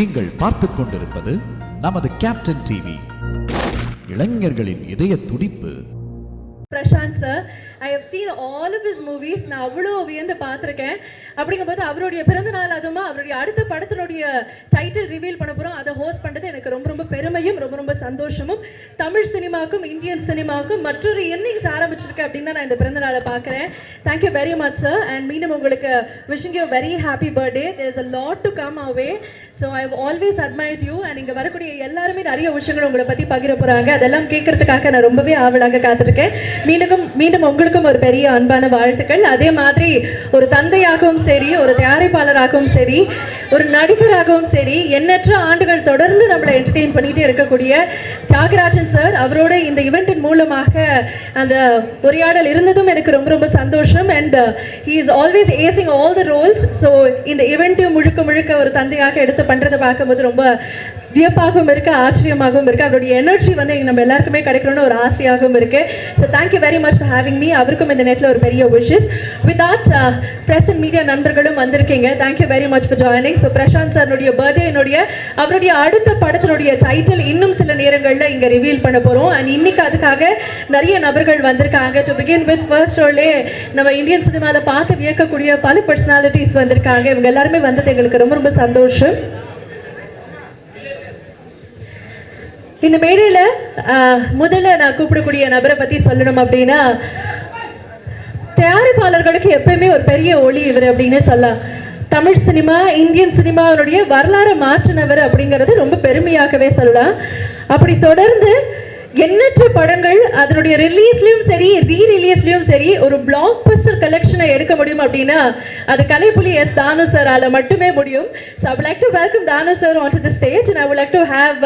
நீங்கள் பார்த்துக் கொண்டிருப்பது நமது கேப்டன் டிவி. இளைஞர்களின் இதய துடிப்பு. Prashanth sir, I have seen all of his movies. நான் அவ்வளோ வியந்து பார்த்துருக்கேன். அப்படிங்கும்போது அவருடைய பிறந்த நாள், அதுமா அவருடைய அடுத்த படத்தினுடைய டைட்டில் ரிவீல் பண்ண போகிறோம். அதை ஹோஸ்ட் பண்ணுறது எனக்கு ரொம்ப ரொம்ப பெருமையும் ரொம்ப சந்தோஷமும். தமிழ் சினிமாவுக்கும் இந்தியன் சினிமாவுக்கும் மற்றொரு இன்னிங்ஸ் ஆரம்பிச்சிருக்கு அப்படின்னு தான் நான் இந்த பிறந்த நாளை பார்க்குறேன். Thank you very much sir. And மீண்டும் உங்களுக்கு wishing you very happy birthday. There is a lot to come away. So I have always admired you. And இங்கே வரக்கூடிய எல்லாருமே நிறைய விஷயங்கள் உங்களை பற்றி பகிர போகிறாங்க. அதெல்லாம் கேட்கறதுக்காக நான் ரொம்பவே ஆவலாக காத்திருக்கேன். மீண்டும் உங்களுக்கும் ஒரு பெரிய அன்பான வாழ்த்துக்கள். அதே மாதிரி ஒரு தந்தையாகவும் சரி, ஒரு தயாரிப்பாளராகவும் சரி, ஒரு நடிகராகவும் சரி, எண்ணற்ற ஆண்டுகள் தொடர்ந்து நம்மளை என்டர்டெயின் பண்ணிட்டு இருக்கக்கூடிய தியாகராஜன் சார், அவரோட இந்த ஈவெண்டின் மூலமாக அந்த உரையாடல் இருந்ததும் எனக்கு ரொம்ப சந்தோஷம். And he is always acing all the roles. So இந்த ஈவெண்ட்டையும் முழுக்க ஒரு தந்தையாக எடுத்து பண்ணுறதை பார்க்கும்போது ரொம்ப வியப்பாகவும் இருக்குது, ஆச்சரியமாகவும் இருக்குது. அவருடைய எனர்ஜி வந்து நம்ம எல்லாருக்குமே கிடைக்கணும்னு ஒரு ஆசையாகவும் இருக்குது. So thank you very much for having me. அவருக்கும் இந்த நேரத்தில் ஒரு பெரிய wishes. With that press and media நண்பர்களும் வந்திருக்கீங்க. Thank you very much for joining. So Prashanth சார்னுடைய பர்த்டே, அவருடைய அடுத்த படத்தினுடைய டைட்டில் இன்னும் சில நேரங்களில் இங்கே ரிவீல் பண்ண போகிறோம். அண்ட் இன்னைக்கு அதுக்காக நிறைய நபர்கள் வந்திருக்காங்க. டு பிகின் வித் ஃபர்ஸ்ட் ரோலே நம்ம இந்தியன் சினிமாவில் பார்த்து வியக்கக்கூடிய பல பர்சனாலிட்டிஸ் வந்திருக்காங்க. இவங்க எல்லாருமே வந்தது எங்களுக்கு ரொம்ப சந்தோஷம். இந்த மேடையில் முதல்ல நான் கூப்பிடக்கூடிய நபரை பற்றி சொல்லணும் அப்படின்னா, தயாரிப்பாளர்களுக்கு எப்பயுமே ஒரு பெரிய ஒளி இவர் அப்படின்னு சொல்லலாம். தமிழ் சினிமா, இந்தியன் சினிமாவுடைய வரலாறு மாற்றினவர் அப்படிங்கிறது ரொம்ப பெருமையாகவே சொல்லலாம். அப்படி தொடர்ந்து எண்ணற்ற படங்கள் அதனுடைய ரிலீஸ்லையும் சரி, ரீரிலீஸ்லையும் சரி, ஒரு பிளாக் பஸ்டர் கலெக்ஷனை எடுக்க முடியும் அப்படின்னா அது கலைப்புலி எஸ் தானு சாரால மட்டுமே முடியும். So I would like to welcome Danu sir onto the stage, and I would like to have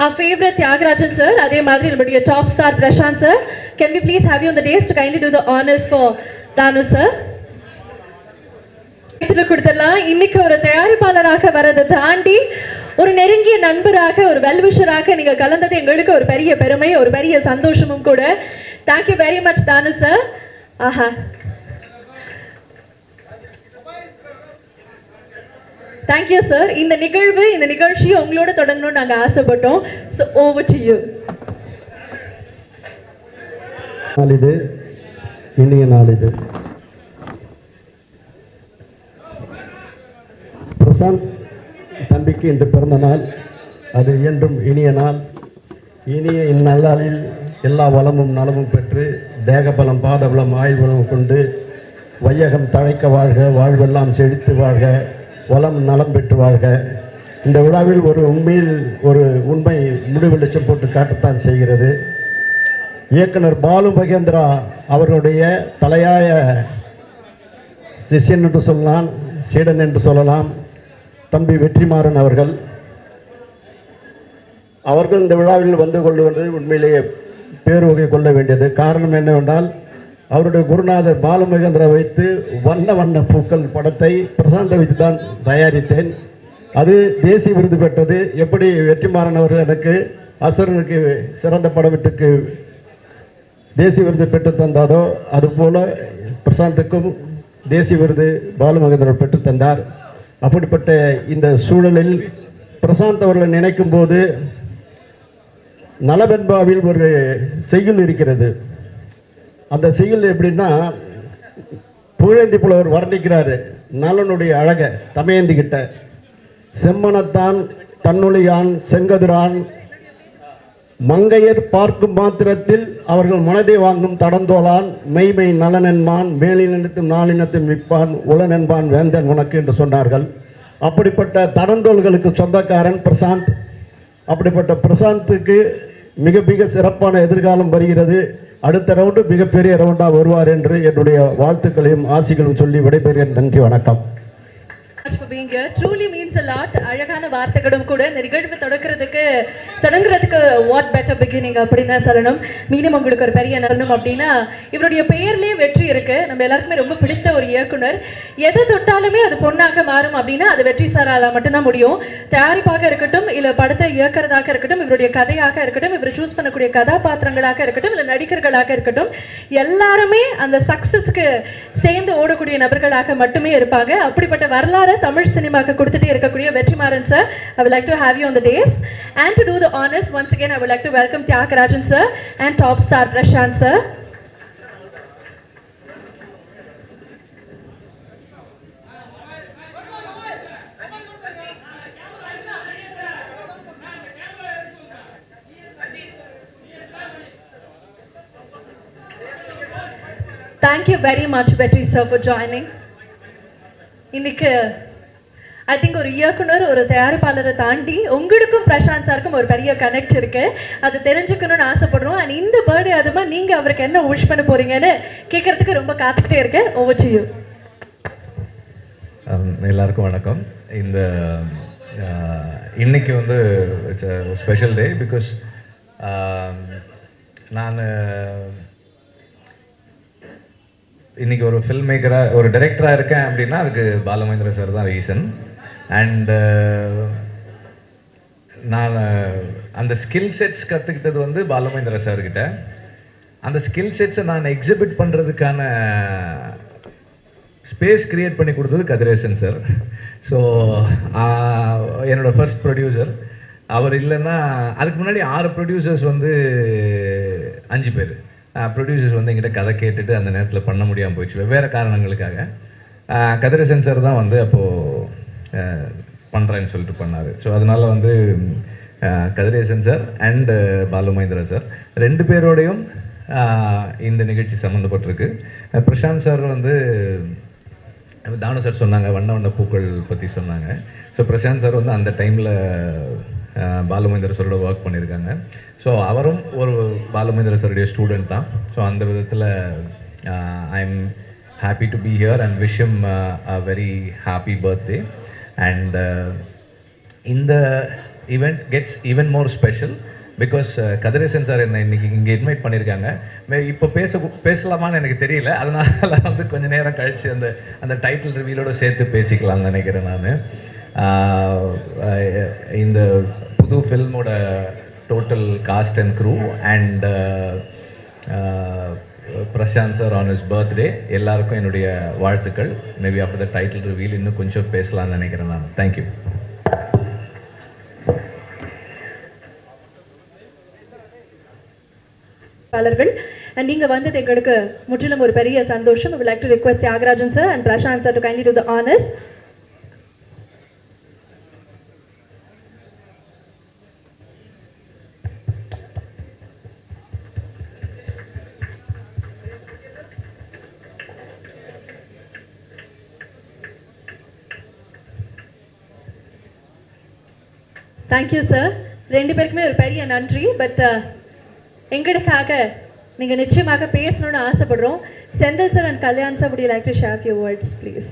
our favorite Tyagarajan sir, அதே மாதிரி நம்முடைய top star Prashanth sir. Can we please have you on the dais to kindly do the honors for Danu sir? கொடுத்துடலாம். இன்னைக்கு ஒரு தயாரிப்பாளராக வரதை தாண்டி ஒரு நெருங்கிய நண்பராக, ஒரு வெல்விஷராக நீங்க கலந்தது எங்களுக்கு ஒரு பெரிய பெருமை, ஒரு பெரிய சந்தோஷமும் கூட. Thank you very much Thanu sir. ஆஹா, தேங்க்யூ சார். இந்த நிகழ்ச்சியை உங்களோட தொடங்கணும்னு நாங்க ஆசைப்பட்டோம். So over to you. இது இனிய நாள். இது பிரசாந்த் தம்பிக்கு இன்று பிறந்த நாள். அது என்றும் இனிய நாள். இனிய இந்நல்லாளில் எல்லா வளமும் நலமும் பெற்று தேகபலம் பாதபலம் ஆய்வலம் கொண்டு வையகம் தழைக்க வாழ்க, வாழ்வெல்லாம் செழித்து வாழ்க, வளம் நலம் பெற்று வாழ்க. இந்த விழாவில் ஒரு உண்மை முடிவெளிச்சம் போட்டு காட்டத்தான் செய்கிறது. இயக்குனர் பாலு மகேந்திரா அவர்களுடைய தலையாய சிஷ்யன் என்று சொல்லலாம், சீடன் என்று சொல்லலாம், தம்பி வெற்றிமாறன் அவர்கள் இந்த விழாவில் வந்து கொள்வது உண்மையிலேயே பேருவகை கொள்ள வேண்டியது. காரணம் என்னவென்றால், அவருடைய குருநாதர் பாலு மகேந்திரா வைத்து வண்ண பூக்கள் படத்தை பிரசாந்தை வைத்து தான் தயாரித்தேன். அது தேசிய விருது பெற்றது. எப்படி வெற்றிமாறன் அவர்கள் எனக்கு அசுரனுக்கு சிறந்த படத்துக்கு தேசிய விருது பெற்று தந்தாரோ, அதுபோல் பிரசாந்துக்கும் தேசிய விருது பாலு மகேந்திரா பெற்று தந்தார். அப்படிப்பட்ட இந்த சூழலில் பிரசாந்த் அவர்களை நினைக்கும் போது நலவென்பாவில் ஒரு செய்யுள் இருக்கிறது. அந்த செய்யுள் எப்படின்னா, புகழேந்தி புலவர் வர்ணிக்கிறாரு நலனுடைய அழக தமயந்தி கிட்ட. செம்மனத்தான் தன்னொழியான் செங்கதிரான் மங்கையர் பார்க்கும் மாத்திரத்தில் அவர்கள் மனதை வாங்கும் தடந்தோளான் மெய்மை நலனென்பான் மேலினத்தும் நாளினத்தும் விற்பான் உளனென்பான் வேந்தன் உனக்கு என்று சொன்னார்கள். அப்படிப்பட்ட தடந்தோள்களுக்கு சொந்தக்காரன் பிரசாந்த். அப்படிப்பட்ட பிரசாந்துக்கு மிக சிறப்பான எதிர்காலம் வருகிறது. அடுத்த ரவுண்டு மிகப்பெரிய ரவுண்டாக வருவார் என்று என்னுடைய வாழ்த்துக்களையும் ஆசிகளும் சொல்லி விடைபெறுகிறேன். நன்றி, வணக்கம். for being here. Truly means a lot. அழகான வார்த்தைகளும் கூட. இந்த நிகழ்வு தொடங்குறதுக்கு what better beginning அப்படின்னு சொல்லணும். மீண்டும் உங்களுக்கு ஒரு பெரிய நரணும் அப்படின்னா, இவருடைய பெயர்லேயே வெற்றி இருக்கு. நம்ம எல்லாருக்குமே ரொம்ப பிடித்த ஒரு இயக்குனர். எதை தொட்டாலுமே அது பொண்ணாக மாறும் அப்படின்னா அது வெற்றி சாரால மட்டும்தான் முடியும். தயாரிப்பாக இருக்கட்டும், இல்லை படத்தை இயக்கிறதாக இருக்கட்டும், இவருடைய கதையாக இருக்கட்டும், இவர் சூஸ் பண்ணக்கூடிய கதாபாத்திரங்களாக இருக்கட்டும், இல்லை நடிகர்களாக இருக்கட்டும், எல்லாருமே அந்த சக்சஸ்க்கு சேர்ந்து ஓடக்கூடிய நபர்களாக மட்டுமே இருப்பாங்க. அப்படிப்பட்ட வரலாறு தமிழ் சினிமாக்கு கொடுத்துட்டே இருக்கக்கூடிய Vetrimaaran sir, I would like to have you on the dais. And to do the honors, once again, I would like to welcome Tyagarajan sir and top star Prashant sir. Thank you very much, Vetri sir, for joining. இன்னைக்கு I think ஒரு இயக்குனர் ஒரு தயாரிப்பாளரை தாண்டி உங்களுக்கும் பிரசாந்த் சாருக்கும் ஒரு பெரிய connect இருக்கு. அது தெரிஞ்சுக்கணும்னு ஆசைப்படுறோம். அண்ட் இந்த பர்த்டே அதுமா நீங்க அவருக்கு என்ன விஷ் பண்ண போறீங்கன்னு கேட்கறதுக்கு ரொம்ப காத்துக்கிட்டே இருக்கேன். Over to you. எல்லாருக்கும் வணக்கம். இந்த இன்னைக்கு வந்து it's a special day because நான் இன்றைக்கி ஒரு ஃபில்ம் மேக்கராக ஒரு டைரக்டராக இருக்கேன் அப்படின்னா அதுக்கு பாலமகேந்திர சார் தான் ரீசன். அண்டு நான் அந்த ஸ்கில் செட்ஸ் கற்றுக்கிட்டது வந்து பாலமகேந்திர சார்கிட்ட. அந்த ஸ்கில் செட்ஸை நான் எக்ஸிபிட் பண்ணுறதுக்கான ஸ்பேஸ் க்ரியேட் பண்ணி கொடுத்தது கதிரேசன் சார். ஸோ என்னோடய ஃபர்ஸ்ட் ப்ரொடியூசர் அவர். இல்லைன்னா அதுக்கு முன்னாடி 6 ப்ரொடியூசர்ஸ் வந்து 5 பேர் ப்ரொடியூசர்ஸ் வந்து எங்கிட்ட கதை கேட்டுட்டு அந்த நேரத்தில் பண்ண முடியாமல் போயிடுச்சு வெவ்வேறு காரணங்களுக்காக. கதிரேசன் சார் தான் வந்து அப்போது பண்ணுறேன்னு சொல்லிட்டு பண்ணார். ஸோ அதனால் வந்து Kathiresan sir and Balu Mahendra sir 2 பேரோடையும் இந்த நிகழ்ச்சி சம்மந்தப்பட்டிருக்கு. பிரசாந்த் சார் வந்து தானு சார் சொன்னாங்க, வண்ண வண்ண பூக்கள் பற்றி சொன்னாங்க. ஸோ பிரசாந்த் சார் வந்து அந்த டைமில் பாலுமகேந்திர சாரோட ஒர்க் பண்ணியிருக்காங்க. ஸோ அவரும் ஒரு பாலுமகேந்திர சாருடைய ஸ்டூடெண்ட் தான். ஸோ அந்த விதத்தில் I am happy to be here and wish him a very happy birthday. And இந்த event gets even more special because Kathiresan sir என்னை இன்றைக்கி இங்கே இன்வைட் பண்ணியிருக்காங்க. இப்போ பேசலாமான்னு எனக்கு தெரியல. அதனால் வந்து கொஞ்சம் நேரம் கழித்து அந்த டைட்டில் ரிவீலோடு சேர்த்து பேசிக்கலாம்னு நினைக்கிறேன் நான். இந்த புது ஃபில்மோட total cast and crew and Prashanth sir on his birthday எல்லாருக்கும் என்னுடைய வாழ்த்துக்கள். Maybe after the title reveal இன்னும் கொஞ்சம் பேசலாம்னு நினைக்கிறேன் நான். தேங்க்யூ. நீங்க வந்தது எங்களுக்கு முற்றிலும் ஒரு பெரிய சந்தோஷம். I would like to request Tyagarajan sir and Prashant sir to kindly do the honors. Thank you sir. 2 பேருக்குமே ஒரு பெரிய நன்றி. பட் எங்களுக்காக நீங்கள் நிச்சயமாக பேசணும்னு ஆசைப்படுறோம். Senthil sir and Kalyan sir, would you like to share a few words please?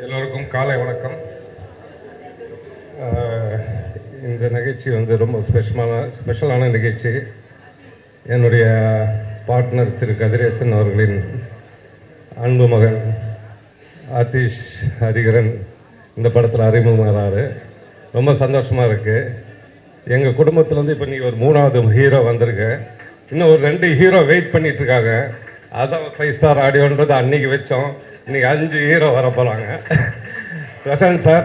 எல்லோருக்கும் காலை வணக்கம். இந்த நிகழ்ச்சி வந்து ரொம்ப ஸ்பெஷலான நிகழ்ச்சி. என்னுடைய பார்ட்னர் திரு கதிரேசன் அவர்களின் அன்பு மகன் ஆதிஷ் ஹரிகரன் இந்த படத்தில் அறிமுகமாகிறாரு. ரொம்ப சந்தோஷமாக இருக்குது. எங்கள் குடும்பத்தில் வந்து இப்போ நீங்கள் ஒரு 3வது ஹீரோ வந்திருக்கு. இன்னும் ஒரு 2 ஹீரோ வெயிட் பண்ணிகிட்ருக்காங்க. அதான் 5 ஸ்டார் ஆடியோன்றது அன்றைக்கி வச்சோம். இன்றைக்கி 5 ஹீரோ வர போகிறாங்க. பிரசாந்த் சார்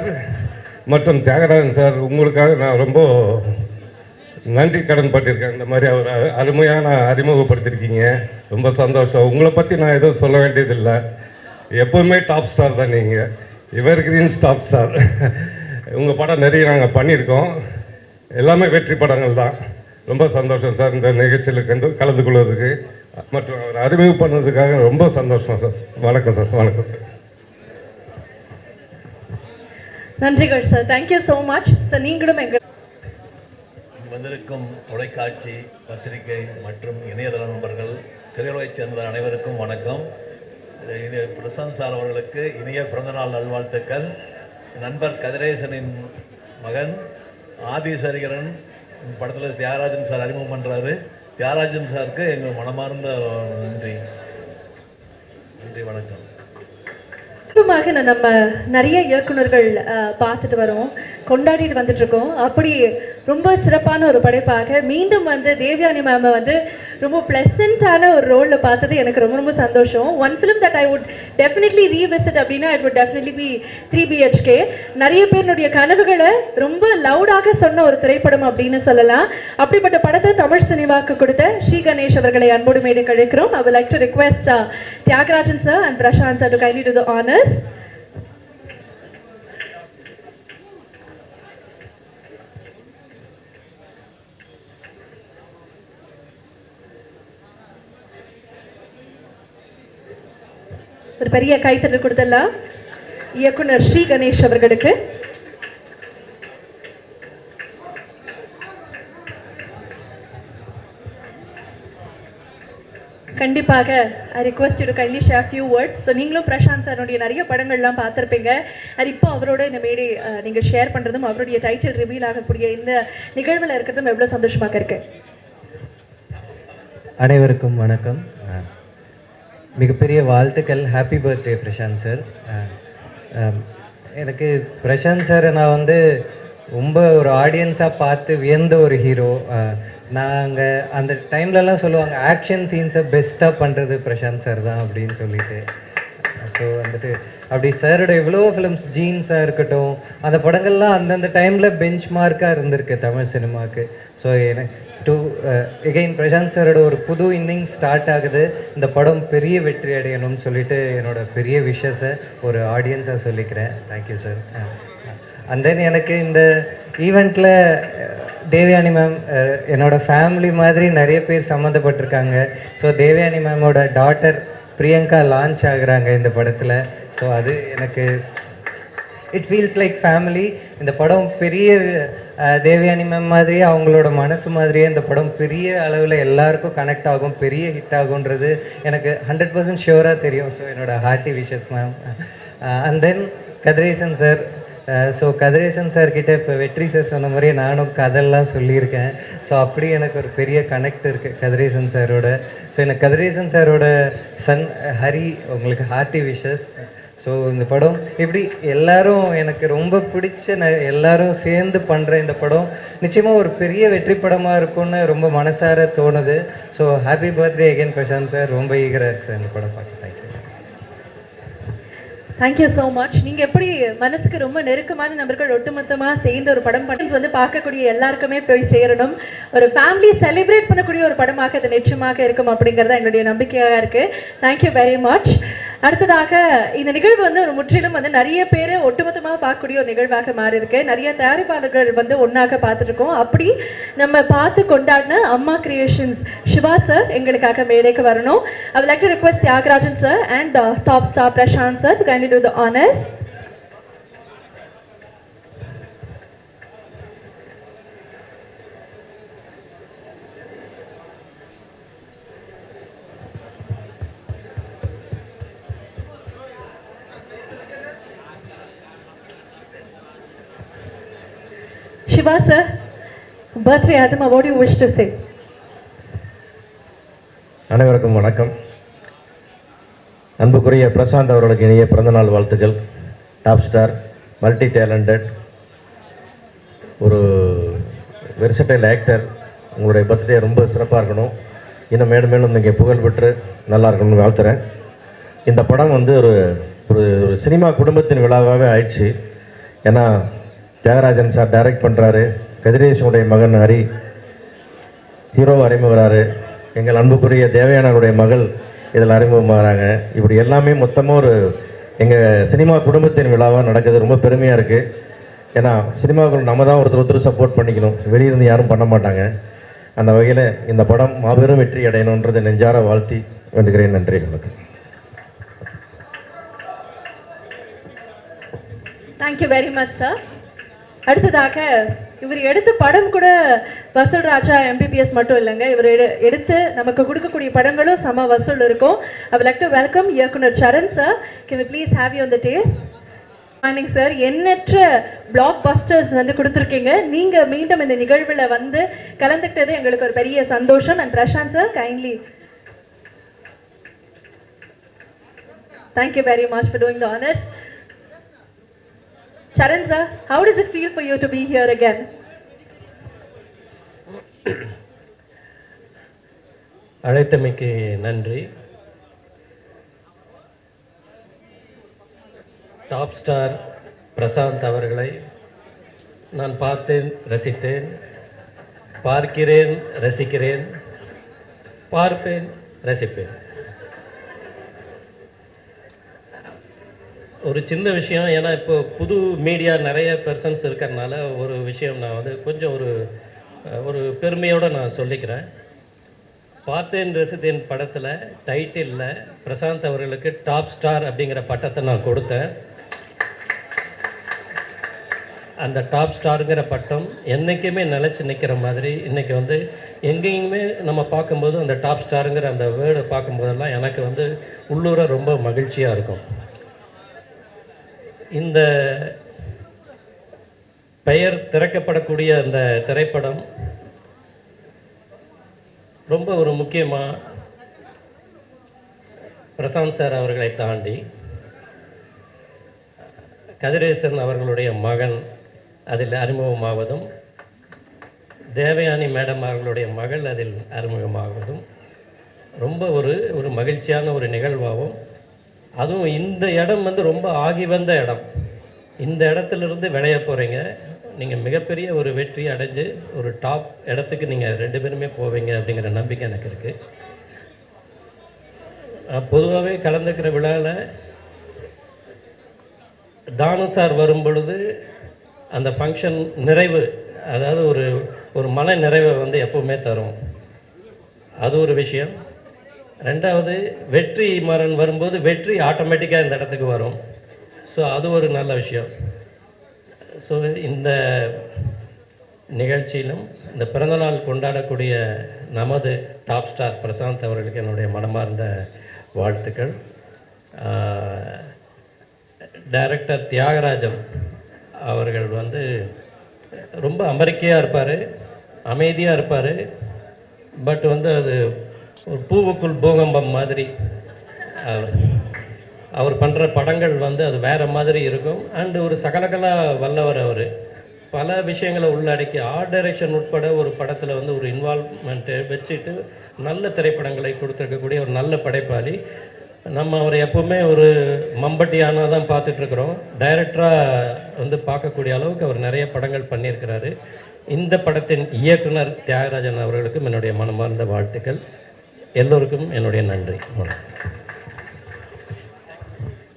மற்றும் தியாகராஜன் சார், உங்களுக்காக நான் ரொம்ப நன்றி கடன் பட்டிருக்கேன். இந்த மாதிரி அவர் அருமையான அறிமுகப்படுத்தியிருக்கீங்க. ரொம்ப சந்தோஷம். உங்களை பற்றி நான் எதுவும் சொல்ல வேண்டியதில்லை. எப்போவுமே டாப் ஸ்டார் தான் நீங்கள். எவர் கிரீன் டாப் ஸ்டார். உங்கள் படம் நிறைய நாங்கள் பண்ணியிருக்கோம். எல்லாமே வெற்றி படங்கள் தான். ரொம்ப சந்தோஷம் சார் இந்த நிகழ்ச்சியில் கலந்து கொள்வதுக்கு மற்றும் அவர் அறிமுகம் பண்ணதுக்காக ரொம்ப சந்தோஷம் சார். வணக்கம் சார். வணக்கம் சார். நன்றிகள் sir. Thank you so much sir. நீங்களும் எங்கள் வந்திருக்கும் தொலைக்காட்சி, பத்திரிகை மற்றும் இணையதள நண்பர்கள், திரையுலகைச் சேர்ந்த அனைவருக்கும் வணக்கம். பிரசாந்த் சார் அவர்களுக்கு இனிய பிறந்தநாள் நல்வாழ்த்துக்கள். நண்பர் கதிரேசனின் மகன் ஆதிசரிகரன் படத்தில் தியாகராஜன் சார் அறிமுகம் பண்ணுறாரு. தியாகராஜன் சாருக்கு எங்கள் மனமார்ந்த நன்றி. நன்றி, வணக்கம். முக்கியமாக நம்ம நிறைய இயக்குனர்கள் பார்த்துட்டு வரோம், கொண்டாடிட்டு வந்துட்டு இருக்கோம். அப்படி ரொம்ப சிறப்பான ஒரு படைப்பாக மீண்டும் வந்து தேவயானி மேம் வந்து ரொம்ப ப்ளசண்ட்டான ஒரு ரோலில் பார்த்தது எனக்கு ரொம்ப ரொம்ப சந்தோஷம். One film that I would definitely revisit அப்படின்னா it would definitely be 3 BHK. நிறைய பேருடைய கனவுகளை ரொம்ப லவுடாக சொன்ன ஒரு திரைப்படம் அப்படின்னு சொல்லலாம். அப்படிப்பட்ட படத்தை தமிழ் சினிமாவுக்கு கொடுத்த ஸ்ரீ கணேஷ் அவர்களை அன்போடு மேடை கழிக்கிறோம். I would like to request Thiagarajan sir and Prashant sir to kindly do the honors. ஒரு பெரிய கைத்தட்டல் கொடுத்தலாம் இயக்குனர் ஸ்ரீ கணேஷ் அவர்களுக்கு. கண்டிப்பாக I request you to kindly share few words. So நீங்களும் பிரசாந்த் சாருடைய நிறைய படங்கள்லாம் பார்த்துருப்பீங்க. அது இப்போ அவரோட இந்த மேடை நீங்கள் ஷேர் பண்ணுறதும் அவருடைய டைட்டில் ரிவீல் ஆகக்கூடிய இந்த நிகழ்வில் இருக்கிறதும் எவ்வளோ சந்தோஷமாக இருக்கு. அனைவருக்கும் வணக்கம். மிகப்பெரிய வாழ்த்துக்கள். Happy birthday Prashanth sir. எனக்கு பிரசாந்த் சாரை நான் வந்து ரொம்ப ஒரு ஆடியன்ஸாக பார்த்து வியந்த ஒரு ஹீரோ. நாங்கள் அந்த டைம்லலாம் சொல்லுவாங்க ஆக்ஷன் சீன்ஸை பெஸ்ட்டாக பண்ணுறது பிரசாந்த் சார் தான் அப்படின்னு சொல்லிட்டு. ஸோ வந்துட்டு அப்படி சாரோட எவ்வளோ ஃபிலிம்ஸ் ஜீன்ஸாக இருக்கட்டும், அந்த படங்கள்லாம் அந்தந்த டைமில் பெஞ்ச் மார்க்காக இருந்திருக்கு தமிழ் சினிமாவுக்கு. ஸோ எனக்கு எகெயின் பிரசாந்த் சாரோட ஒரு புது இன்னிங்ஸ் ஸ்டார்ட் ஆகுது. இந்த படம் பெரிய வெற்றி அடையணும்னு சொல்லிட்டு என்னோட பெரிய விஷஸை ஒரு ஆடியன்ஸாக சொல்லிக்கிறேன். Thank you sir. அண்ட் தென் எனக்கு இந்த ஈவெண்ட்டில் தேவயானி மேம் என்னோடய ஃபேமிலி மாதிரி நிறைய பேர் சம்மந்தப்பட்டிருக்காங்க. ஸோ தேவயானி மேமோட டாட்டர் பிரியங்கா லான்ச் ஆகுறாங்க இந்த படத்தில். ஸோ அது எனக்கு இட் ஃபீல்ஸ் லைக் ஃபேமிலி. இந்த படம் பெரிய தேவயானி மேம் மாதிரியே அவங்களோட மனசு மாதிரியே இந்த படம் பெரிய அளவில் எல்லாருக்கும் கனெக்ட் ஆகும், பெரிய ஹிட் ஆகுன்றது எனக்கு 100% ஷியூராக தெரியும். ஸோ என்னோட hearty wishes ma'am. And then Kathiresan sir. So Kathiresan சார்கிட்ட இப்போ வெற்றி சார் சொன்ன மாதிரி நானும் கதெல்லாம் சொல்லியிருக்கேன். ஸோ அப்படி எனக்கு ஒரு பெரிய கனெக்ட் இருக்குது கதிரேசன் சாரோட. ஸோ எனக்கு கதிரேசன் சாரோட சன் ஹரி, உங்களுக்கு ஹார்ட்டி விஷஸ். ஸோ இந்த படம் இப்படி எல்லாரும் எனக்கு ரொம்ப பிடிச்ச எல்லாரும் சேர்ந்து பண்ணுற இந்த படம் நிச்சயமாக ஒரு பெரிய வெற்றி படமாக இருக்கும்னு ரொம்ப மனசார தோணுது. So happy birthday again Prashanth sir. ரொம்ப ஈகராக இருக்கு சார் இந்த படம் பார்க்க. தேங்க்யூ. Thank you so much. நீங்கள் எப்படி மனசுக்கு ரொம்ப நெருக்கமான நபர்கள் ஒட்டுமொத்தமாக சேர்ந்து ஒரு படம் வந்து பார்க்கக்கூடிய எல்லாருக்குமே போய் சேரணும், ஒரு ஃபேமிலி செலிப்ரேட் பண்ணக்கூடிய ஒரு படமாக அது நிச்சயமாக இருக்கும் அப்படிங்கிறது எங்களுடைய நம்பிக்கையாக இருக்குது. Thank you very much. அடுத்ததாக இந்த நிகழ்வு வந்து ஒரு முற்றிலும் வந்து நிறைய பேர் ஒட்டுமொத்தமாக பார்க்கக்கூடிய ஒரு நிகழ்வாக மாறி இருக்கு. நிறைய தயாரிப்பாளர்கள் வந்து ஒன்றாக பார்த்துட்ருக்கோம். அப்படி நம்ம பார்த்து கொண்டாடின அம்மா கிரியேஷன்ஸ் சிவா சார் எங்களுக்காக மேடைக்கு வரணும். I would like to request Thiagarajan sir and top star Prashant sir to kindly do the honors. Shiva sir, birthday Adama, what do you wish to say? அனைவருக்கும் வணக்கம். அன்புக்குரிய பிரசாந்த் அவர்களுக்கு இனிய பிறந்தநாள் வாழ்த்துக்கள். டாப் ஸ்டார், மல்டி டேலண்டட், ஒரு வெர்சடைல் ஆக்டர். உங்களுடைய birthday ரொம்ப சிறப்பாக இருக்கணும். இன்னும் மேலும் மேலும் நீங்கள் புகழ் பெற்று நல்லா இருக்கணும்னு வாழ்த்துறேன். இந்த படம் வந்து ஒரு ஒரு சினிமா குடும்பத்தின் விழாவாகவே ஆயிடுச்சு. ஏன்னா தியாகராஜன் சார் டைரக்ட் பண்ணுறாரு, கதிரேசனுடைய மகன் ஹரி ஹீரோவை அறிமுகறாரு, எங்கள் அன்புக்குரிய தேவயானருடைய மகள் இதில் அறிமுகமாகறாங்க. இப்படி எல்லாமே மொத்தமாக ஒரு எங்கள் சினிமா குடும்பத்தின் விழாவாக நடக்குது. ரொம்ப பெருமையாக இருக்குது. ஏன்னா சினிமாவுக்குள்ள நம்ம தான் ஒருத்தர் சப்போர்ட் பண்ணிக்கணும், வெளியிருந்து யாரும் பண்ண மாட்டாங்க. அந்த வகையில் இந்த படம் மாபெரும் வெற்றி அடையணுன்றது நெஞ்சார வாழ்த்தி வேண்டுகிறேன். நன்றி, வணக்கம். Thank you very much sir. அடுத்ததாக இவர் எடுத்த படம் கூட வசூல் ராஜா MBBS மட்டும் இல்லைங்க, இவர் எடுத்து நமக்கு கொடுக்கக்கூடிய படங்களும் சம வசூல் இருக்கும். I would like to welcome இயக்குனர் Saran sir. Can we please have you on the dais? Morning sir, எண்ணற்ற பிளாக் பஸ்டர்ஸ் வந்து கொடுத்துருக்கீங்க. நீங்கள் மீண்டும் இந்த நிகழ்வில் வந்து கலந்துக்கிட்டது எங்களுக்கு ஒரு பெரிய சந்தோஷம். And Prashanth sir, kindly thank you very much for doing the honors. Charan sir, how does it feel for you to be here again? அழைத்தமைக்கு நன்றி. டாப் ஸ்டார் பிரசாந்த் அவர்களை நான் பார்த்தேன், ரசித்தேன், பார்க்கிறேன், ரசிக்கிறேன், பார்ப்பேன், ரசிப்பேன். ஒரு சின்ன விஷயம், ஏன்னா இப்போ புது மீடியா நிறைய பர்சன்ஸ் இருக்கிறதுனால ஒரு விஷயம் நான் வந்து கொஞ்சம் ஒரு பெருமையோடு நான் சொல்லிக்கிறேன். பார்த்தேன் ரசித்தேன் படத்தில் டைட்டிலில் பிரசாந்த் அவர்களுக்கு டாப் ஸ்டார் அப்படிங்கிற பட்டத்தை நான் கொடுத்தேன். அந்த டாப் ஸ்டாருங்கிற பட்டம் என்றைக்குமே நிலச்சி நிற்கிற மாதிரி இன்றைக்கி வந்து எங்கேயுமே நம்ம பார்க்கும்போது அந்த டாப் ஸ்டாருங்கிற அந்த வேர்டை பார்க்கும்போதெல்லாம் எனக்கு வந்து உள்ளூர ரொம்ப மகிழ்ச்சியாக இருக்கும். இந்த பெயர் திறக்கப்படக்கூடிய அந்த திரைப்படம் ரொம்ப ஒரு முக்கியமாக பிரசாந்த் சார் அவர்களை தாண்டி கதிரேசன் அவர்களுடைய மகன் அதில் அறிமுகமாவதும், தேவயானி மேடம் அவர்களுடைய மகள் அதில் அறிமுகமாவதும் ரொம்ப ஒரு மகிழ்ச்சியான ஒரு நிகழ்வாகும். அதுவும் இந்த இடம் வந்து ரொம்ப ஆகி வந்த இடம். இந்த இடத்துலேருந்து விளைய போகிறீங்க. நீங்கள் மிகப்பெரிய ஒரு வெற்றி அடைஞ்சு ஒரு டாப் இடத்துக்கு நீங்கள் 2 பேருமே போவீங்க அப்படிங்கிற நம்பிக்கை எனக்கு இருக்குது. பொதுவாகவே கலந்துக்கிற விழாவில் தானு சார் வரும் பொழுது அந்த ஃபங்க்ஷன் நிறைவு, அதாவது ஒரு மன நிறைவை வந்து எப்போவுமே தரும். அது ஒரு விஷயம். ரெண்டாவது, வெற்றி மாறன் வரும்போது வெற்றி ஆட்டோமேட்டிக்காக இந்த இடத்துக்கு வரும். ஸோ அது ஒரு நல்ல விஷயம். ஸோ இந்த நிகழ்ச்சியிலும் இந்த பிறந்தநாள் கொண்டாடக்கூடிய நமது டாப் ஸ்டார் பிரசாந்த் அவர்களுக்கு என்னுடைய மனமார்ந்த வாழ்த்துக்கள். டைரக்டர் தியாகராஜன் அவர்கள் வந்து ரொம்ப அமெரிக்கையாக இருப்பார், அமைதியாக இருப்பார். பட் வந்து அது ஒரு பூவுக்குள் பூகம்பம் மாதிரி அவர் பண்ணுற படங்கள் வந்து அது வேறு மாதிரி இருக்கும். அண்டு ஒரு சகலகலா வல்லவர். அவர் பல விஷயங்களை உள்ளடக்கி ஆர்ட் டைரக்ஷன் உட்பட ஒரு படத்தில் வந்து ஒரு இன்வால்வ்மெண்ட்டு வச்சுட்டு நல்ல திரைப்படங்களை கொடுத்துருக்கக்கூடிய ஒரு நல்ல படைப்பாளி. நம்ம அவரை எப்போவுமே ஒரு மம்பட்டியானா தான் பார்த்துட்ருக்குறோம். டைரக்டராக வந்து பார்க்கக்கூடிய அளவுக்கு அவர் நிறைய படங்கள் பண்ணியிருக்கிறாரு. இந்த படத்தின் இயக்குனர் தியாகராஜன் அவர்களுக்கும் என்னுடைய மனமார்ந்த வாழ்த்துக்கள். எல்லோருக்கும் என்னுடைய நன்றி.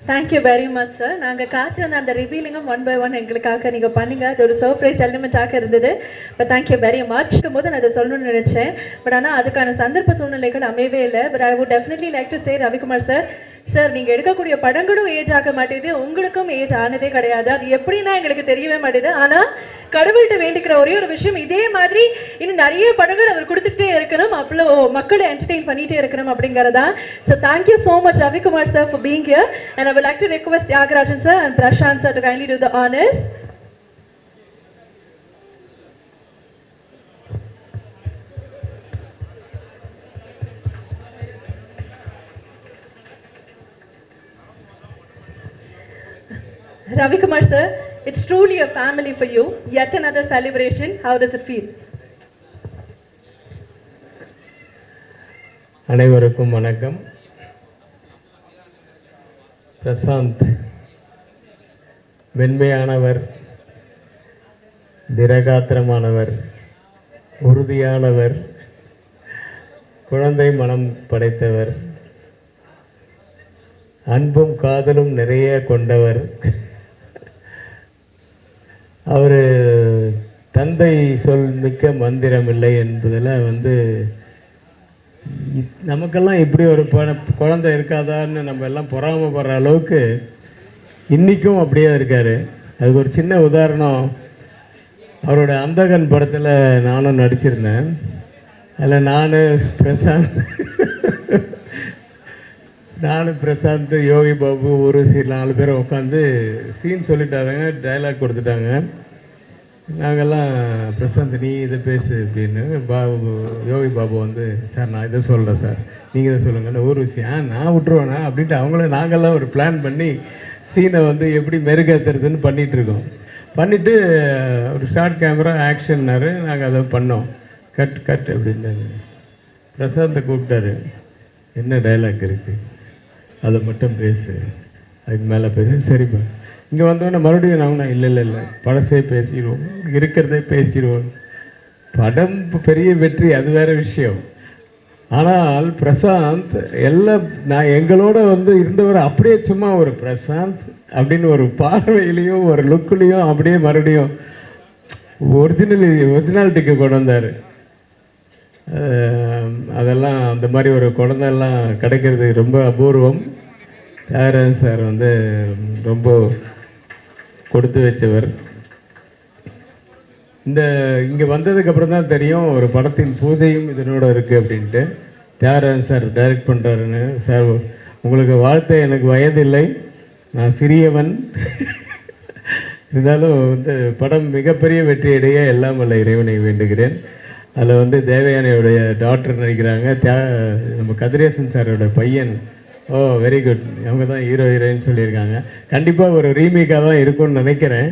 Thank you very much sir. நாங்கள் காத்திருந்த அந்த ரிவீலிங்கும் 1 by 1 எங்களுக்காக நீங்கள் பண்ணுங்க. அது ஒரு சர்ப்ரைஸ் எலிமெண்ட்டாக இருந்தது. But thank you very much. போது நான் அதை சொல்லணும்னு நினச்சேன். பட் ஆனால் அதுக்கான சந்தர்ப்ப சூழ்நிலைகள் அமையவே இல்லை. But I would definitely like to say Ravikumar sir, நீங்கள் எடுக்கக்கூடிய படங்களும் ஏஜ் ஆக மாட்டேது, உங்களுக்கும் ஏஜ் ஆனதே கிடையாது. அது எப்படின்னா எங்களுக்கு தெரியவே மாட்டேது. ஆனால் கடவுள்கிட்ட வேண்டிக்கிற ஒரே ஒரு விஷயம், இதே மாதிரி இன்னும் நிறைய படங்கள் அவர் கொடுத்துட்டே இருக்கணும், அவ்வளோ மக்களை என்டர்டெயின் பண்ணிகிட்டே இருக்கணும் அப்படிங்கிறதா. So thank you so much Ravikumar sir for being here. And I would like to request Tyagarajan sir and Prashant sir to kindly do the honors. Ravi Kumar sir, it's truly a family for you. Yet another celebration. How does it feel? அனைவருக்கும் வணக்கம். பிரசாந்த் மென்மையானவர், திரகாத்திரமானவர், உறுதியானவர், குழந்தை மனம் படைத்தவர், அன்பும் காதலும் நிறைய கொண்டவர். அவர் தந்தை சொல் மிக்க மந்திரம் இல்லை என்பதில் வந்து நமக்கெல்லாம் இப்படி ஒரு குழந்தை இருக்காதான்னு நம்ம எல்லாம் பொறாமப்படுற அளவுக்கு இன்றைக்கும் அப்படியே இருக்கார். அதுக்கு ஒரு சின்ன உதாரணம், அவரோட அந்தகன் படத்தில் நானும் நடிச்சிருந்தேன். அதில் நான் பிரசாந்த் நானும் பிரசாந்த், யோகி பாபு, ஒரு 4 பேரை உட்காந்து சீன் சொல்லிட்டாங்க, டைலாக் கொடுத்துட்டாங்க. நாங்கள்லாம் பிரசாந்த் நீ இதை பேசு அப்படின்னு. யோகி பாபு வந்து சார் நான் இதை சொல்கிறேன் சார், நீங்கள் இதை சொல்லுங்கள். ஒரு விஷயம் நான் விட்டுருவேண்ணா அப்படின்ட்டு அவங்களும் நாங்கள்லாம் ஒரு பிளான் பண்ணி சீனை வந்து எப்படி மெருகேற்றுறதுன்னு பண்ணிகிட்ருக்கோம். பண்ணிவிட்டு ஒரு ஸ்டார்ட் கேமரா ஆக்ஷன்னாரு. நாங்கள் அதை பண்ணோம். கட் கட் அப்படின்னாரு. பிரசாந்தை கூப்பிட்டாரு, என்ன டைலாக் இருக்குது அதை மட்டும் பேசு, அதுக்கு மேலே பேசு. சரிப்பா. இங்கே வந்தோடனே மறுபடியும் நாங்கள் இல்லை பழசே பேசிடுவோம், இருக்கிறதே பேசிடுவோம். படம் பெரிய வெற்றி, அது வேறு விஷயம். ஆனால் பிரசாந்த் எல்லாம் நான் எங்களோட வந்து இருந்தவர் அப்படியே சும்மா ஒரு பிரசாந்த் அப்படின்னு ஒரு பார்வையிலையும் ஒரு லுக்குலேயும் அப்படியே மறுபடியும் ஒரிஜினாலிட்டிக்கு கொண்டு வந்தார். அதெல்லாம் அந்த மாதிரி ஒரு குழந்தைலாம் கிடைக்கிறது ரொம்ப அபூர்வம். தியாகராஜன் சார் வந்து ரொம்ப கொடுத்து வச்சவர். இங்கே வந்ததுக்கப்புறம் தான் தெரியும் ஒரு படத்தின் பூஜையும் இதனோட இருக்குது அப்படின்ட்டு. தியாகராஜன் சார் டைரக்ட் பண்ணுறாருன்னு. சார் உங்களுக்கு வாழ்த்த, எனக்கு வயதில்லை, நான் சிறியவன். இருந்தாலும் வந்து படம் மிகப்பெரிய வெற்றியடைய எல்லாம் வல்ல இறைவனை வேண்டுகிறேன். அதில் வந்து தேவயானையோடைய டாக்டர் நடிக்கிறாங்க. நம்ம கதிரேசன் சாரோட பையன். ஓ வெரி குட். அவங்க தான் ஹீரோயின் சொல்லியிருக்காங்க. கண்டிப்பாக ஒரு ரீமேக்காக தான் இருக்கும்னு நினைக்கிறேன்.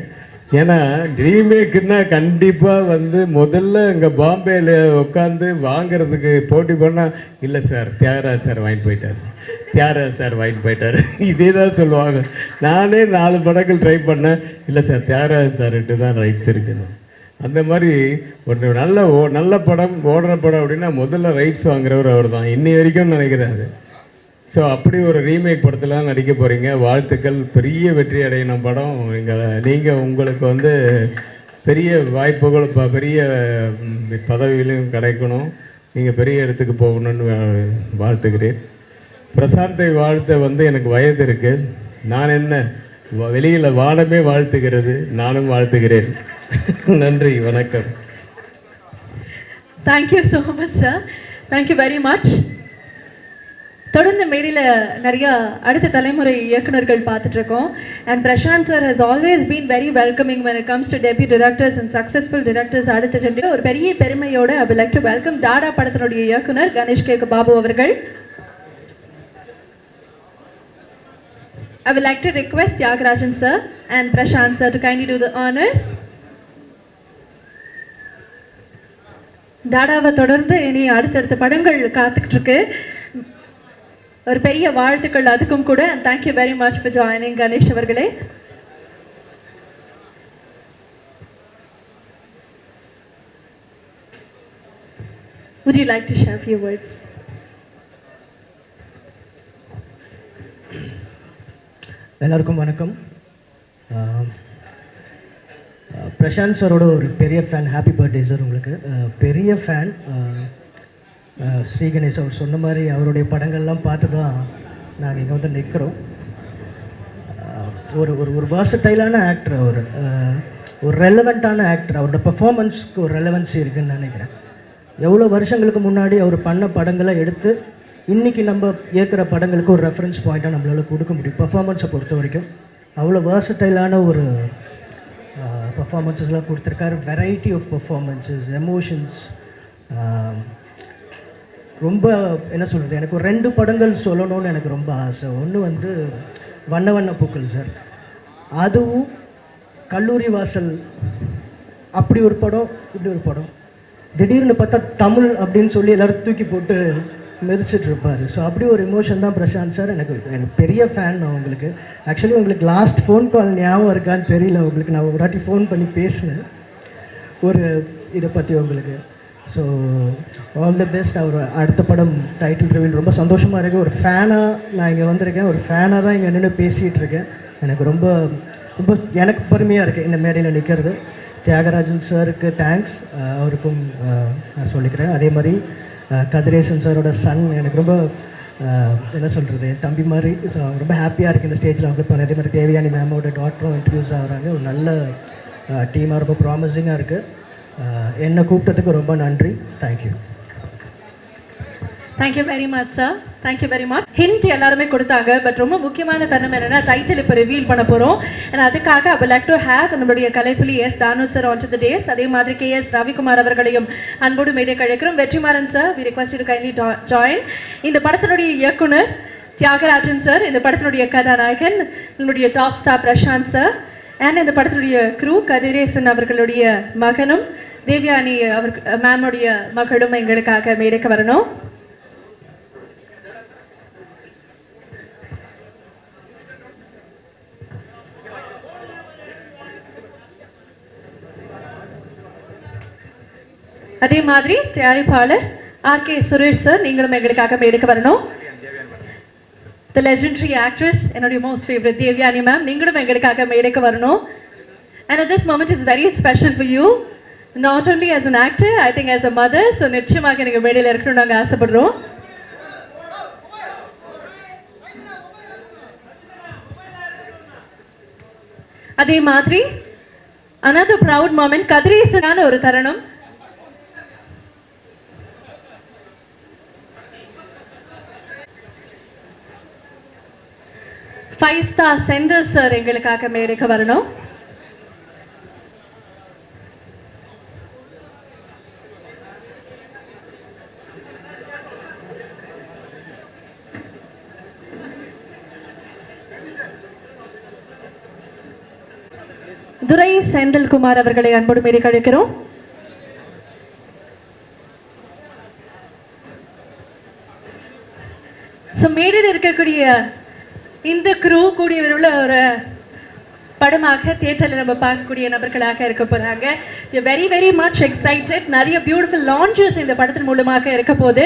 ஏன்னா ரீமேக்குன்னா கண்டிப்பாக வந்து முதல்ல இங்கே பாம்பேயில் உட்காந்து வாங்கிறதுக்கு போட்டி பண்ணால் இல்லை சார் தியாகராஜ் சார் வாங்கிட்டு போயிட்டார், தியாகராஜ் சார் வாங்கிட்டு போயிட்டார், இதே தான் சொல்லுவாங்க. நானே 4 படங்கள் ட்ரை பண்ணேன், இல்லை சார் தியாகராஜ் சார்கிட்ட தான் ரைட்ஸ் இருக்கணும். அந்த மாதிரி ஒரு நல்ல படம் ஓடுற படம் அப்படின்னா முதல்ல ரைட்ஸ் வாங்குறவர் அவர் தான் இன்னி வரைக்கும் நினைக்கிறாரு. ஸோ அப்படி ஒரு ரீமேக் படத்தில் நடிக்க போகிறீங்க. வாழ்த்துக்கள். பெரிய வெற்றி அடையணும் படம். நீங்கள் உங்களுக்கு வந்து பெரிய வாய்ப்புகள், பெரிய பதவியிலும் கிடைக்கணும். நீங்கள் பெரிய இடத்துக்கு போகணும்னு வாழ்த்துக்கிறேன். பிரசாந்தை வாழ்த்த வந்து எனக்கு வயது இருக்குது. நான் என்ன வெளியில் வானமே வாழ்த்துகிறது, நானும் வாழ்த்துகிறேன். நன்றி, வணக்கம். Thank you so much sir. Thank you very much. தொடர்ந்து மேடையில் நிறைய அடுத்த தலைமுறை இயக்குனர்கள் பார்த்துட்ருக்கோம். And Prashanth sir has always been very welcoming when it comes to debut directors and successful directors. அடுத்த ஜென்ரேஷன் ஒரு பெரிய பெருமையோட I would like to welcome Tata படத்தினுடைய இயக்குனர் கணேஷ் கே பாபு அவர்கள். I would like to request Tyagarajan sir and Prashant sir to kindly do the honors. டாடாவை தொடர்ந்து இனி அடுத்தடுத்த படங்கள் காத்துக்கிட்டு இருக்கு. ஒரு பெரிய வாழ்த்துக்கள் அதுக்கும் கூட. and thank you very much for joining Ganesh அவர்களே. Would you like to share a few words? எல்லாருக்கும் வணக்கம். பிரசாந்த் சாரோட ஒரு பெரிய ஃபேன். ஹாப்பி பர்த்டே சார் உங்களுக்கு. பெரிய ஃபேன். ஸ்ரீ கணேஷ் அவர் சொன்ன மாதிரி அவருடைய படங்கள்லாம் பார்த்து தான் நாங்கள் இங்கே வந்து நிற்கிறோம். ஒரு ஒரு வார்சடைலான ஆக்டர் அவர். ஒரு ரெலவெண்ட்டான ஆக்டர். அவரோட பெர்ஃபார்மன்ஸ்க்கு ஒரு ரெலவென்சி இருக்குதுன்னு நினைக்கிறேன். எவ்வளோ வருஷங்களுக்கு முன்னாடி அவர் பண்ண படங்களை எடுத்து இன்றைக்கி நம்ம இயக்குற படங்களுக்கு ஒரு ரெஃபரன்ஸ் பாயிண்ட்டாக நம்மளால் கொடுக்க முடியும். பெர்ஃபார்மன்ஸை பொறுத்த வரைக்கும் அவ்வளோ வார்சடைலான ஒரு பெர்ஃபார்மன்ஸஸ்லாம் கொடுத்துருக்காரு. Variety of performances, emotions. ரொம்ப என்ன சொல்கிறது, எனக்கு ஒரு 2 படங்கள் சொல்லணும்னு எனக்கு ரொம்ப ஆசை. ஒன்று வந்து வண்ண வண்ண பூக்கள் சார், அதுவும் கல்லூரி வாசல். அப்படி ஒரு படம், இப்படி ஒரு படம். திடீர்னு பார்த்தா தமிழ் அப்படின்னு சொல்லி எல்லோரும் தூக்கி போட்டு மிதிச்சிட்டு இருப்பார். ஸோ அப்படி ஒரு எமோஷன் தான் பிரசாந்த் சார். எனக்கு பெரிய ஃபேன் நான் உங்களுக்கு. ஆக்சுவலி உங்களுக்கு லாஸ்ட் ஃபோன் கால் ஞாபகம் இருக்கான்னு தெரியல. உங்களுக்கு நான் ஒரு வாட்டி ஃபோன் பண்ணி பேசினேன் ஒரு இதை பற்றி உங்களுக்கு. So all the best. அவர் அடுத்த படம் டைட்டில் ரிவீல் ரொம்ப சந்தோஷமாக இருக்குது. ஒரு ஃபேனாக நான் இங்கே வந்திருக்கேன். ஒரு ஃபேனாக தான் இங்கே நின்று பேசிகிட்டு இருக்கேன். எனக்கு ரொம்ப ரொம்ப எனக்கு பெருமையாக இருக்குது இந்த மேடையில் நிற்கிறது. தியாகராஜன் சாருக்கு தேங்க்ஸ், அவருக்கும் நான் சொல்லிக்கிறேன். அதே மாதிரி கதிரேசன் சாரோட சன் எனக்கு ரொம்ப என்ன சொல்கிறது, தம்பி மாதிரி. ஸோ ரொம்ப ஹாப்பியாக இருக்குது இந்த ஸ்டேஜில் அவங்க இப்போ. அதே மாதிரி தேவயானி மேமோட டாக்டரும் இன்ட்ரடியூஸ் ஆகிறாங்க. ஒரு நல்ல டீமாக ரொம்ப ப்ராமிசிங்காக இருக்குது. என்னை கூப்பிட்டதுக்கு ரொம்ப நன்றி. Thank you. Thank you very much sir, thank you very much. Hint எல்லாருமே கொடுத்தாங்க, பட் ரொம்ப முக்கியமான தருணம் என்னன்னா டைட்டில் இப்போ ரிவீல் பண்ண போகிறோம். அண்ட் அதுக்காக I would like to have நம்மளுடைய Kalaipuli S Thanu sir on to the dais. அதே மாதிரி KS ரவிக்குமார் அவர்களையும் அன்போடு மேடை கழிக்கிறோம். Vetrimaaran sir, we request to kindly join. இந்த படத்தினுடைய இயக்குனர் தியாகராஜன் சார், இந்த படத்தினுடைய கதாநாயகன் நம்மளுடைய top star Prashanth sir, and இந்த படத்தினுடைய க்ரூ கதிரேசன் அவர்களுடைய மகனும் தேவ்யானி மேமுடைய மகளும் எங்களுக்காக மேடைக்கு வரணும். அதே மாதிரி தயாரிப்பாளர் RK சுரேஷ் சார், நீங்களும் எங்களுக்காக மேடைக்கு வரணும். The legendary actress, என்னுடைய most favorite தேவ்யானி மேம், நீங்களும் எங்களுக்காக மேடைக்கு வரணும். And at this moment is very special for you, not only as an actor, I think as a mother. So நிச்சயமாக நீங்கள் மேடையில் இருக்கணும்னு நாங்கள் ஆசைப்படுறோம். அதே மாதிரி another proud moment, கதிரேசனான ஒரு தருணம். ஃபைவ் ஸ்டார் சென்டர் சார் எங்களுக்காக மேடைக்கு வரணும். துரை செந்தில்குமார் அவர்களை அன்போடு மேடை கழிக்கிறோம். மேடையில் இருக்கக்கூடிய இந்த க்ரூ கூடிய உள்ள ஒரு படமாக தியேட்டரில் நம்ம பார்க்கக்கூடிய நபர்களாக இருக்க போகிறாங்க. Very very much excited. நிறைய பியூட்டிஃபுல் லான்ச்சஸ் இந்த படத்தின் மூலமாக இருக்க போது.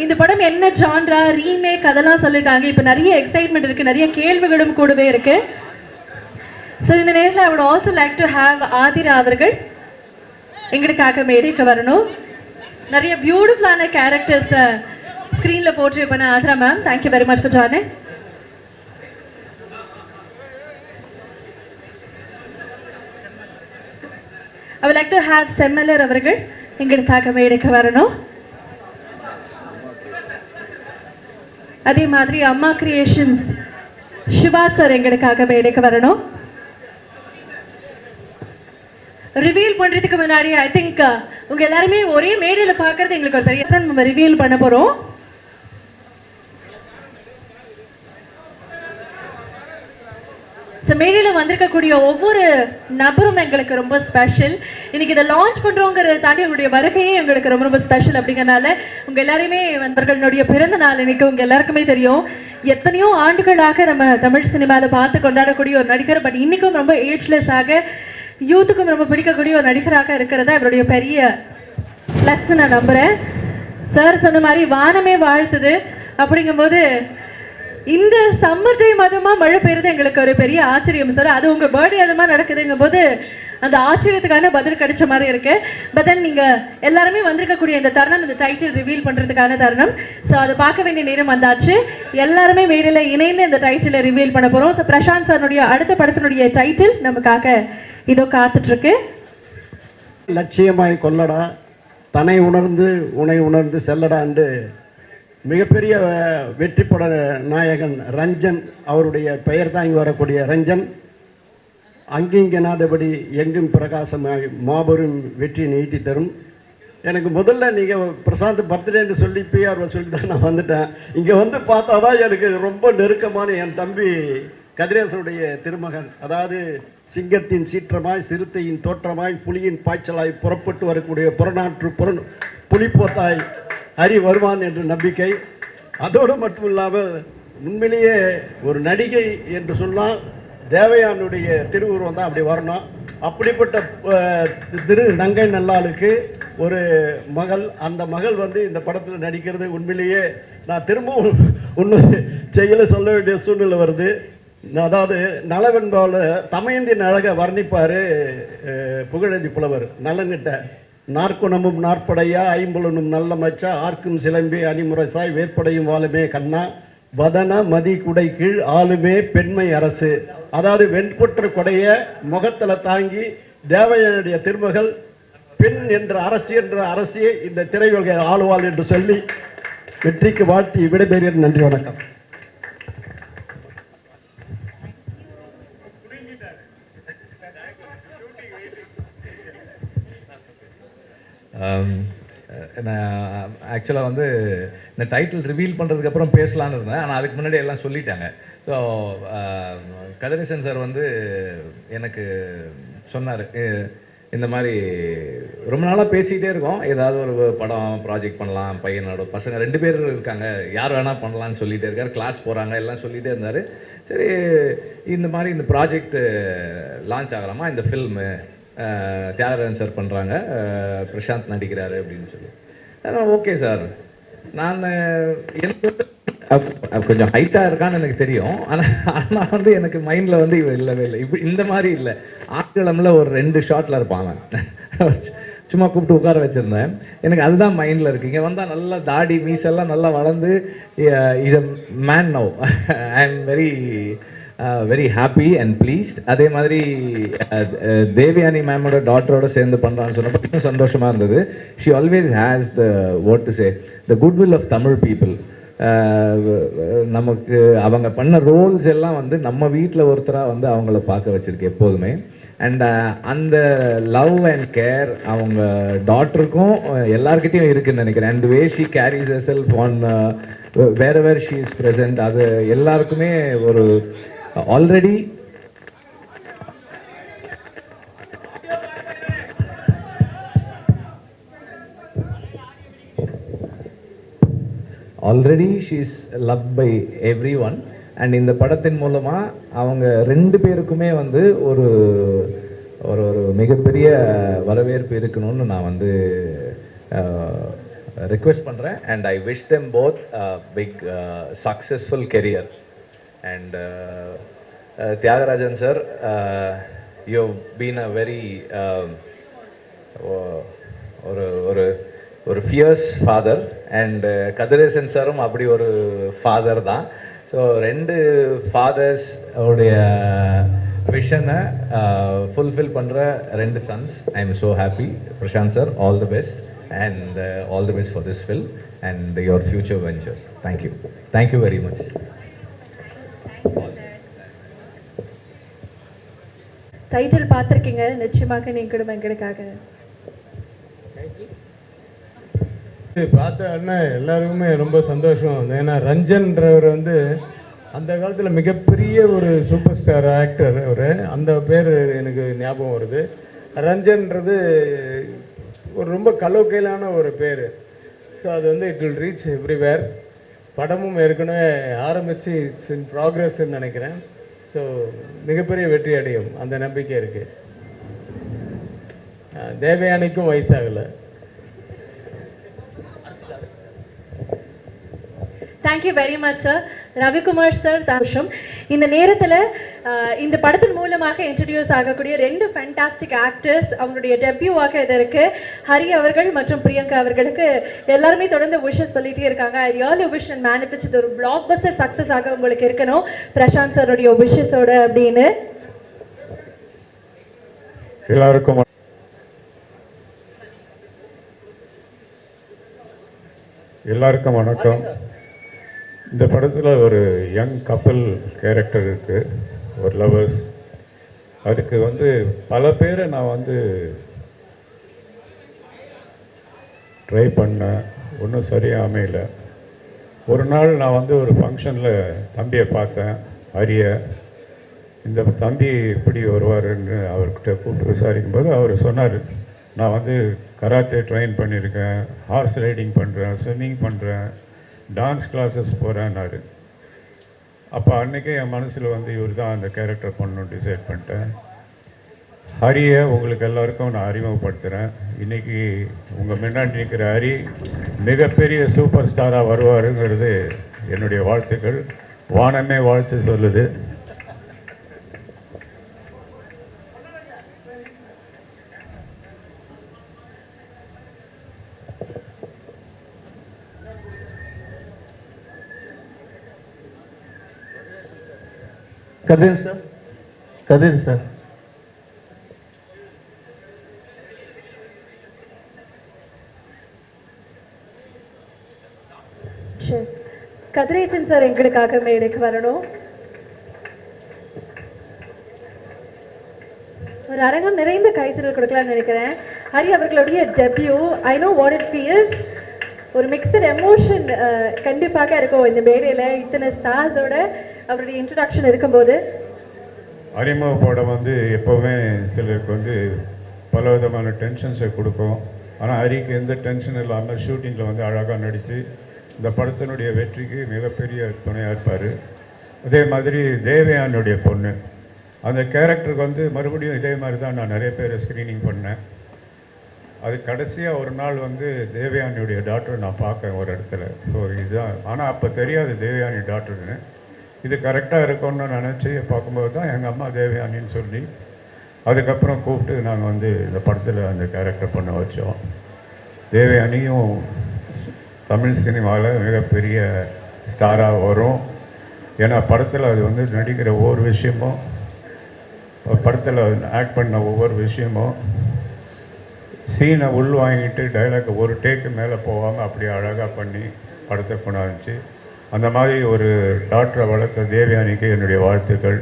இந்த படம் என்ன ஜான்ரா, ரீமேக் அதெல்லாம் சொல்லிட்டாங்க. இப்போ நிறைய எக்ஸைட்மெண்ட் இருக்குது, நிறைய கேள்விகளும் கூடவே இருக்குது. ஸோ இந்த நேரத்தில் I would also like to have Aadhira அவர்கள் எங்களுக்காக மேடைக்கு வரணும். நிறைய பியூட்டிஃபுல்லான கேரக்டர்ஸ் ஸ்க்ரீனில் போர்ட்ரே பண்ண Aadhira ma'am, thank you very much for joining. I would like to have Semmalar அவர்கள் எங்களுக்காக மேடைக்கு வரணும். அதே மாதிரி அம்மா கிரியேஷன்ஸ் சிவா சார் எங்களுக்காக மேடைக்கு வரணும். ரிவீல் பண்ணுறதுக்கு முன்னாடி ஐ திங்க் உங்கள் எல்லாருமே ஒரே மேடையில் பார்க்கறது எங்களுக்கு ஒரு பெரிய நம்ம ரிவீல் பண்ண போகிறோம். ஸோ மேடையில் வந்திருக்கக்கூடிய ஒவ்வொரு நபரும் எங்களுக்கு ரொம்ப ஸ்பெஷல். இன்னைக்கு இதை லான்ச் பண்ணுறோங்கிறத தாண்டி உங்களுடைய வருகையே எங்களுக்கு ரொம்ப ரொம்ப ஸ்பெஷல். அப்படிங்கிறனால உங்கள் எல்லாருமே வந்தவர்களுடைய பிறந்த நாள் இன்னைக்கு உங்கள் எல்லாருக்குமே தெரியும். எத்தனையோ ஆண்டுகளாக நம்ம தமிழ் சினிமாவில் பார்த்து கொண்டாடக்கூடிய ஒரு நடிகர், பட் இன்றைக்கும் ரொம்ப ஏஜ்லெஸ்ஸாக யூத்துக்கும் ரொம்ப பிடிக்கக்கூடிய ஒரு நடிகராக இருக்கிறதா இவருடைய பெரிய ப்ளஸ் நான் நம்புகிறேன். சார் சொன்ன மாதிரி வானமே வாழ்த்துது. அப்படிங்கும்போது இந்த சம்மர் டைம் அதுமாக மழை பெய்யுறது எங்களுக்கு ஒரு பெரிய ஆச்சரியம் சார். அது உங்கள் பர்த்டே அது மாதிரி நடக்குதுங்கும் போது அந்த ஆச்சரியத்துக்கான பதில் கிடைச்ச மாதிரி இருக்கு. பட் தென் நீங்கள் எல்லாருமே வந்திருக்கக்கூடிய இந்த தருணம், இந்த டைட்டில் ரிவீல் பண்ணுறதுக்கான தருணம். ஸோ அதை பார்க்க வேண்டிய நேரம் வந்தாச்சு. எல்லாருமே மேடையில் இணைந்து இந்த டைட்டிலை ரிவீல் பண்ண போகிறோம். ஸோ பிரசாந்த் சாருடைய அடுத்த படத்தினுடைய டைட்டில் நமக்காக இதோ காத்துட்ருக்கு. லட்சியமாய் கொல்லடா, தன்னை உணர்ந்து உனை உணர்ந்து செல்லடான்னு மிகப்பெரிய வெற்றி பட நாயகன் ரஞ்சன், அவருடைய பெயர் தாங்கி வரக்கூடிய ரஞ்சன் அங்கிங்கனாதபடி எங்கும் பிரகாசமாய் மாபெரும் வெற்றி நீட்டி தரும். எனக்கு முதல்ல நீங்கள் பிரசாந்த் பர்த்டேன்னு சொல்லி பிஆர் சொல்லி தான் நான் வந்துட்டேன். இங்கே வந்து பார்த்தா தான் எனக்கு ரொம்ப நெருக்கமான என் தம்பி கதிரேசனுடைய திருமகன், அதாவது சிங்கத்தின் சீற்றமாய் சிறுத்தையின் தோற்றமாய் புலியின் பாய்ச்சலாய் புறப்பட்டு வரக்கூடிய புறநாற்று புலிப்போத்தாய் ஹரி வருவான் என்ற நம்பிக்கை. அதோடு மட்டும் இல்லாமல் உண்மையிலேயே ஒரு நடிகை என்று சொன்னால் தேவயானுடைய திருவுருவம் தான் அப்படி வரணும். அப்படிப்பட்ட திரு நங்கை நல்லாளுக்கு ஒரு மகள், அந்த மகள் வந்து இந்த படத்தில் நடிக்கிறது உண்மையிலேயே நான் திரும்பவும் இன்னொரு செயலை சொல்ல வேண்டிய சூழ்நிலை வருது. அதாவது நலவென்பால் தமையந்தின் அழகை வர்ணிப்பார் புகழேந்தி புலவர். நலன்கிட்ட நாற்குணமும் நாற்படையா ஐம்புலனும் நல்ல மச்சா ஆர்க்கும் சிலம்பி அணிமுரசாய் வேற்படையும் வாழுமே கண்ணா வதன மதி குடை கீழ் ஆளுமே பெண்மை அரசு. அதாவது வெண்பொற்ற கொடைய முகத்தில் தாங்கி தேவயானுடைய திருமகள் பெண் என்ற அரசி என்ற அரசியை இந்த திரையுலகை ஆளுவாள் என்று சொல்லி வெற்றிக்கு வாழ்த்தி விடைபெறுகிறேன். நன்றி, வணக்கம். நான் ஆக்சுவலாக வந்து இந்த டைட்டில் ரிவீல் பண்ணுறதுக்கப்புறம் பேசலான்னு இருந்தேன், ஆனால் அதுக்கு முன்னாடி எல்லாம் சொல்லிட்டாங்க. ஸோ கதிரேசன் சார் வந்து எனக்கு சொன்னார், இந்த மாதிரி ரொம்ப நாளாக பேசிகிட்டே இருக்கோம், ஏதாவது ஒரு படம் ப்ராஜெக்ட் பண்ணலாம், பையனோட பசங்க 2 பேர் இருக்காங்க, யார் வேணால் பண்ணலான்னு சொல்லிகிட்டே இருக்கார், கிளாஸ் போகிறாங்க எல்லாம் சொல்லிகிட்டே இருந்தார். சரி, இந்த மாதிரி இந்த ப்ராஜெக்ட் லான்ச் ஆகலாமா, இந்த ஃபில்மு தியாகராஜன் சார் பண்ணுறாங்க, பிரசாந்த் நடிக்கிறாரு அப்படின்னு சொல்லி, ஓகே சார். நான் எனக்கு கொஞ்சம் ஹைட்டாக இருக்கான்னு எனக்கு தெரியும், ஆனால் வந்து எனக்கு மைண்டில் வந்து இவன் இல்லவே இல்லை, இப்படி இந்த மாதிரி இல்லை. ஆட்களமில் ஒரு 2 ஷாட்டில் இருப்பாங்க, சும்மா கூப்பிட்டு உட்கார வச்சுருந்தேன். எனக்கு அதுதான் மைண்டில் இருக்குது. இங்கே வந்தால் நல்லா தாடி மீசெல்லாம் நல்லா வளர்ந்து is a man now. I am very happy and pleased. அதே மாதிரி தேவயானி மேமோட டாட்டரோட சேர்ந்து பண்ணுறான்னு சொன்னப்போ இன்னும் சந்தோஷமாக இருந்தது. She always has the what to say the goodwill of Tamil people. நமக்கு அவங்க பண்ண ரோல்ஸ் எல்லாம் வந்து நம்ம வீட்டில் ஒருத்தராக வந்து அவங்கள பார்க்க வச்சுருக்கு எப்போதுமே. அண்ட் அந்த லவ் அண்ட் கேர் அவங்க டாட்டருக்கும் எல்லார்கிட்டையும் இருக்குதுன்னு நினைக்கிறேன். And way she carries her self on where she is present, அது எல்லாருக்குமே ஒரு already she is love by every one. And இந்த படத்தின் மூலமாக அவங்க 2 பேருக்குமே வந்து ஒரு ஒரு ஒரு மிகப்பெரிய வரவேற்பு இருக்கணும்னு நான் வந்து ரிக்வெஸ்ட் பண்ணுறேன். And I wish them both big successful career. And Thiagarajan sir, you been a very ஒரு ஒரு ஒரு ஃபியர்ஸ் ஃபாதர். அண்ட் கதிரேசன் சாரும் அப்படி ஒரு ஃபாதர் தான். ஸோ 2 ஃபாதர்ஸ் உடைய விஷனை ஃபுல்ஃபில் பண்ணுற 2 sons. I am so happy. Prashanth sir, all the best and all the best for this film and your future ventures. Thank you very much. Title பார்த்துருக்கீங்க, நிச்சயமாக நீங்களும் எங்களுக்காக பார்த்த உடனே எல்லாருக்குமே ரொம்ப சந்தோஷம். ஏன்னா ரஞ்சன்றவர் வந்து அந்த காலத்தில் மிகப்பெரிய ஒரு சூப்பர் ஸ்டார் ஆக்டர் அவர். அந்த பேர் எனக்கு ஞாபகம் வருது. ரஞ்சன்றது ஒரு ரொம்ப கலோக்கையிலான ஒரு பேர். ஸோ அது வந்து இட் வில் ரீச் எவ்ரிவேர். படமும் ஏற்கனவே ஆரம்பித்து இட்ஸ் இன் ப்ராக்ரஸ்ன்னு நினைக்கிறேன். ஸோ மிகப்பெரிய வெற்றி அடையும் அந்த நம்பிக்கை இருக்குது. தேவயானிக்கும் வயசாகலை. Thank you very much sir. Ravikumar sir, தாஷம். இந்த நேரத்தில் இந்த படத்தின் மூலமாக இன்ட்ரடியூஸ் ஆகக்கூடிய 2 ஃபேண்டாஸ்டிக் ஆக்டர்ஸ், அவங்களுடைய டெபியூவாக இதற்கு ஹரி அவர்கள் மற்றும் பிரியங்கா அவர்களுக்கு எல்லாருமே தொடர்ந்து விஷஸ் சொல்லிகிட்டே இருக்காங்க. I really wish and manifest இது ஒரு பிளாக் பஸ்டர் சக்ஸஸ் ஆக உங்களுக்கு இருக்கணும் பிரசாந்த் சாருடைய விஷஸோட அப்படின்னு. எல்லாருக்கும் வணக்கம். இந்த படத்தில் ஒரு யங் கப்பல் கேரக்டர் இருக்குது, ஒரு லவர்ஸ். அதுக்கு வந்து பல பேரை நான் வந்து ட்ரை பண்ணேன், ஒன்றும் சரியாக அமையல. ஒரு நாள் நான் வந்து ஒரு ஃபங்க்ஷனில் தம்பியை பார்த்தேன், ஹரிய. இந்த தம்பி எப்படி வருவாருன்னு அவர்கிட்ட கூப்பிட்டு விசாரிக்கும்போது அவர் சொன்னார், நான் வந்து கராத்தே ட்ரெயின் பண்ணியிருக்கேன், ஹார்ஸ் ரைடிங் பண்ணுறேன், ஸ்விம்மிங் பண்ணுறேன், டான்ஸ் கிளாஸஸ் போகிறேன்னாரு. அப்போ அன்றைக்கே என் மனசில் வந்து இவர் தான் அந்த கேரக்டர் பண்ணணும்னு டிசைட் பண்ணிட்டேன். ஹரியை உங்களுக்கு எல்லாருக்கும் நான் அறிமுகப்படுத்துகிறேன். இன்றைக்கி உங்கள் முன்னாடி நிற்கிற ஹரி மிகப்பெரிய சூப்பர் ஸ்டாராக வருவாருங்கிறது என்னுடைய வாழ்த்துக்கள். வானமே வாழ்த்து சொல்லுது. கதிர் சார் கதிரேசன் சார் எங்களுக்காக மேடைக்கு வரணும். ஒரு அரங்கம் நிறைந்த கைத்தறல் கொடுக்கலாம்னு நினைக்கிறேன். ஹரி அவர்களுடைய debut, I know what it feels. ஒரு மிக்சட் எமோஷன் கண்டிப்பாக இருக்கும் இந்த மேடையில் இத்தனை ஸ்டார்ஸோட அவருடைய இன்ட்ரடக்ஷன் இருக்கும்போது. அறிமுக படம் வந்து எப்போவுமே சிலருக்கு வந்து பல விதமான டென்ஷன்ஸை கொடுக்கும். ஆனால் ஹரிக்கு எந்த டென்ஷன் இல்லாமல் ஷூட்டிங்கில் வந்து அழகாக நடித்து இந்த படத்தினுடைய வெற்றிக்கு மிகப்பெரிய துணையாக இருப்பார். அதே மாதிரி தேவயானுடைய பொண்ணு, அந்த கேரக்டருக்கு வந்து மறுபடியும் இதே மாதிரி தான் நான் நிறைய பேரை ஸ்க்ரீனிங் பண்ணேன். அது கடைசியாக ஒரு நாள் வந்து தேவயானியுடைய டாக்டரை நான் பார்க்கேன் ஒரு இடத்துல. ஸோ இதுதான், ஆனால் அப்போ தெரியாது தேவயானி டாக்டர்னு. இது கரெக்டாக இருக்கும்னு நினச்சி பார்க்கும்போது தான் எங்கள் அம்மா தேவயானின்னு சொல்லி அதுக்கப்புறம் கூப்பிட்டு நாங்கள் வந்து இந்த படத்தில் அந்த கேரக்டர் பண்ண வச்சோம். தேவயானியும் தமிழ் சினிமாவில் மிகப்பெரிய ஸ்டாராக வரும். ஏன்னா படத்தில் அது வந்து நடிக்கிற ஒவ்வொரு விஷயமும், படத்தில் ஆக்ட் பண்ண ஒவ்வொரு விஷயமும், சீனை உள்வாங்கிட்டு டைலாக் ஒரு டேக்கு மேலே போகாமல் அப்படியே அழகாக பண்ணி படத்தை கொண்டாந்துச்சு. அந்த மாதிரி ஒரு டாக்டரை வளர்த்த தேவயானிக்கு என்னுடைய வாழ்த்துக்கள்.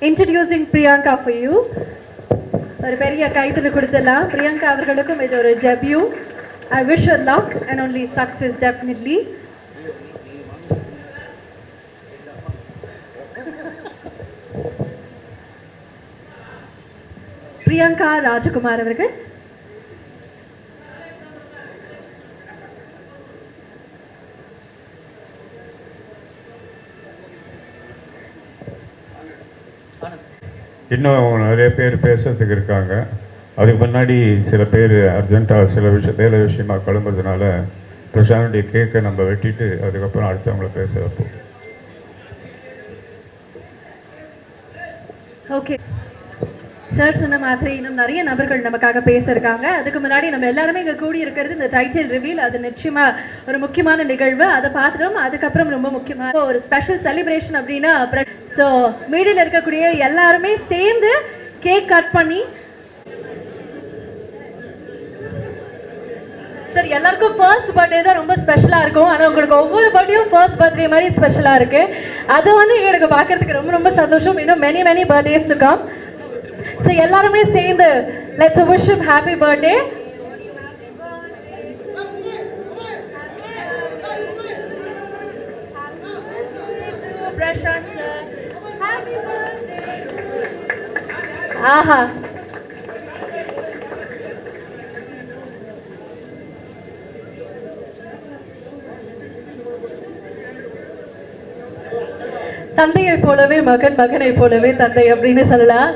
Introducing Priyanka for you. ஒரு பெரிய கைத்தறல் கொடுத்துடலாம். பிரியங்கா அவர்களுக்கும் இது ஒரு debut. I wish her luck and only success definitely. Priyanka Rajakumar அவர்கள். இன்னும் நிறைய பேர் பேசுறதுக்கு இருக்காங்க. அதுக்கு முன்னாடி சில பேர் அர்ஜென்ட்டாக சில வேலை விஷயமா கிளம்புறதுனால பிரசானுடைய கேக்கை நம்ம வெட்டிட்டு அதுக்கப்புறம் அடுத்தவங்கள பேச வைப்போம். ஓகே சார் சொன்ன மாதிரி இன்னும் நிறைய நபர்கள் நமக்காக பேச இருக்காங்க. அதுக்கு முன்னாடி நம்ம எல்லாருமே இங்கே கூடி இருக்கிறது இந்த டைட்டில் ரிவீல். அது நிச்சயமா ஒரு முக்கியமான நிகழ்வு. அதை பார்த்துட்டோம். அதுக்கப்புறம் ரொம்ப முக்கியமான ஒரு ஸ்பெஷல் செலிப்ரேஷன் அப்படின்னா, ஸோ மீடியில் இருக்கக்கூடிய எல்லாருமே சேர்ந்து கேக் கட் பண்ணி, சார் எல்லாருக்கும் ஃபர்ஸ்ட் பர்த்டே தான் ரொம்ப ஸ்பெஷலாக இருக்கும். ஆனால் உங்களுக்கு ஒவ்வொரு பர்த்டேயும் ஃபர்ஸ்ட் பர்த்டே மாதிரி ஸ்பெஷலாக இருக்குது. அது வந்து எங்களுக்கு பார்க்கறதுக்கு ரொம்ப ரொம்ப சந்தோஷம். இன்னும் many many birthdays to come. So எல்லாருமே சேர்ந்து let's wish him happy birthday. Prashanth sir happy birthday. ஆஹா, தந்தையை போலவே மகன், மகனை போலவே தந்தை அப்படின்னு சொல்லலாம்.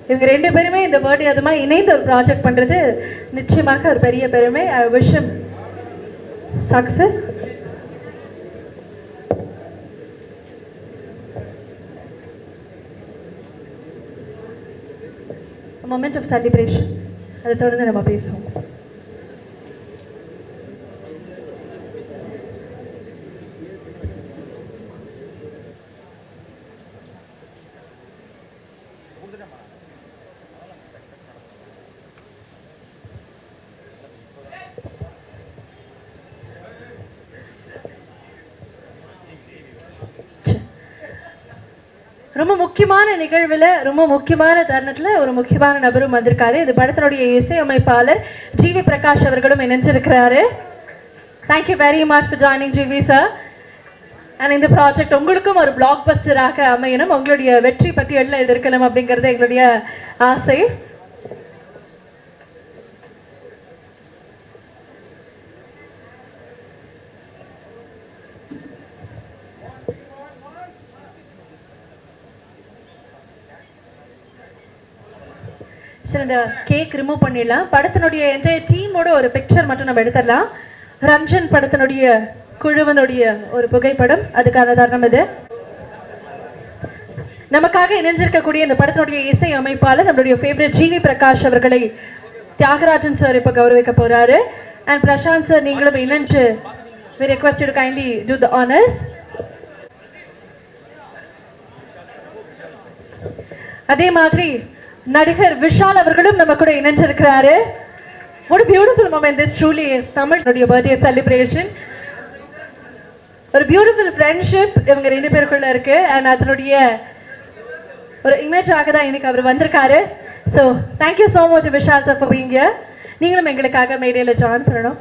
இவங்க ரெண்டு பேருமே இந்த பர்த்டே அதுமா இணைந்து ஒரு ப்ராஜெக்ட் பண்ணுறது நிச்சயமாக ஒரு பெரிய பெருமை. I wish him success. Moment of celebration, அதை தொடர்ந்து நம்ம பேசுவோம். ரொம்ப முக்கியமான நிகழ்வில், ரொம்ப முக்கியமான தருணத்தில் ஒரு முக்கியமான நபரும் வந்திருக்காரு. இது படத்தினுடைய இசையமைப்பாளர் ஜிவி பிரகாஷ் அவர்களும் இணைஞ்சிருக்கிறாரு. Thank you very much for joining GV sir. And இந்த ப்ராஜெக்ட் உங்களுக்கும் ஒரு பிளாக் பஸ்டராக அமையணும், உங்களுடைய வெற்றி பட்டியலில் இது இருக்கணும் அப்படிங்கிறது எங்களுடைய ஆசை. சார் இந்த கேக் ரிமூவ் பண்ணிடலாம். படத்தினுடைய என்டையர் டீமோட ஒரு பிக்சர் மட்டும் நம்ம எடுத்துடலாம். ரஞ்சன் படத்தினுடைய குழுவனுடைய ஒரு புகைப்படம், அதுக்கான தருணம் இது. நமக்காக இணைஞ்சிருக்கக்கூடிய இந்த படத்தினுடைய இசை அமைப்பாளர் நம்மளுடைய ஃபேவரட் ஜிவி பிரகாஷ் அவர்களை தியாகராஜன் சார் இப்போ கௌரவிக்க போறாரு. அண்ட் பிரசாந்த் சார், நீங்களும் இணைஞ்சு we request you to kindly do the honors. அதே மாதிரி நடிகர் விஷால் அவர்களும் நம்ம கூட இணைஞ்சிருக்கிறாரு. What a beautiful moment this truly is. தமிழுடைய பர்த்டே செலிப்ரேஷன். ஒரு பியூட்டிஃபுல் ஃப்ரெண்ட்ஷிப் இவங்க 2 பேருக்குள்ள இருக்கு. அண்ட் அதனுடைய ஒரு இமேஜாக தான் இன்னைக்கு அவர் வந்திருக்காரு. So thank you so much Vishal sir for being here. நீங்களும் எங்களுக்காக மேடையில் ஜாயின் பண்ணணும்.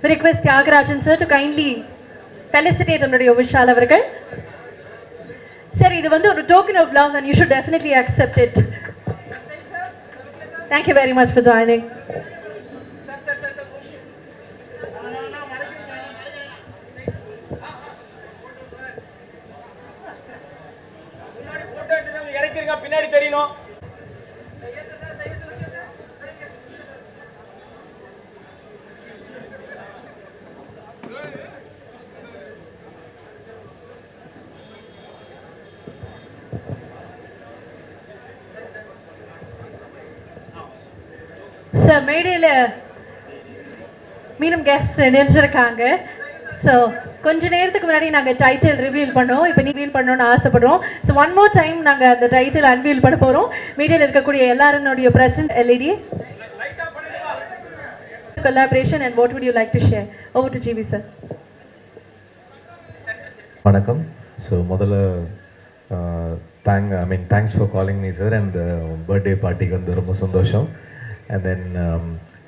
We request Tyagarajan sir to kindly felicitate நம்மளுடைய விஷால் அவர்கள். சரி, இது வந்து ஒரு token of love and you should definitely accept it. Thank you very much for joining. பின்னாடி தெரியணும். சார் மேடையில் மீண்டும் கெஸ்ட் நினைச்சிருக்காங்க. ஸோ கொஞ்ச நேரத்துக்கு முன்னாடி நாங்கள் டைட்டில் ரிவீல் பண்ணோம். இப்போ ரிவீல் பண்ணணும்னு ஆசைப்படுறோம். ஸோ ஒன் மோர் டைம் நாங்கள் அந்த டைட்டில் அன்வீல் பண்ண போகிறோம். மீடியாவில் இருக்கக்கூடிய எல்லாருடைய present LED collaboration and what would you like to share? Over to GV sir. வணக்கம். ஸோ முதல்ல thanks for calling me sir. And birthday பார்ட்டிக்கு வந்து ரொம்ப சந்தோஷம். அண்ட் தென்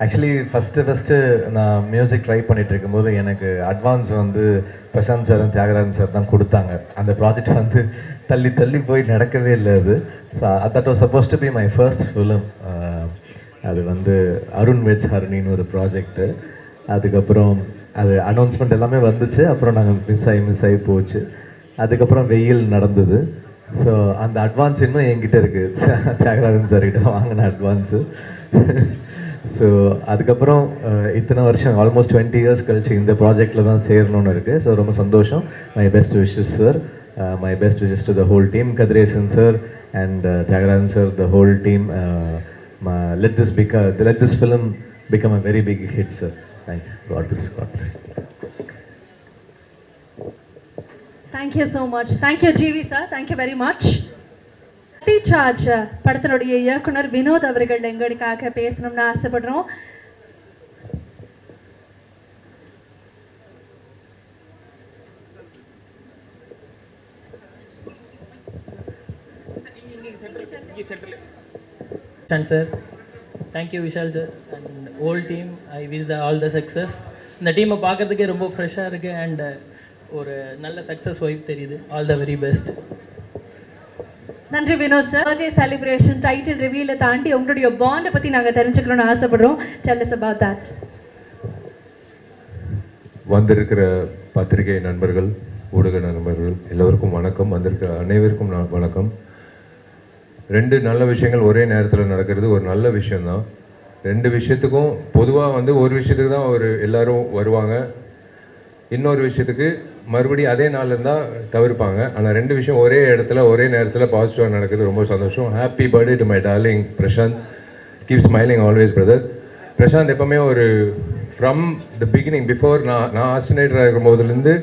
ஆக்சுவலி ஃபஸ்ட்டு நான் மியூசிக் ட்ரை பண்ணிகிட்டு இருக்கும்போது எனக்கு அட்வான்ஸ் வந்து பிரசாந்த் சார் தியாகராஜன் சார் தான் கொடுத்தாங்க. அந்த ப்ராஜெக்ட் வந்து தள்ளி போய் நடக்கவே இல்லை. அது so that was suppose to be my first film. அது வந்து அருண் வெட்ஸ் ஹரணின்னு ஒரு ப்ராஜெக்ட்டு. அதுக்கப்புறம் அது அனௌன்ஸ்மெண்ட் எல்லாமே வந்துச்சு. அப்புறம் நாங்கள் மிஸ் ஆகி போச்சு. அதுக்கப்புறம் வெயில் நடந்தது. ஸோ அந்த அட்வான்ஸ் இன்னும் என்கிட்ட இருக்குது. தியாகராஜன் சார்கிட்ட வாங்கின அட்வான்ஸு. ஸோ அதுக்கப்புறம் இத்தனை வருஷம் ஆல்மோஸ்ட் 20 years கழிச்சு இந்த ப்ராஜெக்டில் தான் சேரணும்னு இருக்குது. ஸோ ரொம்ப சந்தோஷம். My best wishes sir. My best wishes to the whole team. Kathiresan sir and Thiagarajan sir, the whole team. let this film become a very big hit, sir. Thank you. God bless. Thank you so much. Thank you GV sir. Thank you very much. Charge படத்தினுடைய இயக்குனர் வினோத் அவர்கள் எங்களுக்காக பேசணும்னு ஆசைப்படுறோம். Sir, thank you Vishal sir and whole team. I wish all the success. இந்த டீமை பார்க்கறதுக்கே ரொம்ப ஃப்ரெஷ்ஷாக இருக்குது அண்ட் ஒரு நல்ல சக்ஸஸ் வைப் தெரியுது. All the very best. நன்றி Vinoth sir. Birthday celebration title ரிவீலை தாண்டி உங்களுடைய பாண்டை பற்றி நாங்கள் தெரிஞ்சுக்கணும்னு ஆசைப்படுறோம். Tell us about that. வந்திருக்கிற பத்திரிகை நண்பர்கள், ஊடக நண்பர்கள் எல்லோருக்கும் வணக்கம். வந்திருக்கிற அனைவருக்கும் வணக்கம். 2 நல்ல விஷயங்கள் ஒரே நேரத்தில் நடக்கிறது ஒரு நல்ல விஷயந்தான். 2 விஷயத்துக்கும் பொதுவாக வந்து ஒரு விஷயத்துக்கு தான் எல்லோரும் வருவாங்க, இன்னொரு விஷயத்துக்கு மறுபடியும் அதே நாள் இருந்தால் தவிர்ப்பாங்க. ஆனால் 2 விஷயம் ஒரே இடத்துல ஒரே நேரத்தில் பாசிட்டிவாக நடக்குது. ரொம்ப சந்தோஷம். Happy birthday to my darling Prashanth. Keep smiling always brother. Prashanth எப்போவுமே ஃப்ரம் த பிகினிங் பிஃபோர் நான் ஆஸ்டினேட்டராக இருக்கும் போதுலேருந்து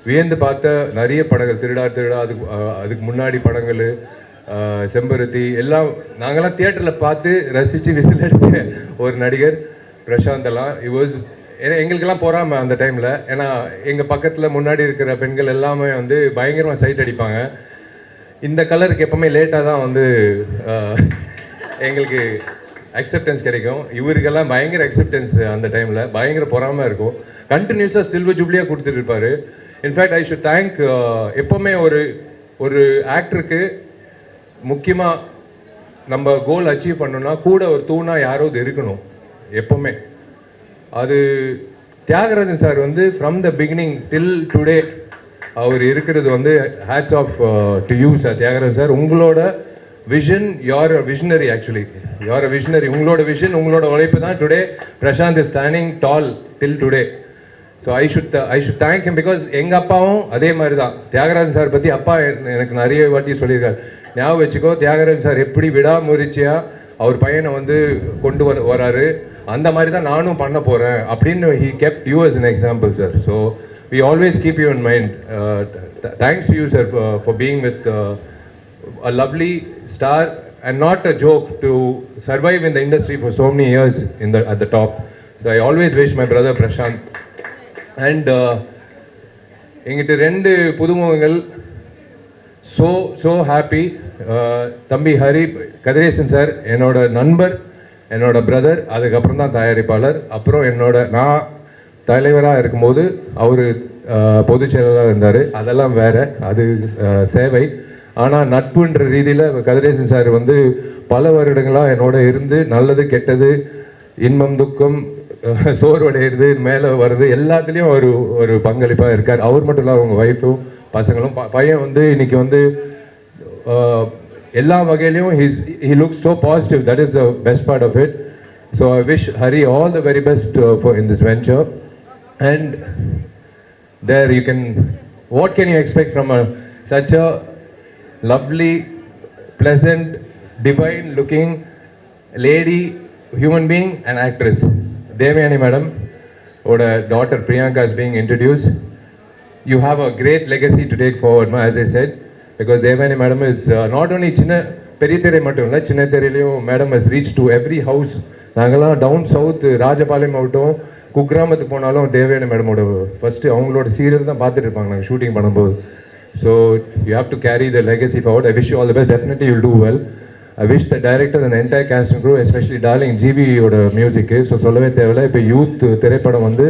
வியந்து பார்த்த நிறைய படங்கள், திருடா அதுக்கு முன்னாடி படங்கள், செம்பருத்தி எல்லாம் நாங்கள்லாம் தியேட்டரில் பார்த்து ரசித்து விசில் அடித்த ஒரு நடிகர் பிரசாந்தெல்லாம். எங்களுக்கெல்லாம் பொறாமல் அந்த டைமில். ஏன்னா எங்கள் பக்கத்தில் முன்னாடி இருக்கிற பெண்கள் எல்லாமே பயங்கரமாக சைட் அடிப்பாங்க. இந்த கலருக்கு எப்போவுமே லேட்டாக தான் எங்களுக்கு அக்செப்டன்ஸ் கிடைக்கும். இவருக்கெல்லாம் பயங்கர அக்செப்டன்ஸ் அந்த டைமில். பயங்கர பொறாமல் இருக்கும். கண்டினியூஸாக சில்வர் ஜூப்ளியாக கொடுத்துட்டு இருப்பார். இன்ஃபேக்ட் ஐ ஷுட் தேங்க் எப்போவுமே ஒரு ஆக்டருக்கு முக்கியமாக நம்ம கோல் அச்சீவ் பண்ணணும்னா கூட ஒரு தூணாக யாராவது இருக்கணும் எப்போவுமே. அது தியாகராஜன் சார் வந்து from the beginning till today அவர் இருக்கிறது வந்து hats off to you sir. Thiagarajan sir, உங்களோட vision, you're a visionary. Actually you're a visionary. உங்களோட விஷன், உங்களோட உழைப்பு தான் today Prashanth is standing tall till today. So I should thank him because எங்கள் அப்பாவும் அதே மாதிரி தான். தியாகராஜன் சார் பற்றி அப்பா எனக்கு நிறைய வாட்டி சொல்லியிருக்காரு. ஞாபகம் வச்சுக்கோ, தியாகராஜன் சார் எப்படி விடாமுயற்சியாக அவர் பையனை வந்து கொண்டு வராரு, அந்த மாதிரி தான் நானும் பண்ண போகிறேன் அப்படின்னு he kept you as an example, sir. So we always keep you in mind. Thanks to you, sir, for being with a lovely star and not a joke to survive in the industry for so many years at the top. So I always wish my brother Prashant and எங்கிட்ட 2 புதுமுகங்கள். So happy. தம்பி Hari Kathiresan sir என்னோட நண்பர், என்னோட brother, அதுக்கப்புறம் தான் தயாரிப்பாளர். அப்புறம் நான் தலைவராக இருக்கும்போது அவர் பொதுச் செயலாளராக இருந்தார். அதெல்லாம் வேறு, அது சேவை. ஆனால் நட்புன்ற ரீதியில் கதிரேசன் சார் வந்து பல வருடங்களாக என்னோட இருந்து நல்லது கெட்டது, இன்பம் துக்கம், சோர்வடைகிறது, மேலே வருது, எல்லாத்துலேயும் ஒரு பங்களிப்பாக இருக்கார். அவர் மட்டும் இல்லை, அவங்க ஒய்ஃபும் பசங்களும். பையன் வந்து இன்னைக்கு வந்து எல்லா வகையிலையும் he looks so positive. That is the best part of it. So I wish Hari all the very best for in this venture. And there you can, what can you expect from such a lovely, pleasant, divine looking lady, human being and actress. Devayani madam oda daughter Priyanka is being introduced. You have a great legacy to take forward, as I said, because Devayani madam is not only chinna perithare mattum illa, chinna theriyum madam has reached to every house. Nangala down south Rajapalayam avuttum kugramathukku ponalum Devayani madam oda first avangaloda serial dhaan paathittu irupanga nanga shooting பண்ணும்போது. So you have to carry the legacy forward. I wish you all the best. Definitely you'll do well. I wish the director and the entire cast and crew, especially darling GV ஓட மியூசிக்கு, so சொல்லவே தேவையில்லை. இப்போ youth திரைப்படம் வந்து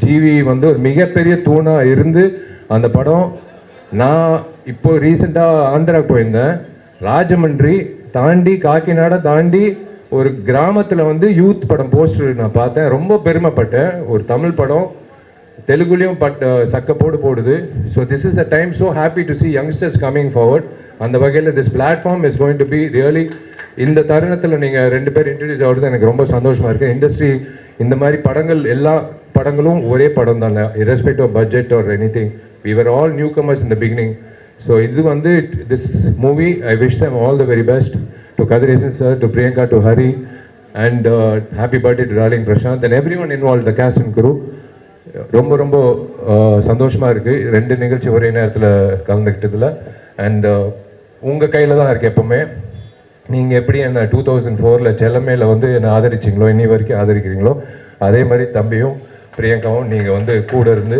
GV வந்து ஒரு மிகப்பெரிய தூணாக இருந்து அந்த படம். நான் இப்போ ரீசெண்டாக ஆந்திராவுக்கு போயிருந்தேன். ராஜமன்றி தாண்டி காக்கிநாடா தாண்டி ஒரு கிராமத்தில் வந்து யூத் படம் போஸ்டர் நான் பார்த்தேன். ரொம்ப பெருமைப்பட்டேன். ஒரு தமிழ் படம் தெலுங்குலேயும் சக்கப்போடு போடுது. So this is a time so happy to C youngsters coming forward. அந்த வகையில் this platform is going to be really, இந்த தருணத்தில் நீங்கள் 2 பேர் இன்ட்ரடியூஸ் ஆகிறது எனக்கு ரொம்ப சந்தோஷமாக இருக்குது. இண்டஸ்ட்ரி இந்த மாதிரி படங்கள், எல்லா படங்களும் ஒரே படம் தான், irrespective of budget or anything. We were all newcomers in the beginning. So இது வந்து this movie, I wish them all the very best. To Kadiresan sir, to Priyanka, to Hari, and happy birthday to darling Prashant and everyone involved, the cast and crew. ரொம்ப ரொம்ப சந்தோஷமாக இருக்குது 2 நிகழ்ச்சி ஒரே நேரத்தில் கலந்துக்கிட்டதில். And உங்கள் கையில் தான் இருக்குது எப்போவுமே. நீங்கள் எப்படி என்னை 2004 செல்லமேல வந்து என்னை ஆதரிச்சிங்களோ, இன்னி வரைக்கும் ஆதரிக்கிறீங்களோ, அதே மாதிரி தம்பியும் பிரியங்காவும் நீங்கள் வந்து கூட இருந்து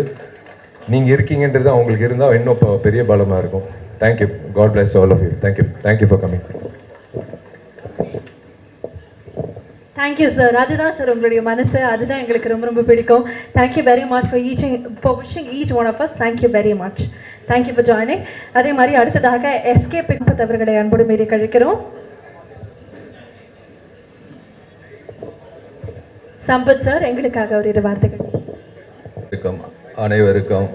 நீங்கள் இருக்கீங்கன்றது அவங்களுக்கு இருந்தால் இன்னும் இப்போ பெரிய பலமாக இருக்கும். Thank you. God bless all of you. Thank you for coming. Thank you sir. அதுதான் சார் உங்களுடைய மனசு, அதுதான் எங்களுக்கு ரொம்ப ரொம்ப பிடிக்கும். Thank you very much for wishing each one of us. Thank you very much. Thank you for joining. அதே மாதிரி அடுத்ததாக எஸ்கே பின்பத் அவர்களை அன்போடு மீறி கழிக்கிறோம். சம்பத் சார் எங்களுக்காக ஒரு 2 வார்த்தைகள். அனைவருக்கும்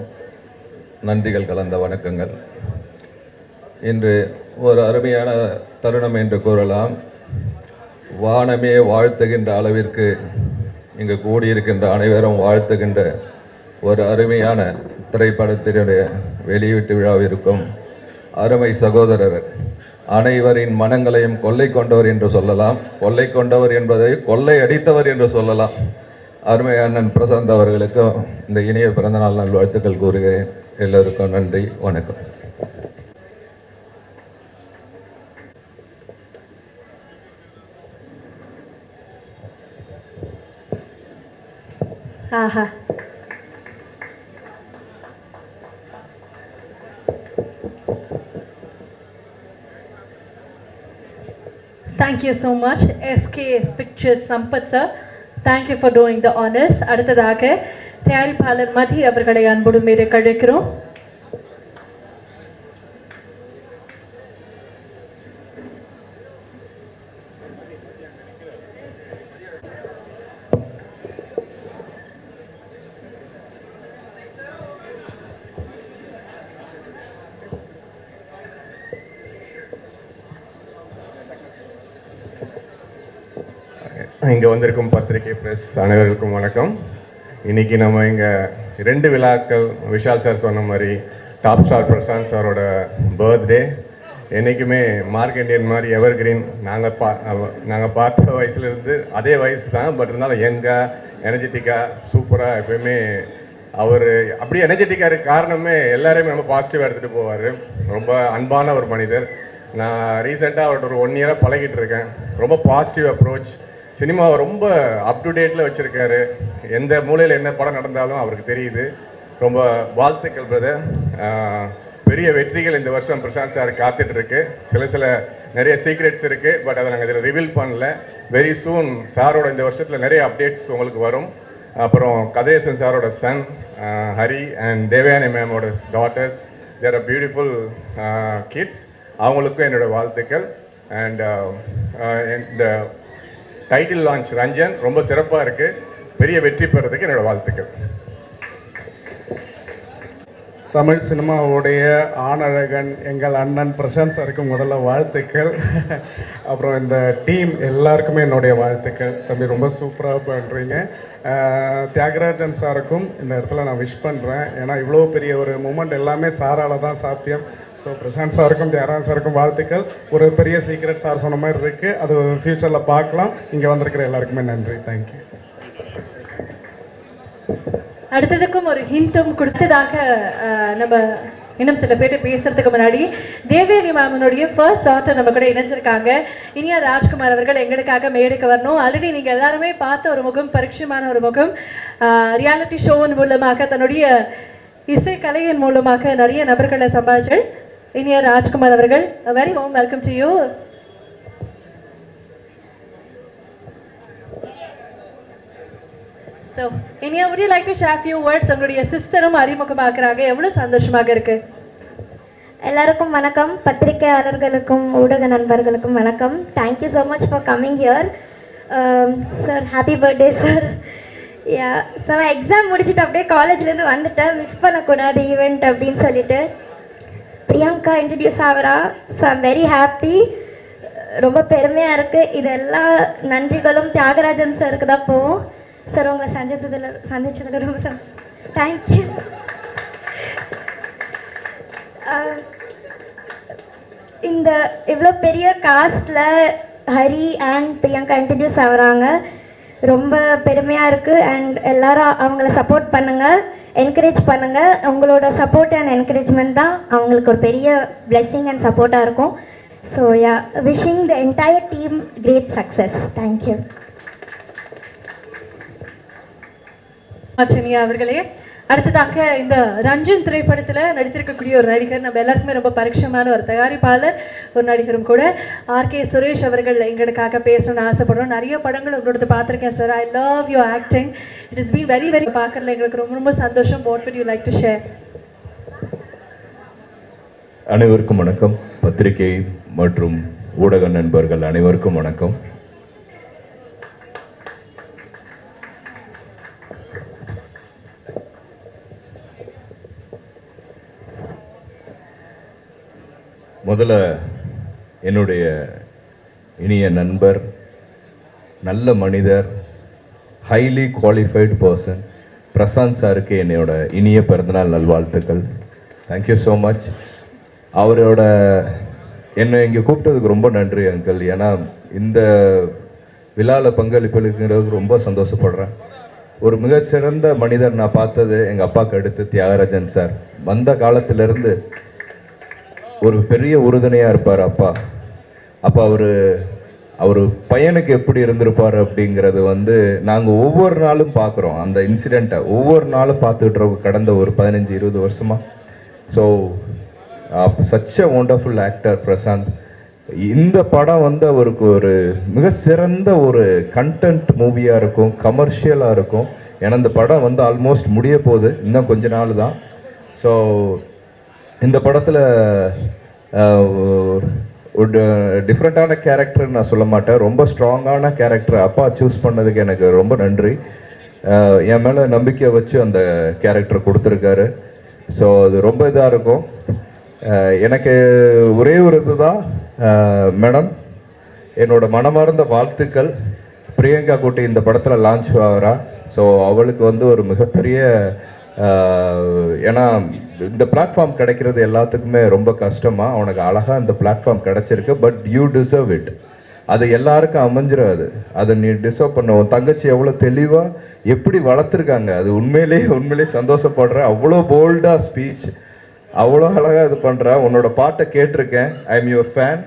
நன்றிகள் கலந்த வணக்கங்கள். இன்று ஒரு அருமையான தருணம் என்று கூறலாம். வானமே வாழ்த்துகின்ற அளவிற்கு இங்கு கூடியிருக்கின்ற அனைவரும் வாழ்த்துகின்ற ஒரு அருமையான திரைப்படத்தினுடைய வெளியீட்டு விழாவிற்கும் அருமை சகோதரர் அனைவரின் மனங்களையும் கொள்ளை கொண்டவர் என்று சொல்லலாம். கொள்ளை கொண்டவர் என்பதை கொள்ளை அடித்தவர் என்று சொல்லலாம். அருமை அண்ணன் பிரசாந்த் அவர்களுக்கும் இந்த இனிய பிறந்தநாள் நல்வாழ்த்துக்கள் கூறுகிறேன். எல்லோருக்கும் நன்றி, வணக்கம். ஆஹா, thank you so much SK Pictures Sampath sir. Thank you for doing the honors. அடுத்ததாக தயாரிப்பாளர் மதி அவர்களை அன்போடு மீறி கழிக்கிறோம். இங்கே வந்திருக்கும் பத்திரிகை ப்ரெஸ் அனைவருக்கும் வணக்கம். இன்றைக்கி நம்ம இங்கே 2 விழாக்கள். விஷால் சார் சொன்ன மாதிரி டாப் ஸ்டார் பிரசாந்த் சாரோட பர்த்டே. என்றைக்குமே மார்க்கெண்டியன் மாதிரி எவர் கிரீன். நாங்கள் பார்த்த வயசுலேருந்து அதே வயசு தான், பட் இருந்தாலும் யங்காக எனர்ஜெட்டிக்காக சூப்பராக எப்போயுமே அவர் அப்படியே எனர்ஜெட்டிக்காக இருக்க காரணமே எல்லாரையுமே ரொம்ப பாசிட்டிவாக எடுத்துகிட்டு போவார். ரொம்ப அன்பான ஒரு மனிதர். நான் ரீசெண்டாக அவர்கிட்ட ஒரு 1 இயராக பழகிட்டு இருக்கேன். ரொம்ப பாசிட்டிவ் அப்ரோச். சினிமாவை ரொம்ப அப் டு டேட்டில் வச்சுருக்காரு. எந்த மூலையில் என்ன படம் நடந்தாலும் அவருக்கு தெரியுது. ரொம்ப வாழ்த்துக்கள் பிரதர். பெரிய வெற்றிகள் இந்த வருஷம் பிரசாந்த் சார் காத்துட்ருக்கு. சில நிறைய சீக்ரெட்ஸ் இருக்குது, பட் அதை நாங்கள் இதில் ரிவீல் பண்ணல. வெரி சூன் சாரோட இந்த வருஷத்தில் நிறைய அப்டேட்ஸ் உங்களுக்கு வரும். அப்புறம் கதிரேசன் சாரோட சன் ஹரி அண்ட் தேவயானி மேமோட daughters, there are beautiful kids. அவங்களுக்கும் என்னோட வாழ்த்துக்கள். அண்ட் இந்த டைட்டில் லான்ச் ரஞ்சன் ரொம்ப சிறப்பாக இருக்குது. பெரிய வெற்றி பெறதுக்கு என்னோடய வாழ்த்துக்கள். தமிழ் சினிமாவுடைய ஆணழகன் எங்கள் அண்ணன் பிரசாந்த் சாருக்கு முதல்ல வாழ்த்துக்கள். அப்புறம் இந்த டீம் எல்லாருக்குமே என்னுடைய வாழ்த்துக்கள். தம்பி ரொம்ப சூப்பராக பண்ணுறீங்க. தியாகராஜன் சாருக்கும் இந்த இடத்துல நான் விஷ் பண்ணுறேன். ஏன்னா இவ்வளோ பெரிய ஒரு மூமெண்ட் எல்லாமே சாரால் தான் சாத்தியம். ஸோ பிரசாந்த் சாருக்கும் தியாகராஜன் சாருக்கும் வாழ்த்துக்கள். ஒரு பெரிய சீக்ரெட் சார் சொன்ன மாதிரி இருக்குது, அது ஃப்யூச்சரில் பார்க்கலாம். இங்கே வந்திருக்கிற எல்லாருக்குமே நன்றி. தேங்க்யூ. அடுத்ததுக்கும் ஒரு ஹிண்ட்டும் கொடுத்ததாக நம்ம இன்னும் சில பேர் பேசுறதுக்கு முன்னாடி தேவயானி மேமனுடைய ஃபர்ஸ்ட் டாட்டர் நம்ம கூட இணைஞ்சிருக்காங்க. இனியா ராஜ்குமார் அவர்கள் எங்களுக்காக மேடைக்கு வரணும். ஆல்ரெடி நீங்கள் எல்லாருமே பார்த்த ஒரு முகம், பரிட்சயமான ஒரு முகம். ரியாலிட்டி ஷோவின் மூலமாக தன்னுடைய இசை கலையின் மூலமாக நிறைய நபர்களை சம்பாதிச்சு இனியா ராஜ்குமார் அவர்கள், very warm welcome to you. So, Inia, would you like to share a few words? உங்களுடைய சிஸ்டரும் அறிமுகமாக்குறாங்க. எவ்வளவு சந்தோஷமாக இருக்கு. எல்லாருக்கும் வணக்கம். பத்திரிகையாளர்களுக்கும் ஊடக நண்பர்களுக்கும் வணக்கம். Thank you so much for coming here. Sir happy birthday sir. Yeah so நான் எக்ஸாம் முடிச்சுட்டு அப்படியே காலேஜ்லேருந்து வந்துட்டேன். மிஸ் பண்ணக்கூடாது ஈவெண்ட் அப்படின்னு சொல்லிட்டு. பிரியங்கா இன்ட்ரடியூஸ் ஆகிறா. So I'm very happy. ரொம்ப பெருமையாக இருக்குது. இதெல்லா நன்றிகளும் தியாகராஜன் சாருக்கு தான் போவோம். சார் உங்களை சந்திச்சதில் ரொம்ப சந்தோஷம். தேங்க்யூ. இந்த இவ்வளோ பெரிய castle Hari and Priyanka introduce ஆகுறாங்க. ரொம்ப பெருமையாக இருக்குது. அண்ட் எல்லாரும் அவங்கள சப்போர்ட் பண்ணுங்கள், என்கரேஜ் பண்ணுங்கள். உங்களோட சப்போர்ட் அண்ட் என்கரேஜ்மெண்ட் தான் அவங்களுக்கு ஒரு பெரிய பிளெஸ்ஸிங் அண்ட் சப்போர்ட்டாக இருக்கும். So yeah, wishing the entire team great success. Thank you. ஆச்சனியா அவர்களே, அடுத்ததாக இந்த ரஞ்சன் திரைப்படத்தில் நடித்திருக்கக்கூடிய ஒரு நடிகர், நம்ம எல்லாருக்குமே ரொம்ப பரிட்சயமான ஒரு தயாரிப்பாளர், ஒரு நடிகரும் கூட, ஆர்கே சுரேஷ் அவர்கள் எங்களுக்காக பேசணும்னு ஆசைப்படுறோம். நிறைய படங்கள் உங்களோட பார்த்துருக்கேன் சார். I love your acting. It is been very very பார்க்கறதுல எங்களுக்கு ரொம்ப ரொம்ப சந்தோஷம். What would you like to share? அனைவருக்கும் வணக்கம். பத்திரிகை மற்றும் ஊடக நண்பர்கள் அனைவருக்கும் வணக்கம். முதல்ல என்னுடைய இனிய நண்பர், நல்ல மனிதர், ஹைலி குவாலிஃபைடு பர்சன் பிரசாந்த் சாருக்கு என்னோட இனிய பிறந்தநாள் நல்வாழ்த்துக்கள். Thank you so much. அவரோட என்னை இங்கே கூப்பிட்டதுக்கு ரொம்ப நன்றி அங்கிள். ஏன்னா இந்த விழாவில் பங்களிப்புங்கிறது ரொம்ப சந்தோஷப்படுறேன். ஒரு மிகச்சிறந்த மனிதர் நான் பார்த்தது எங்கள் அப்பாவுக்கு அடுத்து தியாகராஜன் சார். வந்த காலத்திலேருந்து ஒரு பெரிய உறுதுணையாக இருப்பார் அப்பா. அப்போ அவர் பையனுக்கு எப்படி இருந்திருப்பார் அப்படிங்கிறது நாங்கள் ஒவ்வொரு நாளும் பார்க்குறோம். அந்த இன்சிடெண்ட்டை ஒவ்வொரு நாளும் பார்த்துக்கிட்டு கடந்த ஒரு 15-20 வருஷமாக. So such a wonderful actor Prashanth. இந்த படம் அவருக்கு ஒரு மிக சிறந்த ஒரு கண்டென்ட் மூவியாக இருக்கும், கமர்ஷியலாக இருக்கும். ஏன்னா இந்த படம் ஆல்மோஸ்ட் முடிய போகுது, இன்னும் கொஞ்ச நாள் தான். ஸோ இந்த படத்தில் ஒரு டிஃப்ரெண்ட்டான கேரக்டர் நான் சொல்ல மாட்டேன், ரொம்ப ஸ்ட்ராங்கான கேரக்டர் அப்பா சூஸ் பண்ணதுக்கு எனக்கு ரொம்ப நன்றி. என் மேலே நம்பிக்கை வச்சு அந்த கேரக்டர் கொடுத்துருக்காரு. ஸோ அது ரொம்ப இதாக இருக்கும். எனக்கு ஒரே ஒரு இது தான் மேடம், என்னோட மனமார்ந்த வாழ்த்துக்கள். பிரியங்கா குட்டி இந்த படத்தில் லான்ச் ஆகிறா. ஸோ அவளுக்கு வந்து ஒரு மிகப்பெரிய ஏன்னா இந்த பிளாட்ஃபார்ம் கிடைக்கிறது எல்லாத்துக்குமே ரொம்ப கஷ்டமாக, அவனுக்கு அழகாக இந்த பிளாட்ஃபார்ம் கிடைச்சிருக்கு. But you deserve it. அது எல்லாருக்கும் அமைஞ்சிடாது. அதை நீ டிசர்வ் பண்ண. உன் தங்கச்சி எவ்வளோ தெளிவாக எப்படி வளர்த்துருக்காங்க, அது உண்மையிலேயே சந்தோஷப்படுற. அவ்வளோ போல்டாக ஸ்பீச், அவ்வளோ அழகாக இது பண்ணுறா. உன்னோட பாட்டை கேட்டிருக்கேன், ஐ எம் யுவர் ஃபேன்.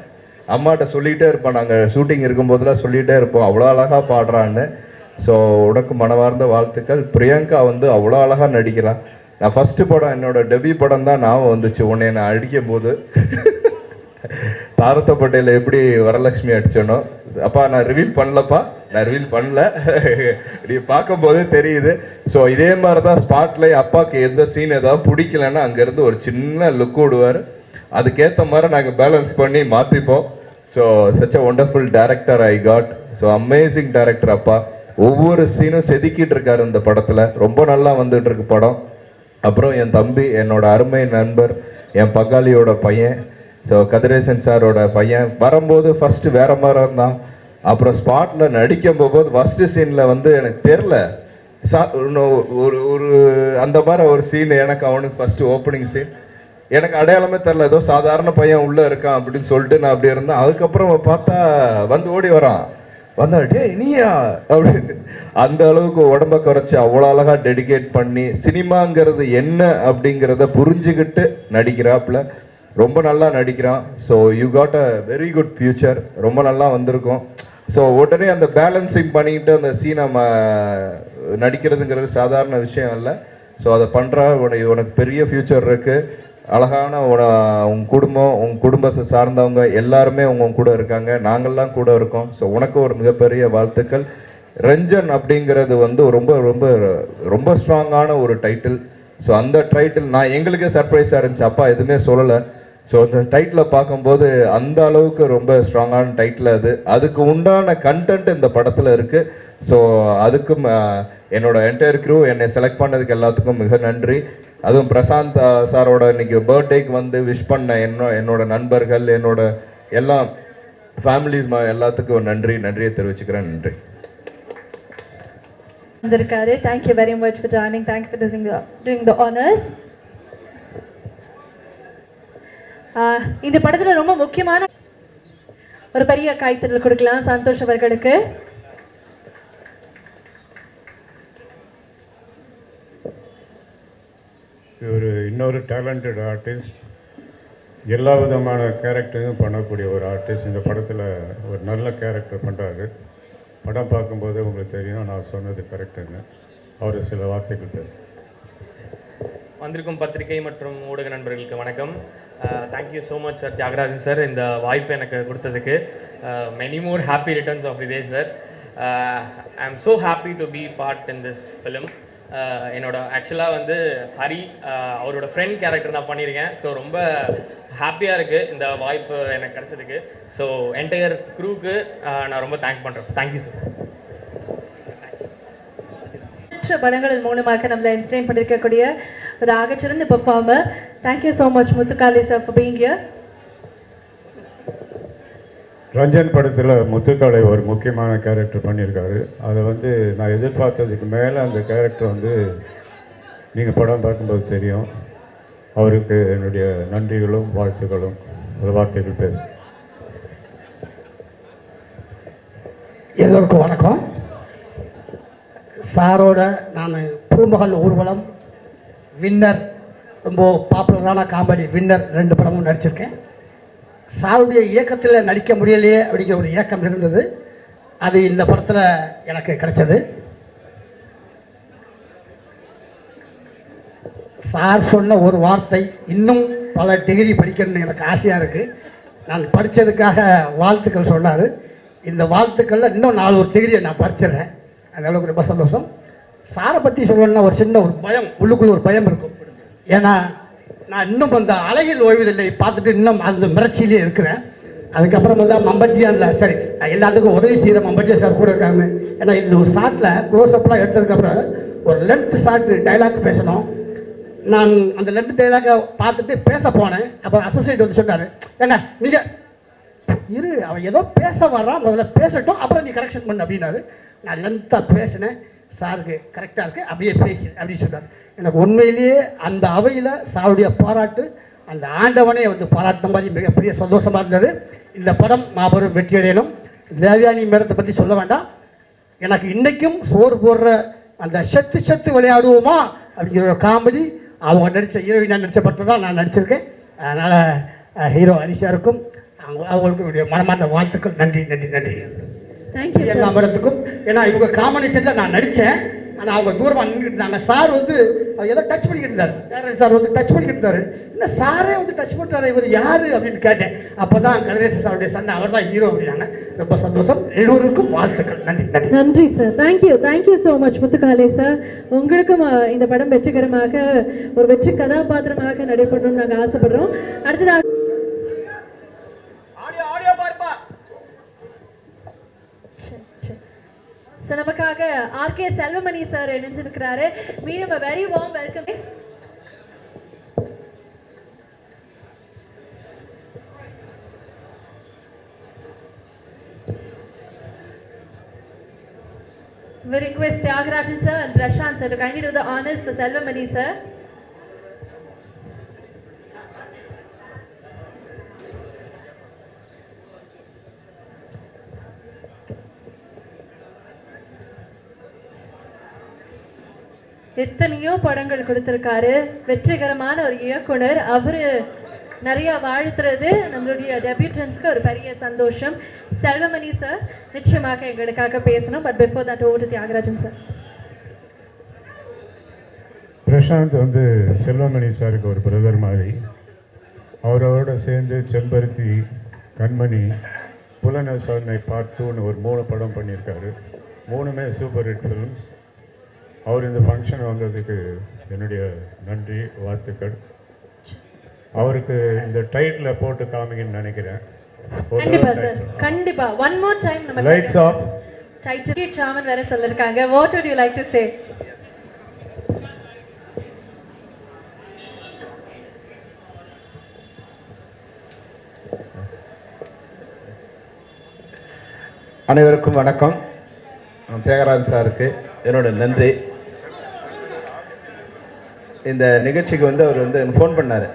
அம்மாட்ட சொல்லிகிட்டே இருப்பேன், நாங்கள் ஷூட்டிங் இருக்கும்போதெல்லாம் சொல்லிகிட்டே இருப்போம் அவ்வளோ அழகாக பாடுறான்னு. ஸோ உனக்கு மனவார்ந்த வாழ்த்துக்கள். பிரியங்கா வந்து அவ்வளோ அழகாக நடிக்கிறான். நான் ஃபஸ்ட்டு படம், என்னோட டெபியூ படம் தான் ஞாபகம் வந்துச்சு உன்னை நான் அடிக்கும் போது. தாரத்தப்பட்டையில் எப்படி வரலட்சுமி அடிச்சனோ, அப்பா நான் ரிவீல் பண்ணல நீ பார்க்கும்போதே தெரியுது. ஸோ இதே மாதிரி தான் ஸ்பாட்லேயும் அப்பாவுக்கு எந்த சீன் ஏதாவது பிடிக்கலன்னா அங்கேருந்து ஒரு சின்ன லுக் விடுவார். அதுக்கேற்ற மாதிரி நாங்கள் பேலன்ஸ் பண்ணி மாற்றிப்போம். So such a wonderful director I got. So amazing director அப்பா. ஒவ்வொரு சீனும் செதுக்கிட்டு இருக்காரு இந்த படத்தில். ரொம்ப நல்லா வந்துட்டு இருக்கு படம். அப்புறம் என் தம்பி, என்னோட அருமை நண்பர், என் பங்காளியோட பையன், ஸோ கதிரேசன் சாரோட பையன் வரும்போது ஃபஸ்ட்டு வேற மாதிரி இருந்தான். அப்புறம் ஸ்பாட்டில் நடிக்கும் போகும்போது ஃபஸ்ட்டு சீனில் வந்து எனக்கு தெரில ஒரு ஒரு அந்த மாதிரி ஒரு சீன் எனக்கு அவனுக்கு ஃபஸ்ட்டு ஓப்பனிங் சீன் எனக்கு அடையாளமே தெரில. ஏதோ சாதாரண பையன் உள்ளே இருக்கான் அப்படின்னு சொல்லிட்டு நான் அப்படி இருந்தேன். அதுக்கப்புறம் பார்த்தா வந்து ஓடி வரான், வந்தா டே நீயா அப்படின்னு. அந்த அளவுக்கு உடம்ப குறைச்சி அவ்வளோ அழகாக டெடிகேட் பண்ணி சினிமாங்கிறது என்ன அப்படிங்கிறத புரிஞ்சுக்கிட்டு நடிக்கிறாப்புல. ரொம்ப நல்லா நடிக்கிறான். So you got a very good future. ரொம்ப நல்லா வந்திருக்கும். ஸோ உடனே அந்த பேலன்சிங் பண்ணிக்கிட்டு அந்த சீனை நடிக்கிறதுங்கிறது சாதாரண விஷயம் இல்லை. ஸோ அதை பண்ணுறா. உனக்கு பெரிய ஃப்யூச்சர் இருக்குது. அழகான உன் குடும்பம், உன் குடும்பத்தை சார்ந்தவங்க எல்லாருமே உங்க கூட இருக்காங்க, நாங்கள்லாம் கூட இருக்கோம். ஸோ உனக்கு ஒரு மிகப்பெரிய வாழ்த்துக்கள். ரஞ்சன் அப்படிங்கிறது வந்து ரொம்ப ரொம்ப ரொம்ப ஸ்ட்ராங்கான ஒரு டைட்டில். ஸோ அந்த டைட்டில் எங்களுக்கே சர்ப்ரைஸாக இருந்துச்சு, அப்பா எதுவுமே சொல்லலை. ஸோ அந்த டைட்டிலை பார்க்கும்போது அந்த அளவுக்கு ரொம்ப ஸ்ட்ராங்கான டைட்டில் அது. அதுக்கு உண்டான கண்டென்ட் இந்த படத்தில் இருக்குது. ஸோ அதுக்கும் என்னோட என்டையர் க்ரூ என்னை செலக்ட் பண்ணதுக்கு எல்லாத்துக்கும் மிக நன்றி. அதுவும் பிரசாந்த் சாரோட இன்னைக்கு பர்த்டேக்கு வந்து விஷ் பண்ண என்னோட நண்பர்கள், என்னோட எல்லா ஃபேமிலிஸ் எல்லாத்துக்கும் நன்றியை தெரிவிச்சுக்கிறேன். நன்றி. வந்திருக்காரு. Thank you very much for joining. Thank you for doing the honours. இந்த படத்துல ரொம்ப முக்கியமான ஒரு பெரிய கைத்தட்டல் கொடுக்கலாம் சந்தோஷ் அவர்களுக்கு. இன்னொரு டேலண்டட் ஆர்டிஸ்ட், எல்லா விதமான கேரக்டரும் பண்ணக்கூடிய ஒரு ஆர்டிஸ்ட். இந்த படத்தில் ஒரு நல்ல கேரக்டர் பண்ணுறாரு. படம் பார்க்கும்போது உங்களுக்கு தெரியும் நான் சொன்னது கரெக்டுன்னு. அவர் சில வார்த்தைகள் பேச. வந்திருக்கும் பத்திரிகை மற்றும் ஊடக நண்பர்களுக்கு வணக்கம். Thank you so much sir, Thiagarajan sir, இந்த வாய்ப்பு எனக்கு கொடுத்ததுக்கு. Many more happy returns of the day sir. I am so happy to be part in this film. என்னோட ஆக்சுவலாக வந்து ஹரி அவரோட ஃப்ரெண்ட் கேரக்டர் நான் பண்ணியிருக்கேன். ஸோ ரொம்ப ஹாப்பியாக இருக்குது இந்த வாய்ப்பு எனக்கு கிடச்சதுக்கு. ஸோ என்டையர் க்ரூவுக்கு நான் ரொம்ப தேங்க் பண்ணுறேன். Thank you sir. மற்ற படங்களின் மூலமாக நம்மளை என்டர்டெயின் பண்ணியிருக்கக்கூடிய ஒரு ஆகச்சிறந்த performer. Thank you so much Muthukkaali sir for being here. Ranjan படத்தில் முத்துக்காளை ஒரு முக்கியமான கேரக்டர் பண்ணியிருக்காரு. அதை வந்து நான் எதிர்பார்த்ததுக்கு மேலே அந்த கேரக்டர் வந்து நீங்கள் படம் பார்க்கும்போது தெரியும். அவருக்கு என்னுடைய நன்றிகளும் வாழ்த்துக்களும் ஒரு வார்த்தைகள் பேச. எல்லோருக்கும் வணக்கம். சாரோட நான் பூமகள் ஊர்வலம், வின்னர், ரொம்ப பாப்புலரான காமெடி வின்னர் 2 படமும் நடிச்சிருக்கேன். சாருடைய இயக்கத்தில் நடிக்க முடியலையே அப்படிங்கிற ஒரு இயக்கம் இருந்தது. அது இந்த படத்தில் எனக்கு கிடைச்சது. சார் சொன்ன ஒரு வார்த்தை, இன்னும் பல டிகிரி படிக்கணும்னு எனக்கு ஆசையாக இருக்குது. நான் படித்ததுக்காக வாழ்த்துக்கள் சொன்னார். இந்த வாழ்த்துக்களில் இன்னும் 4 டிகிரியை நான் படிச்சிடுறேன். அந்த அளவுக்கு ரொம்ப சந்தோஷம். சாரை பற்றி சொல்லணும்னா ஒரு சின்ன ஒரு பயம், உள்ளுக்குள்ள ஒரு பயம் இருக்கும். ஏன்னா நான் இன்னும் அந்த அழகில் ஓய்வதில்லை பார்த்துட்டு இன்னும் அந்த மிரட்சியிலே இருக்கிறேன். அதுக்கப்புறம் வந்து மம்பட்டியான்ல சரி எல்லாத்துக்கும் உதவி செய்கிற மம்பட்டியா சார் கூட இருக்காங்க. ஏன்னா இந்த ஒரு ஷாட்டில் க்ளோஸ்அப்லாம் எடுத்ததுக்கப்புறம் ஒரு லென்த் ஷாட்டு டைலாக் பேசணும். நான் அந்த லென்த் டைலாக்கை பார்த்துட்டு பேச போனேன். அப்போ அசோசியேட் வந்து சொன்னார், ஏங்க நீங்கள் இரு அவன் ஏதோ பேச வர்றான், முதல்ல பேசட்டும் அப்புறம் நீ கரெக்ஷன் பண்ணு அப்படின்னாரு. நான் லென்த்தாக பேசினேன். சாருக்கு கரெக்டாக இருக்குது அப்படியே பேசு அப்படின்னு சொன்னார். எனக்கு உண்மையிலேயே அந்த அவையில் சாருடைய பாராட்டு, அந்த ஆண்டவனே வந்து பாராட்டின மாதிரி மிகப்பெரிய சந்தோஷமாக இருந்தது. இந்த படம் மாபெரும் வெற்றி அடையணும். தேவயானி மேடத்தை பற்றி சொல்ல வேண்டாம். எனக்கு இன்றைக்கும் சோறு போடுற அந்த சத்து விளையாடுவோமா அப்படிங்கிற ஒரு காமெடி அவங்க நடித்த ஹீரோயினாக நடித்த படத்தை தான் நான் நடிச்சிருக்கேன். அதனால் ஹீரோ ஹரிஷாருக்கும் அவங்களுக்கு என்னுடைய மனமார்ந்த வாழ்த்துக்கள். நன்றி நன்றி நன்றி எல்லா மேடத்துக்கும். ஏன்னா இவங்க காம்பினேஷனில் நான் நடித்தேன். ஆனால் அவங்க தூரமாக நின்றுட்டு இருந்தாங்க. சார் வந்து ஏதோ டச் பண்ணிக்கிட்டு இருந்தார். சார் வந்து டச் பண்ணிக்கிட்டு இருந்தார். என்ன சாரே வந்து டச் பண்ணுறாரு, இவர் யார் அப்படின்னு கேட்டேன். அப்போ தான் கதிரேசன் சாருடைய சண்டை, அவர் தான் ஹீரோ அப்படின்னாங்க. ரொம்ப சந்தோஷம். எல்லோருக்கும் வாழ்த்துக்கள். நன்றி நன்றி நன்றி சார். தேங்க்யூ ஸோ மச் முத்துக்காலே சார். உங்களுக்கும் இந்த படம் வெற்றிகரமாக ஒரு வெற்றி கதாபாத்திரமாக நடைபெறணும்னு நாங்கள் ஆசைப்படுறோம். அடுத்ததாக நமக்காக ஆர்கே செல்வமணி சார் இணைஞ்சிருக்கிறாரு. மீண்டும் a very warm welcome. We request Tyagarajan sir and Prashant sir to kindly do the honors for Selvamani sir. எத்தனையோ படங்கள் கொடுத்திருக்காரு. வெற்றிகரமான ஒரு இயக்குனர். அவரு நிறைய வாழ்த்துறது நம்மளுடைய டெபியூட்டன்ஸ்க்கு ஒரு பெரிய சந்தோஷம். செல்வமணி சார் நிச்சயமாக எங்களுக்காக பேசணும். But before that over to Thiagarajan sir. Prashanth வந்து செல்வமணி சாருக்கு ஒரு பிரதர் மாதிரி. அவரோட சேர்ந்து செம்பருத்தி, கண்மணி, புலனசாரணை பார்ட் 2ன்னு ஒரு 3 படம் பண்ணியிருக்காரு. 3மே சூப்பர் ஹிட் ஃபிலிம்ஸ். அவர் இந்த ஃபங்க்ஷன் வந்ததுக்கு என்னுடைய நன்றி வாழ்த்துக்கள். அவருக்கு இந்த டைட்டில் போட்டு காமிங்கன்னு நினைக்கிறேன். கண்டிப்பா சார், கண்டிப்பா. ஒன் மோர் டைம் நம்ம லைட்ஸ் ஆஃப் டைட்டில் சாமன் வேற சொல்லிருக்காங்க. What would you like to say? அனைவருக்கும் வணக்கம். தியாகராஜன் சாருக்கு என்னோட நன்றி. இந்த நிகழ்ச்சிக்கு வந்து அவர் வந்து ஃபோன் பண்ணார்.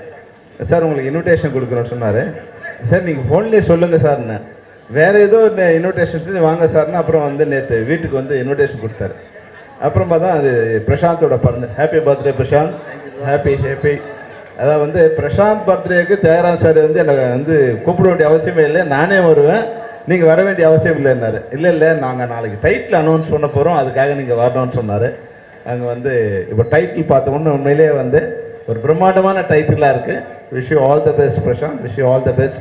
சார் உங்களுக்கு இன்விடேஷன் கொடுக்கணும்னு சொன்னார். சார் நீங்கள் ஃபோன்லேயே சொல்லுங்கள் சார்ண்ணே. வேறு ஏதோ இன்விடேஷன்ஸ் வாங்க சார்னு அப்புறம் வந்து நேற்று வீட்டுக்கு வந்து இன்விடேஷன் கொடுத்தாரு. அப்புறமா தான் அது பிரசாந்தோட பிறந்த. Happy birthday Prashanth. Happy happy. அதாவது வந்து பிரசாந்த் பர்த்டேக்கு தியாகராஜன் சார் வந்து எனக்கு வந்து கூப்பிட வேண்டிய அவசியமே இல்லை, நானே வருவேன், நீங்கள் வர வேண்டிய அவசியம் இல்லைன்னாரு. இல்லை நாங்கள் நாளைக்கு டைட்டில் அனௌன்ஸ் பண்ண போகிறோம், அதுக்காக நீங்கள் வரணும்னு சொன்னார். அங்கே வந்து இப்போ டைட்டில் பார்த்தோம்னு உண்மையிலேயே வந்து ஒரு பிரம்மாண்டமான டைட்டிலாக இருக்குது. Wish you all the best Prashanth. Wish you all the best.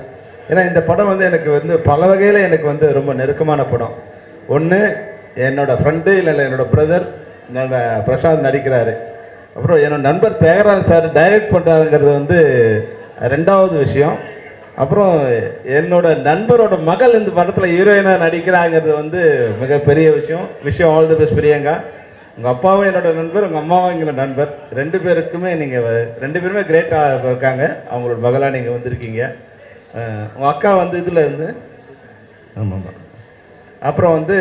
ஏன்னா இந்த படம் வந்து எனக்கு வந்து பல வகையில் எனக்கு வந்து ரொம்ப நெருக்கமான படம். ஒன்று என்னோடய ஃப்ரெண்டு, இல்லை என்னோடய பிரதர் என்னோட பிரசாந்த் நடிக்கிறாரு. அப்புறம் என்னோடய நண்பர் தியாகராஜன் சார் டைரக்ட் பண்ணுறாருங்கிறது வந்து 2வது விஷயம். அப்புறம் என்னோட நண்பரோட மகள் இந்த படத்தில் ஹீரோயினாக நடிக்கிறாங்கிறது வந்து மிகப்பெரிய விஷயம். Wish you all the best Priyanka. உங்கள் அப்பாவும் என்னோட நண்பர், உங்கள் அம்மாவும் எங்களோட நண்பர். 2 பேருக்குமே நீங்கள் 2 பேருமே கிரேட்டாக இருக்காங்க. அவங்களோட மகளாக நீங்கள் வந்திருக்கீங்க. உங்கள் அக்கா வந்து இதில் இருந்து ஆமாம். அப்புறம் வந்து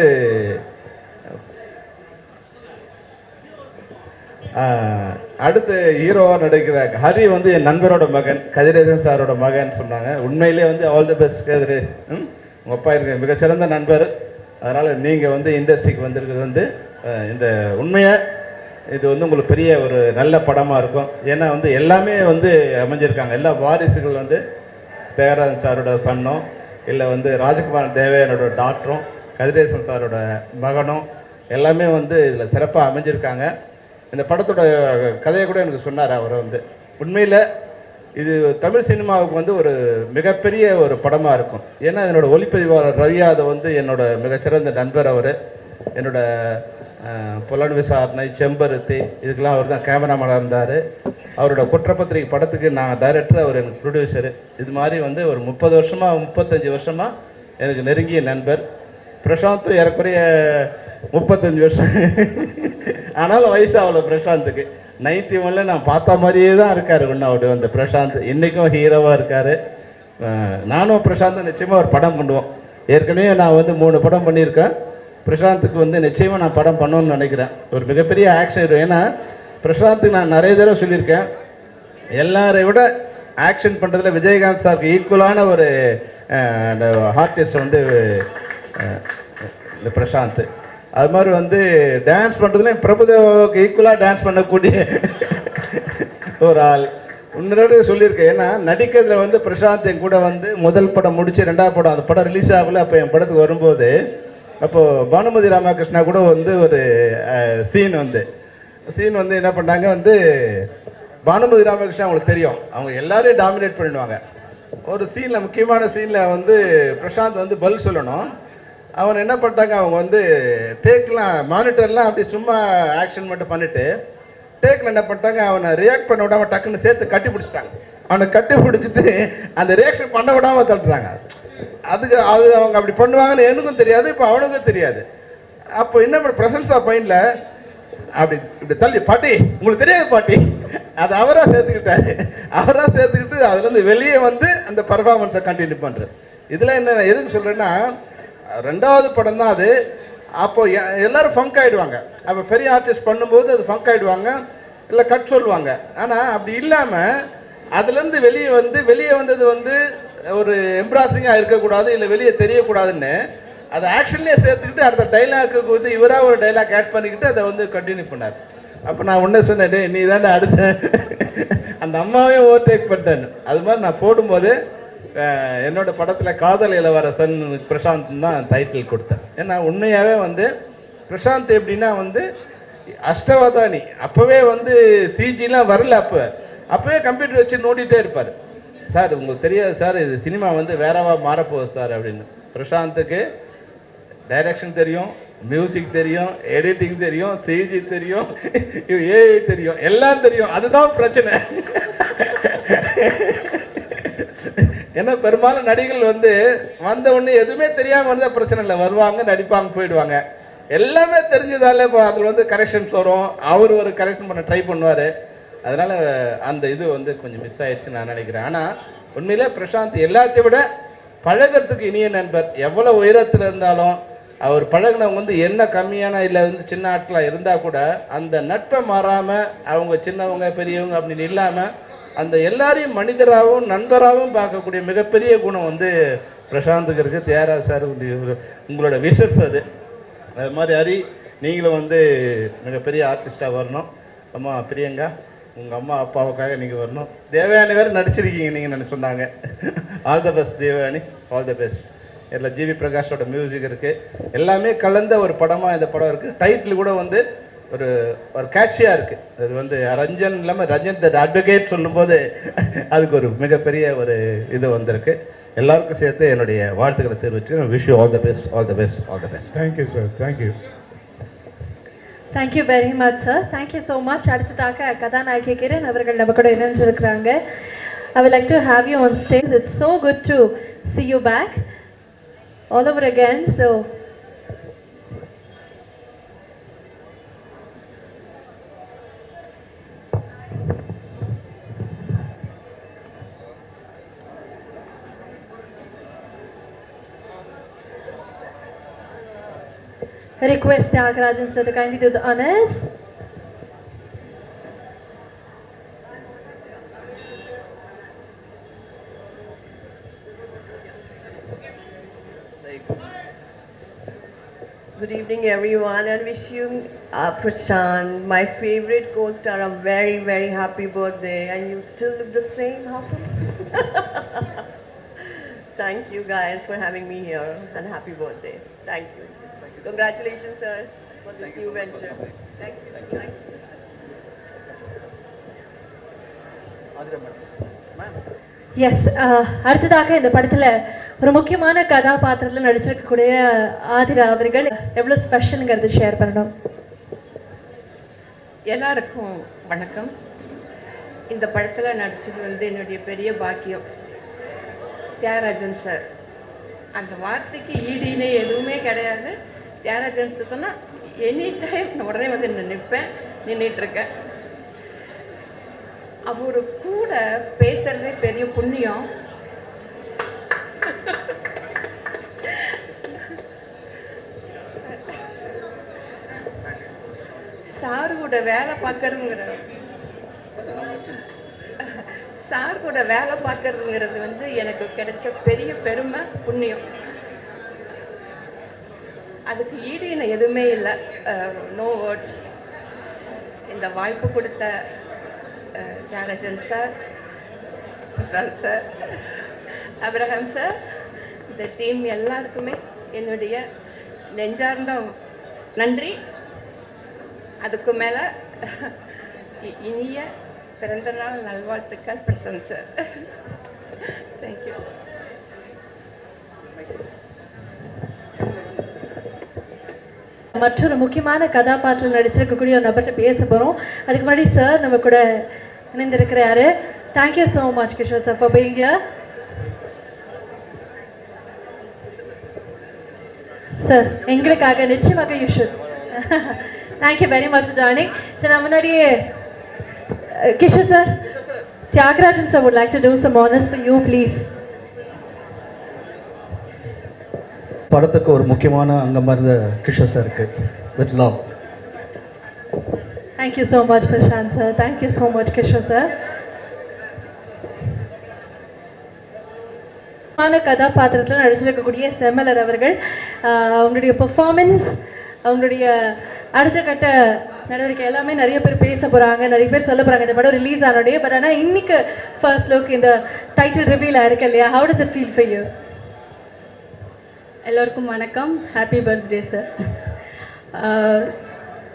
அடுத்து ஹீரோவாக நடிக்கிற ஹரி வந்து என் நண்பரோட மகன், கதிரேசன் சாரோட மகன் சொன்னாங்க. உண்மையிலே வந்து ஆல் தி பெஸ்ட் கதிரே. உங்கள் அப்பா இருக்க மிகச்சிறந்த நண்பர். அதனால் நீங்கள் வந்து இண்டஸ்ட்ரிக்கு வந்திருக்கிறது வந்து இந்த உண்மையாக இது வந்து உங்களுக்கு பெரிய ஒரு நல்ல படமாக இருக்கும். ஏன்னா வந்து எல்லாமே வந்து அமைஞ்சிருக்காங்க. எல்லா வாரிசுகள் வந்து தியாகராஜன் சாரோட சன்னும், இல்லை வந்து ராஜகுமார் தேவையானோட டாக்டரும், கதிரேசன் சாரோட மகனும் எல்லாமே வந்து இதில் சிறப்பாக அமைஞ்சிருக்காங்க. இந்த படத்தோட கதையை கூட எனக்கு சொன்னார் அவர் வந்து. உண்மையில் இது தமிழ் சினிமாவுக்கு வந்து ஒரு மிகப்பெரிய ஒரு படமாக இருக்கும். ஏன்னா என்னோடய ஒளிப்பதிவாளர் ரவி யாதவ் வந்து என்னோட மிகச்சிறந்த நண்பர். அவர் என்னோட புலன் விசாரணை, செம்பருத்தி இதுக்கெல்லாம் அவர் தான் கேமராமேனாக இருந்தார். அவரோட குற்றப்பத்திரிகை படத்துக்கு நான் டைரக்டர், அவர் எனக்கு ப்ரொடியூசரு. இது மாதிரி வந்து ஒரு 30 வருஷமாக 35 வருஷமாக எனக்கு நெருங்கிய நண்பர். பிரசாந்த் ஏறக்குறைய 35 வருஷம் ஆனாலும் வயசு அவ்வளோ பிரசாந்துக்கு. 91ல் நான் பார்த்த மாதிரியே தான் இருக்கார். ஒன்று அவர் அந்த பிரசாந்த் இன்றைக்கும் ஹீரோவாக இருக்கார். நானும் பிரசாந்தும் நிச்சயமாக ஒரு படம் பண்ணுவோம். ஏற்கனவே நான் வந்து 3 படம் பண்ணியிருக்கேன். பிரசாந்துக்கு வந்து நிச்சயமாக நான் படம் பண்ணணும்னு நினைக்கிறேன். ஒரு மிகப்பெரிய ஆக்ஷன் ஹீரோ. ஏன்னா பிரசாந்துக்கு நான் நிறைய தடவை சொல்லியிருக்கேன், எல்லாரை விட ஆக்ஷன் பண்ணுறதுல விஜயகாந்த் சாருக்கு ஈக்குவலான ஒரு ஆர்டிஸ்ட் வந்து இந்த பிரசாந்த். அது மாதிரி வந்து டான்ஸ் பண்ணுறதுலேயும் பிரபுதேவாவுக்கு ஈக்குவலாக டான்ஸ் பண்ணக்கூடிய ஒரு ஆள். இன்னொரு சொல்லியிருக்கேன், ஏன்னா நடிக்கிறதுல வந்து பிரசாந்த் என் கூட வந்து முதல் படம் முடிச்சு 2வது படம், அந்த படம் ரிலீஸ் ஆகல. அப்போ என் படத்துக்கு வரும்போது அப்போது பானுமதி ராமகிருஷ்ணா கூட வந்து ஒரு சீன் வந்து என்ன பண்ணாங்க, வந்து பானுமதி ராமகிருஷ்ணா அவங்களுக்கு தெரியும், அவங்க எல்லாரையும் டாமினேட் பண்ணிடுவாங்க. ஒரு சீனில், முக்கியமான சீனில் வந்து பிரசாந்த் வந்து பதில் சொல்லணும். அவன் என்ன பண்ணிட்டாங்க, அவங்க வந்து டேக்லாம் மானிட்டர்லாம் அப்படி சும்மா ஆக்ஷன் மட்டும் பண்ணிவிட்டு டேக்கில் என்ன பண்ணிட்டாங்க, அவனை ரியாக்ட் பண்ண விடாமல் டக்குன்னு சேர்த்து கட்டி பிடிச்சிட்டாங்க. அவனை கட்டி பிடிச்சிட்டு அந்த ரியாக்ஷன் பண்ண விடாமல் தள்ளுறாங்க. அது அவங்க அப்படி பண்ணுவாங்கன்னு எனக்கும் தெரியாது, இப்போ அவனுக்கும் தெரியாது. அப்போ என்ன பண்ண ப்ரெசன்ஸ் ஆஃப் மைண்டில் இப்படி தள்ளி, பாட்டி உங்களுக்கு தெரியாது பாட்டி, அது அவராக சேர்த்துக்கிட்டு அதுலேருந்து வெளியே வந்து அந்த பர்ஃபார்மன்ஸை கண்டினியூ பண்ணுறேன். இதில் என்ன எதுக்கு சொல்கிறேன்னா, 2வது படம் தான் அது. அப்போ எல்லாரும் ஃபங்க் ஆகிடுவாங்க. அப்போ பெரிய ஆர்டிஸ்ட் பண்ணும்போது அது ஃபங்க் ஆகிடுவாங்க, இல்லை கட் சொல்லுவாங்க. ஆனால் அப்படி இல்லாமல் அதுலேருந்து வெளியே வந்தது வந்து ஒரு எம்ப்ராசிங்காக இருக்கக்கூடாது, இல்லை வெளியே தெரியக்கூடாதுன்னு அதை ஆக்ஷன்லேயே சேர்த்துக்கிட்டு அடுத்த டைலாக்கு வந்து இவராக ஒரு டைலாக் ஆட் பண்ணிக்கிட்டு அதை வந்து கண்டினியூ பண்ணார். அப்போ நான் ஒன்றே சொன்னேன், நீ தானே அடுத்த அந்த அம்மாவையும் ஓவர்டேக் பண்ணிட்டேன். அது மாதிரி நான் போடும்போது என்னோட படத்தில் காதல் இளவரசன் பிரசாந்த் தான் டைட்டில் கொடுத்தேன். ஏன்னா உண்மையாகவே வந்து பிரசாந்த் எப்படின்னா வந்து அஷ்டவதானி. அப்போவே வந்து சிஜிலாம் வரல, அப்போவே கம்ப்யூட்டர் வச்சு நோண்டிகிட்டே இருப்பார். சார் உங்களுக்கு தெரியாது சார், இது சினிமா வந்து வேறவா மாறப்போகுது சார் அப்படின்னு. பிரசாந்துக்கு டைரக்ஷன் தெரியும், மியூசிக் தெரியும், எடிட்டிங் தெரியும், சிஜி தெரியும், ஏஐ தெரியும், எல்லாம் தெரியும். அதுதான் பிரச்சனை. ஏன்னா பெரும்பாலும் நடிகர்கள் வந்து வந்த உடனே எதுவுமே தெரியாமல் வந்தால் பிரச்சனை இல்லை, வருவாங்க நடிப்பாங்க போயிடுவாங்க. எல்லாமே தெரிஞ்சதால இப்போ அதில் வந்து கரெக்ஷன்ஸ் வரும், அவர் ஒரு கரெக்ஷன் பண்ண ட்ரை பண்ணுவார். அதனால் அந்த இது வந்து கொஞ்சம் மிஸ் ஆயிடுச்சுன்னு நான் நினைக்கிறேன். ஆனால் உண்மையிலே பிரசாந்த் எல்லாத்தையும் விட பழகிறதுக்கு இனிய நண்பர். எவ்வளோ உயரத்தில் இருந்தாலும் அவர் பழகினவங்க வந்து என்ன கம்மியான இல்லை வந்து சின்ன ஆட்களாக இருந்தால் கூட அந்த நட்பை மாறாமல் அவங்க சின்னவங்க பெரியவங்க அப்படின்னு இல்லாமல் அந்த எல்லாரையும் மனிதராகவும் நண்பராகவும் பார்க்கக்கூடிய மிகப்பெரிய குணம் வந்து பிரசாந்துக்கு இருக்குது. தியாகராஜ் சார் உங்களோட விஷஸ் அது மாதிரி ஹரி, நீங்களும் வந்து மிகப்பெரிய ஆர்டிஸ்டாக வரணும். அம்மா பிரியங்கா, உங்கள் அம்மா அப்பாவுக்காக நீங்கள் வரணும். தேவயானி வேறு நடிச்சிருக்கீங்க நீங்கள் சொன்னாங்க. All the best Devayani, all the best. இதில் ஜிவி பிரகாஷோட மியூசிக் இருக்குது. எல்லாமே கலந்த ஒரு படமாக இந்த படம் இருக்குது. டைட்டில் கூட வந்து ஒரு கேட்சியாக இருக்குது. அது வந்து ரஞ்சன் இல்லாமல் ரஞ்சன் த அட்வொகேட் சொல்லும்போது அதுக்கு ஒரு மிகப்பெரிய ஒரு இது வந்திருக்கு. எல்லாருக்கும் சேர்த்து என்னுடைய வாழ்த்துக்களை தெரிவிச்சு wish you all the best, all the best, all the best. Thank you sir, thank you. Thank you very much sir, thank you so much. அடுத்ததாக கதாநாயகி கிரண் அவர்கள் நம்ம கூட இணைஞ்சிருக்கிறாங்க. I would like to have you on stage. It's so good to see you back all over again. So I request Tyagarajan sir to kindly do the honors. Good evening everyone, and wish you Prashant, my favorite co-star, a very very happy birthday, and you still look the same. How come? Thank you guys for having me here, and happy birthday. Thank you. Congratulations sir for this new venture. Thank you. Thank you. Yes, அடுத்ததாக இந்த படத்தில் ஒரு முக்கியமான கதாபாத்திரத்தில் நடிச்சிருக்கக்கூடிய ஆதிரா அவர்கள் எவ்வளோ ஸ்பெஷலுங்கிறது share பண்ணணும். எல்லாருக்கும் வணக்கம். இந்த படத்தில் நடித்தது வந்து என்னுடைய பெரிய பாக்கியம். தியாகராஜன் சார், அந்த வார்த்தைக்கு ஈடுனே எதுவுமே கிடையாது. தியாகராஜன் சார் சொன்னால் எனி டைம் நான் உடனே வந்து நின்றுட்டுருக்கேன். அவரு கூட பேசுகிறதே பெரிய புண்ணியம். சார் கூட வேலை பார்க்கறதுங்கிறது வந்து எனக்கு கிடைச்ச பெரிய பெருமை, புண்ணியம். அதுக்கு ஈடு எனக்கு எதுவுமே இல்லை. No words. இந்த வாய்ப்பு கொடுத்த Thiagarajan sir, Prashanth sir, Abraham sir, இந்த டீம் எல்லாருக்குமே என்னுடைய நெஞ்சார்ந்த நன்றி. அதுக்கு மேலே இனிய பிறந்தநாள் நல்வாழ்த்துக்கள் பிரசன்ட் சார். தேங்க்யூ. மற்றொரு முக்கியமான கதாபாத்திரம் நடிச்சிருக்கக்கூடிய ஒரு நபர்கிட்ட பேச போகிறோம். அதுக்கு முன்னாடி சார் நம்ம கூட இணைந்திருக்கிறாரு. Thank you so much Kishore sir for being here. Sir எங்களுக்காக நிச்சயமாக you should. Thank you very much for joining. Sir நான் முன்னாடியே Kishore sir, Thiagarajan sir would like to do some honours for you please. படத்துக்கு ஒரு முக்கியமான அங்கமாக இருந்த கிஷோர் சாருக்கு with love. Thank you so much Prashanth sir. Thank you so much Kishore sir. கதாபாத்திரத்தில் நடிச்சிருக்கக்கூடிய செம்மலர் அவர்கள் அவங்களுடைய பெர்ஃபார்மன்ஸ், அவங்களுடைய அடுத்த கட்ட நடவடிக்கை எல்லாமே நிறைய பேர் பேச போகிறாங்க, நிறைய பேர் சொல்ல போகிறாங்க இந்த படம் ரிலீஸ் ஆனோடைய. பட் ஆனால் இன்னைக்கு ஃபர்ஸ்ட் லுக் இந்த டைட்டில் ரிவீல் ஆயிருக்கு இல்லையா? How does it feel for you? எல்லோருக்கும் வணக்கம். Happy birthday sir.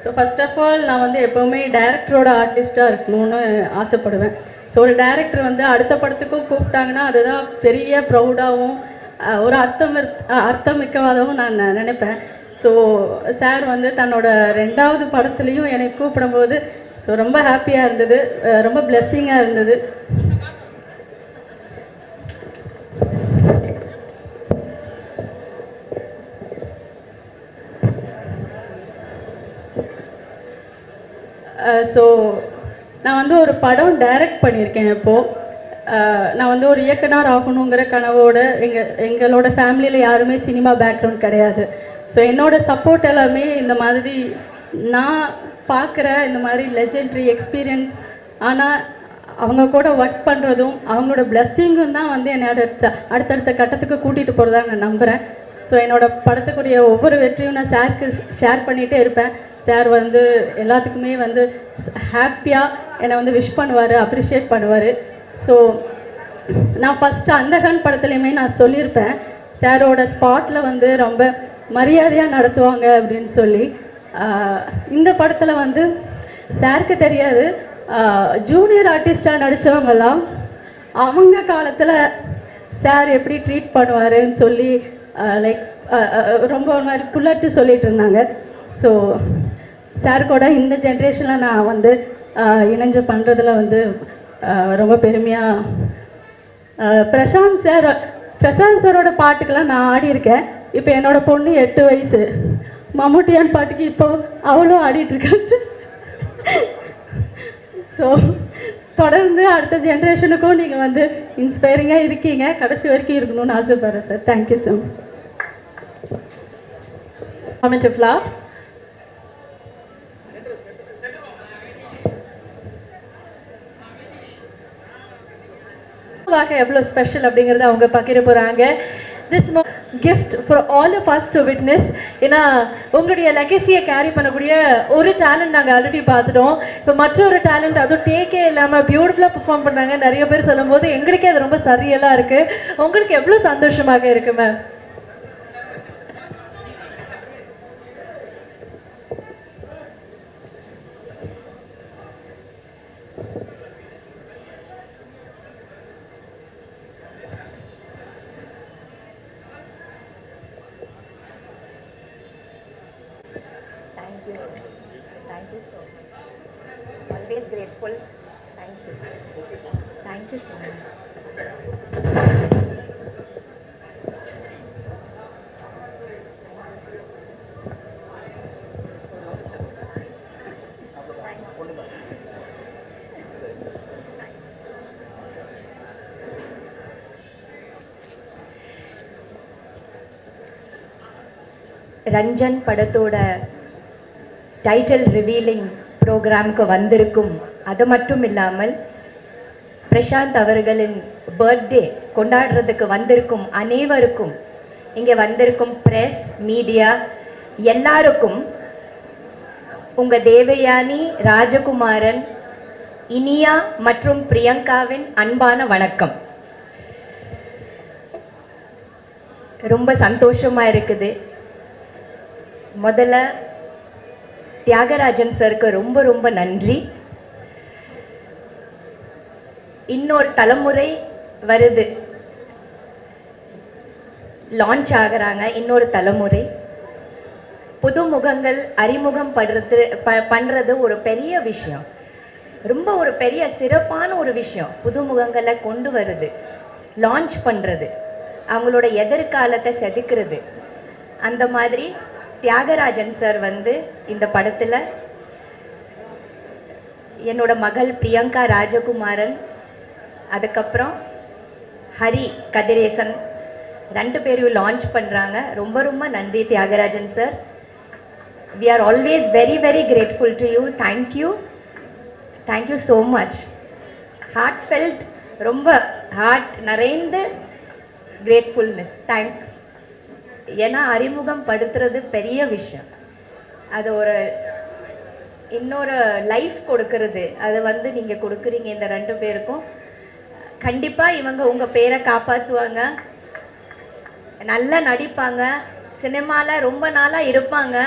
So first of all நான் வந்து எப்போவுமே டைரக்டரோட ஆர்டிஸ்ட்டாக இருக்கணும்னு ஆசைப்படுவேன். ஸோ ஒரு டைரக்டர் வந்து அடுத்த படத்துக்கும் கூப்பிட்டாங்கன்னா அதுதான் பெரிய ப்ரௌடாகவும் ஒரு அர்த்தமிக்கவாகவும் நான் நினைப்பேன். ஸோ சார் வந்து தன்னோட 2வது படத்துலேயும் என்னை கூப்பிடும்போது ஸோ ரொம்ப ஹாப்பியாக இருந்தது, ரொம்ப பிளெஸ்ஸிங்காக இருந்தது. ஸோ நான் வந்து ஒரு படம் டைரக்ட் பண்ணியிருக்கேன். இப்போது நான் வந்து ஒரு இயக்குனர் ஆகணுங்கிற கனவோடு எங்களோட ஃபேமிலியில் யாருமே சினிமா பேக்ரவுண்ட் கிடையாது. ஸோ என்னோடய சப்போர்ட் எல்லாமே இந்த மாதிரி நான் பார்க்குற இந்த மாதிரி லெஜெண்ட்ரி எக்ஸ்பீரியன்ஸ், ஆனால் அவங்க கூட ஒர்க் பண்ணுறதும் அவங்களோட பிளெஸ்ஸிங்கும் தான் வந்து என்னோட அடுத்தடுத்த கட்டத்துக்கு கூட்டிகிட்டு போகிறதா நான் நம்புகிறேன். ஸோ என்னோடய படத்துக்குரிய ஒவ்வொரு வெற்றியும் நான் சாருக்கு ஷேர் பண்ணிகிட்டே இருப்பேன். சார் வந்து எல்லாத்துக்குமே வந்து ஹாப்பியாக என்னை வந்து விஷ் பண்ணுவார், அப்ரிஷியேட் பண்ணுவார். ஸோ நான் ஃபஸ்ட்டு அந்தகன் படத்துலையுமே நான் சொல்லியிருப்பேன், சாரோட ஸ்பாட்டில் வந்து ரொம்ப மரியாதையாக நடத்துவாங்க அப்படின்னு சொல்லி. இந்த படத்தில் வந்து சாருக்கு தெரியாது, ஜூனியர் ஆர்டிஸ்டாக நடித்தவங்கெல்லாம் அவங்க காலத்தில் சார் எப்படி ட்ரீட் பண்ணுவாருன்னு சொல்லி லைக் ரொம்ப ஒரு மாதிரி புல்லரிச்சு சொல்லிகிட்டு இருந்தாங்க. ஸோ சார் கூட இந்த ஜென்ரேஷனில் நான் வந்து இணைஞ்சு பண்ணுறதுல வந்து ரொம்ப பெருமையாக. பிரசாந்த் சாரோட பாட்டுக்கெல்லாம் நான் ஆடியிருக்கேன். இப்போ என்னோடய பொண்ணு 8 வயசு, மம்முட்டியான் பாட்டுக்கு இப்போ அவளும் ஆடிட்டுருக்காங்க சார். ஸோ தொடர்ந்து அடுத்த ஜென்ரேஷனுக்கும் நீங்கள் வந்து இன்ஸ்பைரிங்காக இருக்கீங்க, கடைசி வரைக்கும் இருக்கணும்னு ஆசைப்படுறேன் sir. Thank you so much. Comment of love. எவ்வளோ ஸ்பெஷல் அப்படிங்கிறத அவங்க பகிர போகிறாங்க. This gift for all of us to witness. ஏன்னா உங்களுடைய லெகசியை கேரி பண்ணக்கூடிய ஒரு டேலண்ட் நாங்கள் ஆல்ரெடி பார்த்துட்டோம். இப்போ மற்றொரு டேலண்ட், அதுவும் டேக்கே இல்லாமல் பியூட்டிஃபுல்லாக பெர்ஃபார்ம் பண்ணுறாங்க. நிறைய பேர் சொல்லும் போது எங்களுக்கே அது ரொம்ப சரியெல்லாம் இருக்குது. உங்களுக்கு எவ்வளோ சந்தோஷமாக இருக்குது ma'am? Thank you so much. Always grateful. Thank you. Thank you so much. Ranjan படத்தோட டைட்டில் ரிவீலிங் ப்ரோக்ராமுக்கு வந்திருக்கும், அது மட்டும் இல்லாமல் பிரசாந்த் அவர்களின் பர்த்டே கொண்டாடுறதுக்கு வந்திருக்கும் அனைவருக்கும், இங்கே வந்திருக்கும் ப்ரெஸ் மீடியா எல்லாருக்கும் உங்கள் தேவயானி, ராஜகுமாரன், இனியா மற்றும் பிரியங்காவின் அன்பான வணக்கம். ரொம்ப சந்தோஷமாக இருக்குது. முதல்ல தியாகராஜன் சருக்கு ரொம்ப ரொம்ப நன்றி. இன்னொரு தலைமுறை வருது, லான்ச் ஆகுறாங்க இன்னொரு தலைமுறை. புது முகங்கள் அறிமுகம் பண்ணுறது ஒரு பெரிய விஷயம், ரொம்ப ஒரு பெரிய சிறப்பான ஒரு விஷயம். புது முகங்களை கொண்டு வருது, லான்ச் பண்ணுறது, அவங்களோட எதிர்காலத்தை செதுக்கிறது. அந்த மாதிரி தியாகராஜன் சார் வந்து இந்த படத்தில் என்னோட மகள் பிரியங்கா ராஜகுமாரன், அதுக்கப்புறம் ஹரி கதிரேசன் 2 பேரையும் லான்ச் பண்ணுறாங்க. ரொம்ப ரொம்ப நன்றி Thiagarajan sir. We are always very very grateful to you. Thank you so much. Heartfelt, ரொம்ப ஹார்ட் நிறைந்த கிரேட்ஃபுல்னஸ், தேங்க்ஸ். ஏன்னா அறிமுகம் படுத்துறது பெரிய விஷயம், அது ஒரு இன்னொரு லைஃப் கொடுக்கறது, அது வந்து நீங்கள் கொடுக்குறீங்க இந்த 2 பேருக்கும். கண்டிப்பாக இவங்க உங்கள் பேரை காப்பாற்றுவாங்க, நல்லா நடிப்பாங்க, சினிமாவில் ரொம்ப நாளாக இருப்பாங்க,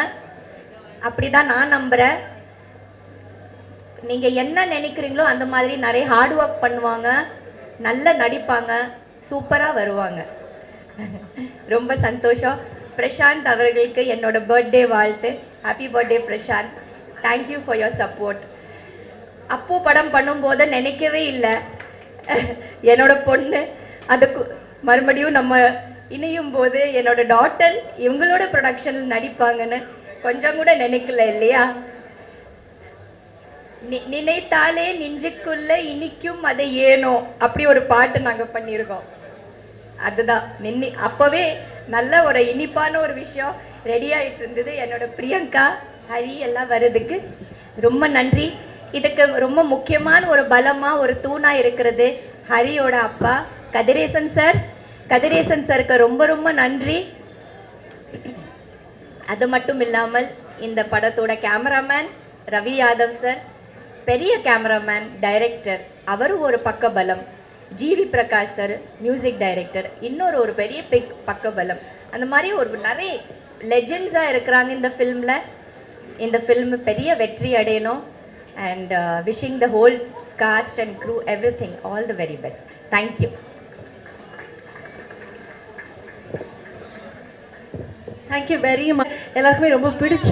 அப்படி தான் நான் நம்புகிறேன். நீங்கள் என்ன நினைக்கிறீங்களோ அந்த மாதிரி நிறைய ஹார்ட் ஒர்க் பண்ணுவாங்க, நல்லா நடிப்பாங்க, சூப்பராக வருவாங்க. ரொம்ப சந்தோஷம். பிரசாந்த் அவர்களுக்கு என்னோட பர்த்டே வாழ்த்து. Happy birthday Prashanth. Thank you for your support. அப்போ படம் பண்ணும்போது நினைக்கவே இல்லை என்னோட பொண்ணு அதுக்கு மறுபடியும் நம்ம இணையும் போது என்னோட டாட்டர் இவங்களோட ப்ரொடக்ஷனில் நடிப்பாங்கன்னு கொஞ்சம் கூட நினைக்கல இல்லையா? நினைத்தாலே நெஞ்சுக்குள்ள இனிக்கும் அதை ஏனோ அப்படி ஒரு பாட்டு நாங்கள் பண்ணியிருக்கோம். அதுதான் அப்போவே நல்ல ஒரு இனிப்பான ஒரு விஷயம் ரெடி ஆகிட்டு இருந்தது. என்னோட பிரியங்கா, ஹரி எல்லாம் வர்றதுக்கு ரொம்ப நன்றி. இதுக்கு ரொம்ப முக்கியமான ஒரு பலமாக ஒரு தூணாக இருக்கிறது ஹரியோட அப்பா கதிரேசன் சார். கதிரேசன் சாருக்கு ரொம்ப ரொம்ப நன்றி. அது மட்டும் இல்லாமல் இந்த படத்தோட கேமராமேன் ரவி யாதவ் சார், பெரிய கேமராமேன், டைரக்டர், அவரும் ஒரு பக்கபலம். GV Prakash sir music director, இன்னொரு ஒரு பெரிய பக்கபலம். அந்த மாதிரி ஒரு நிறைய லெஜெண்ட்ஸாக இருக்கிறாங்க இந்த ஃபில்மில். இந்த ஃபில்ம் பெரிய வெற்றி அடையணும். And wishing the whole cast and crew everything all the very best. Thank you. Thank you very much. எல்லாருக்குமே ரொம்ப பிடிச்ச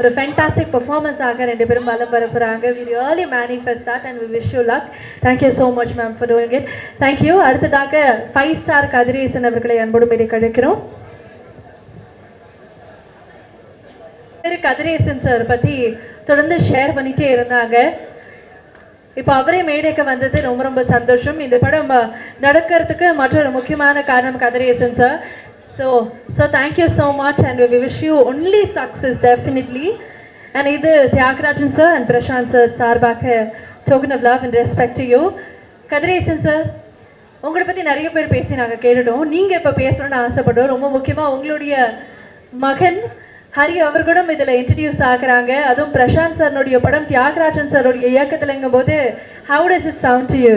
ஒரு ஃபேண்டாஸ்டிக் பெர்ஃபார்மன்ஸாக 2 பேரும் பலம் பரப்புகிறாங்க. We really manifest that and we wish you luck. Thank you so much ma'am for doing it. Thank you. அடுத்ததாக 5 star Kathiresan அவர்களை அன்போடு மேடை கழிக்கிறோம். கதிரேசன் சார் பற்றி தொடர்ந்து ஷேர் பண்ணிகிட்டே இருந்தாங்க. இப்போ அவரே மேடைக்கு வந்தது ரொம்ப ரொம்ப சந்தோஷம். இந்த படம் நடக்கிறதுக்கு மற்றொரு முக்கியமான காரணம் Kathiresan sir. So thank you so much and we wish you only success definitely. And இது Thiagarajan sir and Prashanth sir சார்பாக token of love and respect to you. Kathiresan sir, உங்களை பற்றி நிறைய பேர் பேசி நாங்கள் கேட்டுட்டோம். நீங்கள் இப்போ பேசணும்னு ஆசைப்படுறோம். ரொம்ப முக்கியமாக உங்களுடைய மகன் ஹரி அவர்களும் இதில் இன்ட்ரடியூஸ் ஆகுறாங்க. அதுவும் பிரசாந்த் சார்னுடைய படம் தியாகராஜன் சாருடைய இயக்கத்தில்ங்கும் போது how does it sound to you?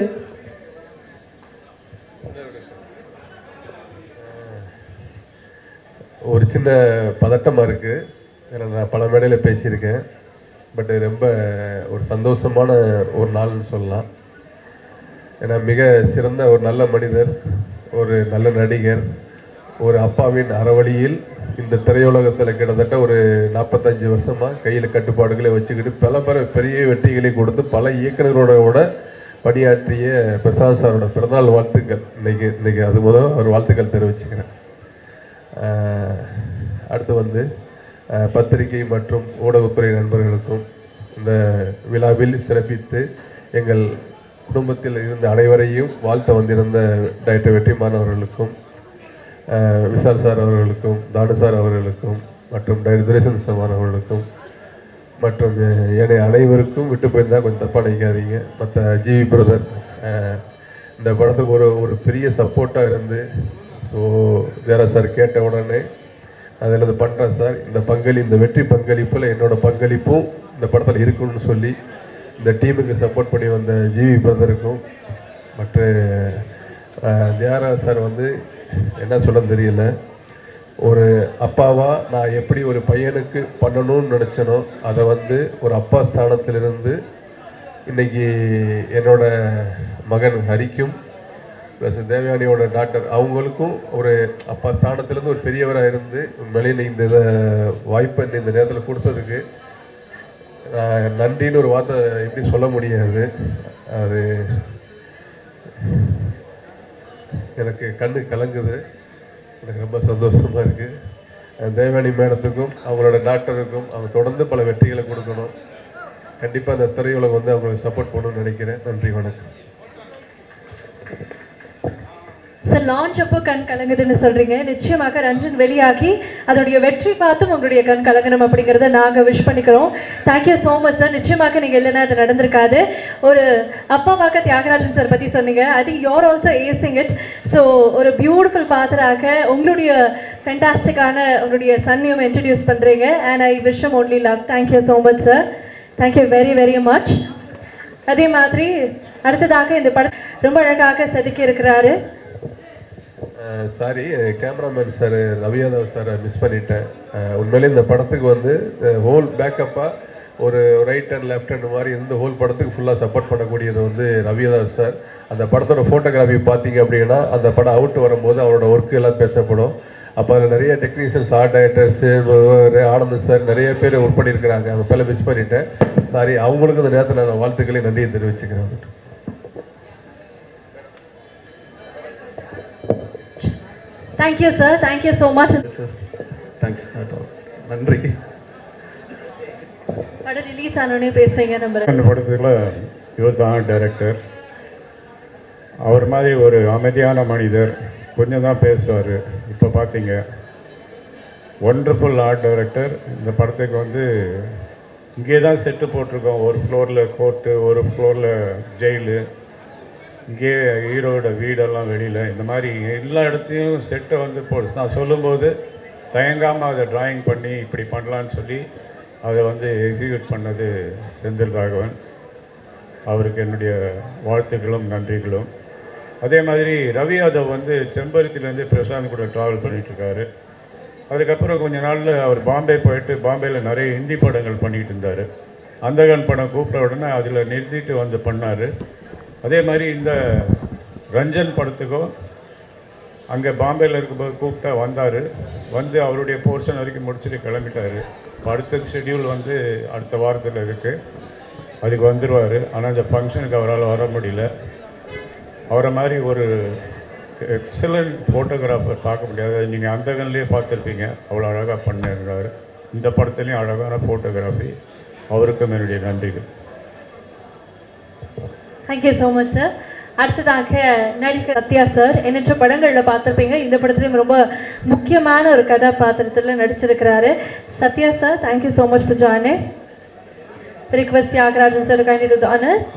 ஒரு சின்ன பதட்டமாக இருக்குது, ஏன்னா நான் பல மேடையில் பேசியிருக்கேன். பட் ரொம்ப ஒரு சந்தோஷமான ஒரு நாள்னு சொல்லலாம். ஏன்னா மிக சிறந்த ஒரு நல்ல மனிதர், ஒரு நல்ல நடிகர், ஒரு அப்பாவின் அறவழியில் இந்த திரையுலகத்தில் கிட்டத்தட்ட ஒரு 45 வருஷமாக கையில் கட்டுப்பாடுகளை வச்சுக்கிட்டு பல பெரிய வெற்றிகளை கொடுத்து பல இயக்குநர்களோட பணியாற்றிய பிரசாந்த் சாரோட பிறந்தநாள் வாழ்த்துக்கள். இன்னைக்கு அது முதல் அவர் வாழ்த்துக்கள் தெரிவிச்சுக்கிறேன். அடுத்து வந்து பத்திரிகை மற்றும் ஊடகத்துறை நண்பர்களுக்கும் இந்த விழாவில் சிறப்பித்து எங்கள் குடும்பத்தில் இருந்த அனைவரையும் வாழ்த்த வந்திருந்த டைரக்டர் வெற்றிமாறன் அவர்களுக்கும், விஷால் சார் அவர்களுக்கும், தானு சார் அவர்களுக்கும், மற்றும் டைரக்டர் சவான் அவர்களுக்கும் மற்றும் ஏனைய அனைவருக்கும் விட்டு போயிருந்தால் கொஞ்சம் தப்பாக நினைக்காதீங்க. மற்ற ஜிவி பிரதர் இந்த படத்துக்கு ஒரு பெரிய சப்போர்ட்டாக இருந்து, ஸோ ஜெயரா சார் கேட்ட உடனே அதில் இது பண்ணுறேன் சார், இந்த வெற்றி பங்களிப்பில் என்னோடய பங்களிப்பும் இந்த படத்தில் இருக்குன்னு சொல்லி இந்த டீமுக்கு சப்போர்ட் பண்ணி வந்த ஜிவி பிரதருக்கும் மற்ற ஜெயரா சார் வந்து என்ன சொல்ல தெரியல, ஒரு அப்பாவாக நான் எப்படி ஒரு பையனுக்கு பண்ணணும்னு நினச்சனோ அதை வந்து ஒரு அப்பா ஸ்தானத்திலிருந்து இன்றைக்கி என்னோட மகன் ஹரிக்கும் ப்ளஸ் தேவயானியோட டாக்டர் அவங்களுக்கும் ஒரு அப்பா ஸ்தானத்திலேருந்து ஒரு பெரியவராக இருந்து உண்மையிலே இந்த இதை வாய்ப்பை இந்த நேரத்தில் கொடுத்ததுக்கு நன்றின்னு ஒரு வார்த்தை எப்படி சொல்ல முடியாது. அது எனக்கு கண்ணு கலங்குது, எனக்கு ரொம்ப சந்தோஷமாக இருக்குது. தேவயானி மேடத்துக்கும் அவங்களோட டாக்டருக்கும் அவங்க தொடர்ந்து பல வெற்றிகளை கொடுக்கணும். கண்டிப்பாக அந்த திரையுலகம் வந்து அவங்களுக்கு சப்போர்ட் பண்ணணும்னு நினைக்கிறேன். நன்றி, வணக்கம். சார், லான்ச் அப்போ கண் கலங்குதுன்னு சொல்கிறீங்க. நிச்சயமாக ரஞ்சன் வெளியாகி அதோடைய வெற்றி பார்த்தும் உங்களுடைய கண் கலங்கணும் அப்படிங்கிறத நாங்கள் விஷ் பண்ணிக்கிறோம். Thank you so much sir. நிச்சயமாக நீங்கள் இல்லைன்னா அது நடந்திருக்காது. ஒரு அப்பாவாக தியாகராஜன் சார் பற்றி சொன்னீங்க. I think you're also acing it. So ஒரு பியூட்டிஃபுல் ஃபாதராக உங்களுடைய ஃபென்டாஸ்டிக்கான உங்களுடைய சன்னையும் இன்ட்ரடியூஸ் பண்ணுறீங்க. And I wish him only love. Thank you so much sir. Thank you very very much. அதே மாதிரி அடுத்ததாக இந்த படம் ரொம்ப அழகாக செதுக்கி இருக்கிறாரு. Sorry, cameraman sir Ravi Yadav சாரை மிஸ் பண்ணிட்டேன். உண்மையிலே இந்த படத்துக்கு வந்து ஹோல் பேக்கப்பாக ஒரு ரைட் அண்ட் லெஃப்ட் ஹேண்ட் மாதிரி இந்த ஹோல் படத்துக்கு ஃபுல்லாக சப்போர்ட் பண்ணக்கூடியது வந்து ரவி யாதவ் சார். அந்த படத்தோட ஃபோட்டோகிராஃபி பார்த்தீங்க அப்படின்னா அந்த படம் அவுட் வரும்போது அவரோட ஒர்க்கு எல்லாம் பேசப்படும். அப்போ அதில் நிறைய technicians, art directors, Anand sir நிறைய பேர் ஒர்க் பண்ணியிருக்கிறாங்க. அந்த பேரை மிஸ் பண்ணிட்டேன், சாரி. அவங்களுக்கு இந்த நேரத்தில் நான் வாழ்த்துக்களை நன்றியை தெரிவிச்சுக்கிறேன். Thank you sir. Thank you so much sir. Thanks, நன்றி. படம் ரிலீஸ் ஆனோடனே பேசுங்க. இந்த படத்தில் இவர் தான் டைரக்டர். அவர் மாதிரி ஒரு அமைதியான மனிதர், கொஞ்சம் தான் பேசுவார். இப்போ பார்த்தீங்க, ஒண்டர்ஃபுல் ஆர்ட் டைரக்டர். இந்த படத்துக்கு வந்து இங்கே தான் செட்டு போட்டிருக்கோம். ஒரு ஃப்ளோரில் கோர்ட்டு, ஒரு ஃப்ளோரில் ஜெயிலு, இங்கே ஹீரோட வீடெல்லாம் வெளியில், இந்த மாதிரி எல்லா இடத்தையும் செட்டை வந்து போட்டு நான் சொல்லும்போது தயங்காமல் அதை ட்ராயிங் பண்ணி இப்படி பண்ணலான்னு சொல்லி அதை வந்து எக்ஸிக்யூட் பண்ணது செந்தில் ராகவன். அவருக்கு என்னுடைய வாழ்த்துக்களும் நன்றிகளும். அதே மாதிரி ரவி யாதவ் வந்து செம்பருத்திலேருந்து பிரசாந்த் கூட ட்ராவல் பண்ணிகிட்ருக்காரு. அதுக்கப்புறம் கொஞ்ச நாளில் அவர் பாம்பே போயிட்டு பாம்பேயில் நிறைய ஹிந்தி படங்கள் பண்ணிகிட்டு இருந்தார். அந்தகன் படம் கூப்பிட்ட உடனே அதில் நிறுத்திட்டு வந்து பண்ணார். அதே மாதிரி இந்த ரஞ்சன் படத்துக்கும் அங்கே பாம்பேயில் இருக்கும்போது கூப்பிட்டா வந்தார். வந்து அவருடைய போர்ஷன் வரைக்கும் முடிச்சுட்டு கிளம்பிட்டார். அடுத்த ஷெட்யூல் வந்து அடுத்த வாரத்தில் இருக்குது, அதுக்கு வந்துடுவார். ஆனால் அந்த ஃபங்க்ஷனுக்கு அவரால் வர முடியல. அவரை மாதிரி ஒரு எக்ஸலண்ட் ஃபோட்டோகிராஃபர் பார்க்க முடியாது. நீங்கள் அந்தகன்லேயே பார்த்துருப்பீங்க, அவ்வளோ அழகாக பண்ணிருந்தார். இந்த படத்துலேயும் அழகான ஃபோட்டோகிராஃபி. அவருக்கும் என்னுடைய நன்றிகள். Thank you so much sir. அடுத்ததாக நடிகர் சத்யா சார். எண்ணற்ற படங்களில் பார்த்துருப்பீங்க. இந்த படத்துலையும் ரொம்ப முக்கியமான ஒரு கதாபாத்திரத்தில் நடிச்சிருக்கிறாரு. Sathya sir, thank you so much for joining. Request Thiagarajan sir kindly do the honors.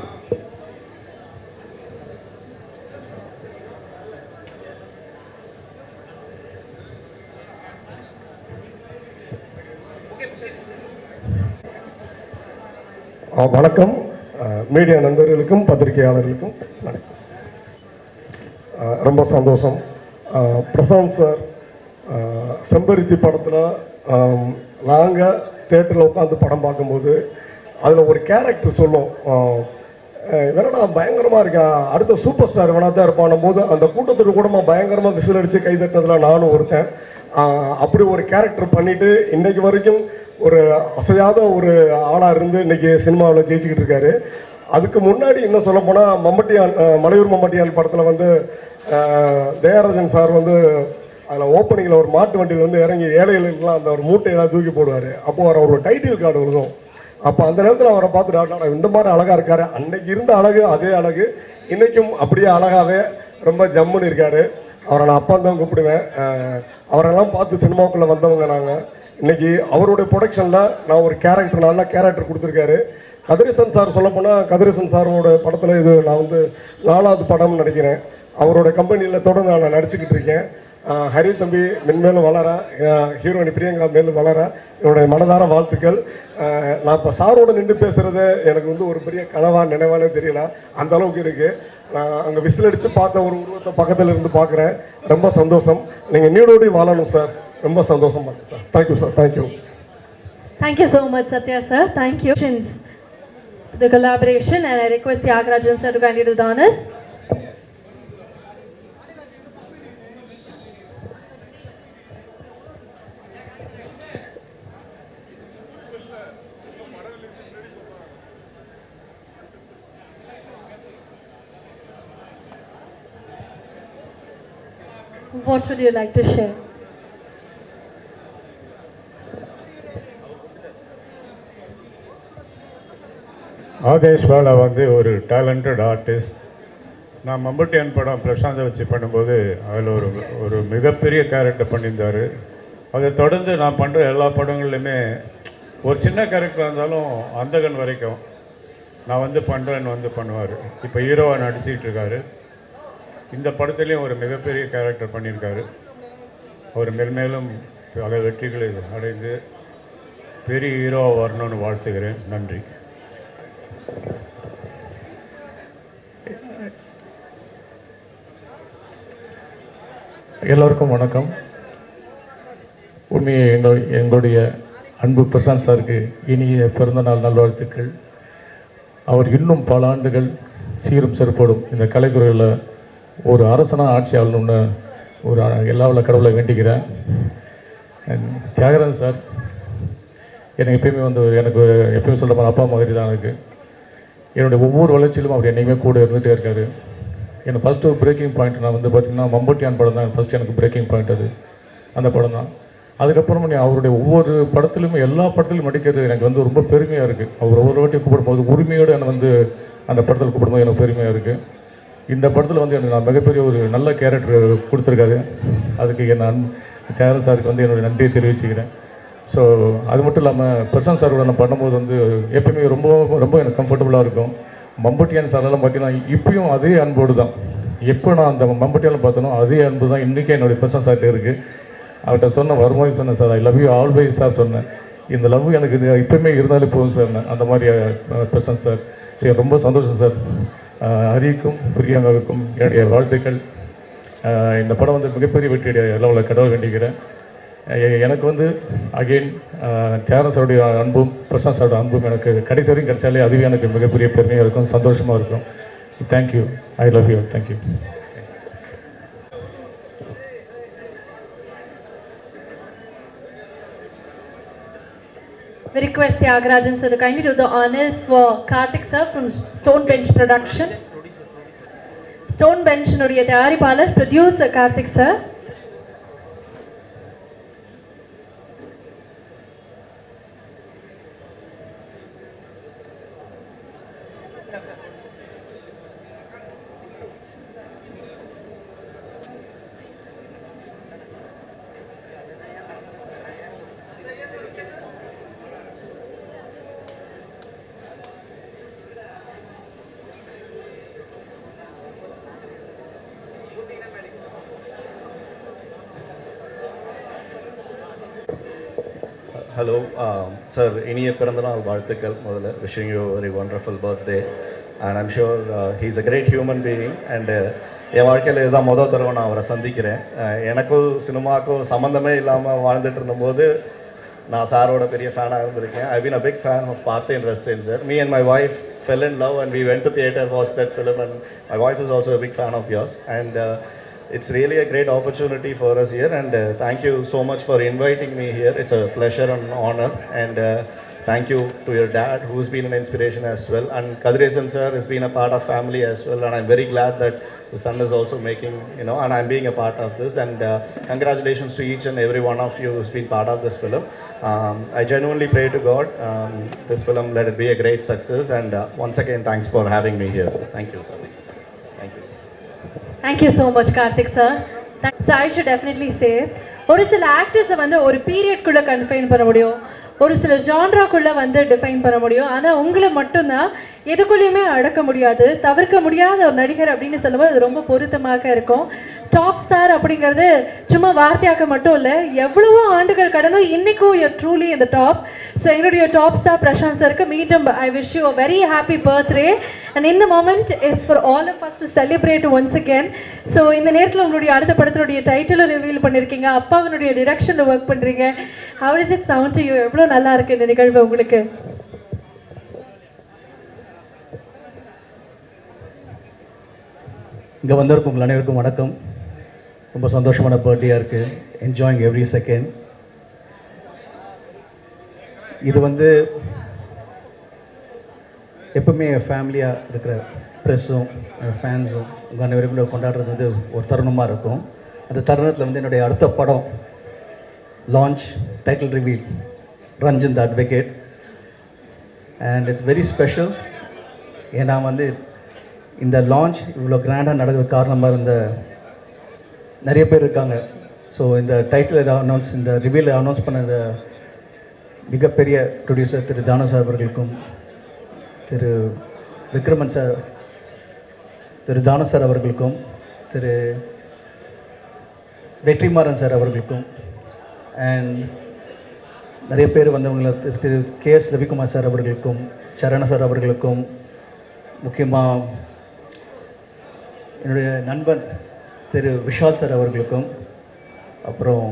வணக்கம். மீடியா நண்பர்களுக்கும் பத்திரிகையாளர்களுக்கும் ரொம்ப சந்தோஷம். பிரசாந்த் சார் செம்பருத்தி படத்தில் நாங்கள் தேட்டரில் உட்காந்து படம் பார்க்கும்போது அதில் ஒரு கேரக்டர் சொல்லும், வேணா பயங்கரமாக இருக்கேன், அடுத்த சூப்பர் ஸ்டார் வேணா தான் இருப்பான் போது அந்த கூட்டத்தோடு கூட பயங்கரமாக விசில் அடித்து கைதட்டினதில் நானும் ஒருத்தன். அப்படி ஒரு கேரக்டர் பண்ணிவிட்டு இன்றைக்கு வரைக்கும் ஒரு அசையாத ஒரு ஆளாக இருந்து இன்றைக்கி சினிமாவில் ஜெயிச்சுக்கிட்டு இருக்காரு. அதுக்கு முன்னாடி இன்னும் சொல்லப்போனால் மம்மட்டியான், மலையூர் மம்மட்டியான் படத்தில் வந்து தேவராஜன் சார் வந்து அதில் ஓப்பனிங்கில் ஒரு மாட்டு வண்டியில் வந்து இறங்கி ஏழைகளுக்கெல்லாம் அந்த ஒரு மூட்டையெல்லாம் தூக்கி போடுவார். அப்போது அவர் ஒரு டைட்டில் கார்டு விழுதும். அப்போ அந்த நேரத்தில் அவரை பார்த்துட்டு இந்த மாதிரி அழகாக இருக்கார். அன்னைக்கு இருந்த அழகு அதே அழகு இன்றைக்கும் அப்படியே அழகாகவே ரொம்ப ஜம்முன்னு இருக்கார். அவரை நான் அப்பா தான் கூப்பிடுவேன். அவரெல்லாம் பார்த்து சினிமாவுக்குள்ளே வந்தவங்க நாங்கள். இன்னைக்கு அவருடைய ப்ரொடக்ஷனில் நான் ஒரு கேரக்டர் நல்ல கேரக்டர் கொடுத்துருக்காரு. கதிரேசன் சார் சொல்லப்போனால் கதிரேசன் சாரோட படத்தில் இது நான் வந்து 4வது படம்னு நினைக்கிறேன். அவரோட கம்பெனியில் தொடர்ந்து நான் நடிச்சுக்கிட்டு இருக்கேன். ஹரி தம்பி மென்மேலும் வளர, ஹீரோயினி பிரியங்கா மேலும் வளர என்னுடைய மனதார வாழ்த்துக்கள். நான் இப்போ சாரோடு நின்று பேசுகிறது எனக்கு வந்து ஒரு பெரிய நினைவானே தெரியல, அந்த அளவுக்கு இருக்குது. நான் அங்கே விசில் அடித்து பார்த்த ஒரு உருவத்தை பக்கத்தில் இருந்து பார்க்குறேன். ரொம்ப சந்தோஷம். நீங்கள் நீடோடி வாழணும் சார். ரொம்ப சந்தோஷமாக இருக்குது sir. Thank you sir. Thank you. Thank you so much, Satya sir. Thank you. The collaboration, and I request Tyagarajan sir to kindly do the honors. What would you like to share? Aadesh Bala வந்து ஒரு talented artist. நான் மம்பட்டியான் படம் பிரசாந்தை வச்சு பண்ணும்போது அதில் ஒரு மிகப்பெரிய character பண்ணியிருந்தார். அதை தொடர்ந்து நான் பண்ணுற எல்லா படங்கள்லையுமே ஒரு சின்ன கேரக்டராக இருந்தாலும் அந்தகன் வரைக்கும் நான் வந்து பண்ணுறேன்னு வந்து பண்ணுவார். இப்போ ஹீரோவாக நடிச்சிட்டு இருக்காரு. இந்த படத்துலேயும் ஒரு மிகப்பெரிய கேரக்டர் பண்ணியிருக்காரு. அவர் மேல்மேலும் பல வெற்றிகளை அடைந்து பெரிய ஹீரோவாக வரணும்னு வாழ்த்துக்கிறேன். நன்றி. எல்லோருக்கும் வணக்கம். உண்மையை எங்களுடைய அன்பு பிரசாந்த் சாருக்கு இனிய பிறந்தநாள் நல்வாழ்த்துக்கள். அவர் இன்னும் பல ஆண்டுகள் சீரும் சிறப்போடும் இந்த கலைத்துறையில் ஒரு அரசனாக ஆட்சி ஆளணும்னு ஒரு எல்லா கடவுளை வேண்டிக்கிறேன். தியாகராஜன் சார் எனக்கு எப்பயுமே வந்து எனக்கு எப்பயுமே சொல்ல போன அப்பா மாதிரி தான். எனக்கு என்னுடைய ஒவ்வொரு வளர்ச்சியிலும் அவர் என்னையுமே கூட இருந்துகிட்டே இருக்கார். எனக்கு ஃபஸ்ட்டு பிரேக்கிங் பாயிண்ட் நான் வந்து பார்த்திங்கன்னா மம்பட்டியான் படம் தான் ஃபஸ்ட்டு எனக்கு பிரேக்கிங் பாயிண்ட். அது அந்த படம் தான். அதுக்கப்புறம் அவருடைய ஒவ்வொரு படத்துலையும் எல்லா படத்துலையும் நடிக்கிறது எனக்கு வந்து ரொம்ப பெருமையாக இருக்குது. அவர் ஒவ்வொரு வாட்டியும் கூப்பிடும்போது உரிமையோடு என்னை வந்து அந்த படத்தில் கூப்பிடும்போது எனக்கு பெருமையாக இருக்குது. இந்த படத்தில் வந்து எனக்கு நான் மிகப்பெரிய ஒரு நல்ல கேரக்டர் கொடுத்துருக்காரு. அதுக்கு என் தியாகராஜன் சாருக்கு வந்து என்னுடைய நன்றியை தெரிவிச்சுக்கிறேன். ஸோ அது மட்டும் இல்லாமல் பிரசாந்த் சாரோட நான் பண்ணும்போது வந்து எப்பயுமே ரொம்ப ரொம்ப எனக்கு கம்ஃபர்டபுளாக இருக்கும். மம்பட்டியான் சாரெல்லாம் பார்த்தீங்கன்னா இப்பயும் அதே அன்போடு தான். எப்போ நான் அந்த மம்பட்டியால் பார்த்தனோ அதே அன்பு தான் இன்றைக்கே என்னுடைய பிரசாந்த் சார்கிட்ட இருக்குது. அவர்கிட்ட சொன்ன வரும்போது சொன்னேன், sir I love you always sir சொன்னேன். இந்த லவ் எனக்கு இது இப்போயுமே இருந்தாலே போதும் சார். அந்த மாதிரி பிரசாந்த் சார். சரி, ரொம்ப சந்தோஷம் சார். ஹரிக்கும் பிரியங்காவுக்கும் என்னுடைய வாழ்த்துக்கள். இந்த படம் வந்து மிகப்பெரிய வெற்றியுடைய லெவலில் கடவுள் வேண்டிக்கிறேன். எனக்கு வந்து அகெயின் தியாகராஜன் சாருடைய அன்பும் பிரசாந்த் சாரோட அன்பும் எனக்கு கடைசி வரைக்கும் கிடைச்சாலே அதுவே எனக்கு மிகப்பெரிய பெருமையாக இருக்கும், சந்தோஷமாக இருக்கும். Thank you. I love you. Thank you. We request Tyagarajan sir to kindly do the honors for Karthik sir from Stone Bench Production. Stone Bench nudiya tayaripalar producer Karthik sir. Hello sir, இனிய பிறந்தநாள் வாழ்த்துக்கள். முதல்ல wishing you very wonderful birthday and I'm sure he's a great human being. And என் வாழ்க்கையில் இதுதான் முதல் தடவை நான் அவரை சந்திக்கிறேன். எனக்கும் சினிமாவுக்கும் சம்மந்தமே இல்லாமல் வாழ்ந்துட்டு இருந்தபோது நான் சாரோட பெரிய ஃபேனாக இருந்திருக்கேன். I been a big fan of பார்த்தேன் ரஸ்தேன் sir. Me and my wife fell in love and we went to theatre, watched that film, and my wife is also a big fan of yours. And it's really a great opportunity for us here, and thank you so much for inviting me here. It's a pleasure and honor, and thank you to your dad, who's been an inspiration as well, and Kadiresan sir has been a part of family as well, and I'm very glad that the son is also making, and I'm being a part of this, and congratulations to each and every one of you who's been part of this film. I genuinely pray to God, this film, let it be a great success, and once again, thanks for having me here, sir. Thank you, sir. Thank you. Thank you so much, Karthik sir. So I should definitely say, ஒரு சில ஆக்டர்ஸை வந்து ஒரு பீரியட்குள்ளே confine பண்ண முடியும், ஒரு சில ஜான்ராக்குள்ளே வந்து define பண்ண முடியும். ஆனால் உங்களை மட்டும்தான் எதுக்குள்ளேயுமே அடக்க முடியாது, தவிர்க்க முடியாத ஒரு நடிகர் அப்படின்னு சொல்லும்போது அது ரொம்ப பொருத்தமாக இருக்கும். டாப் ஸ்டார் அப்படிங்கிறது சும்மா வார்த்தையாக்க மட்டும் இல்லை, எவ்வளவோ ஆண்டுகள் கடந்தும் இன்றைக்கும் யூ ட்ரூலி இந்த டாப். ஸோ எங்களுடைய டாப் ஸ்டார் பிரசாந்த் சருக்கு மீண்டும் I wish you a very happy birthday. And இந்த moment is for all of us to celebrate once again. So இந்த நேரத்தில் உங்களுடைய அடுத்த படத்தினுடைய டைட்டிலும் ரிவீல் பண்ணியிருக்கீங்க, அப்பாவினுடைய டிரெக்ஷனில் ஒர்க் பண்ணுறீங்க. How is it sound to you? எவ்வளோ நல்லா இருக்குது இந்த நிகழ்வு உங்களுக்கு? இங்கே வந்திருக்கும் உங்கள் அனைவருக்கும் வணக்கம். ரொம்ப சந்தோஷமான பர்த்டேயாக இருக்குது. Enjoying every second. இது வந்து எப்பவுமே ஃபேமிலியாக இருக்கிற ப்ரெஸ்ஸும் ஃபேன்ஸும் உங்கள் அனைவருக்கும் கொண்டாடுறது வந்து ஒரு தருணமாக இருக்கும். அந்த தருணத்தில் வந்து என்னுடைய அடுத்த படம் launch, title reveal, Ranjan the advocate. And it's very special. ஏன்னா வந்து இந்த லான்ச் இவ்வளோ கிராண்டாக நடக்கிறதுக்கு காரணமாக இருந்த நிறைய பேர் இருக்காங்க. ஸோ இந்த டைட்டில் அனௌன்ஸ், இந்த ரிவீல் அனௌன்ஸ் பண்ண இந்த மிகப்பெரிய ப்ரொடியூசர் திரு தானு சார் அவர்களுக்கும், திரு விக்ரமன் சார், திரு தானு சார் அவர்களுக்கும், திரு வெற்றிமாறன் சார் அவர்களுக்கும், அண்ட் நிறைய பேர் வந்தவங்களை திரு KS ரவிக்குமார் சார் அவர்களுக்கும், சரண சார் அவர்களுக்கும், முக்கியமாக என்னுடைய நண்பன் திரு விஷால் சார் அவர்களுக்கும், அப்புறம்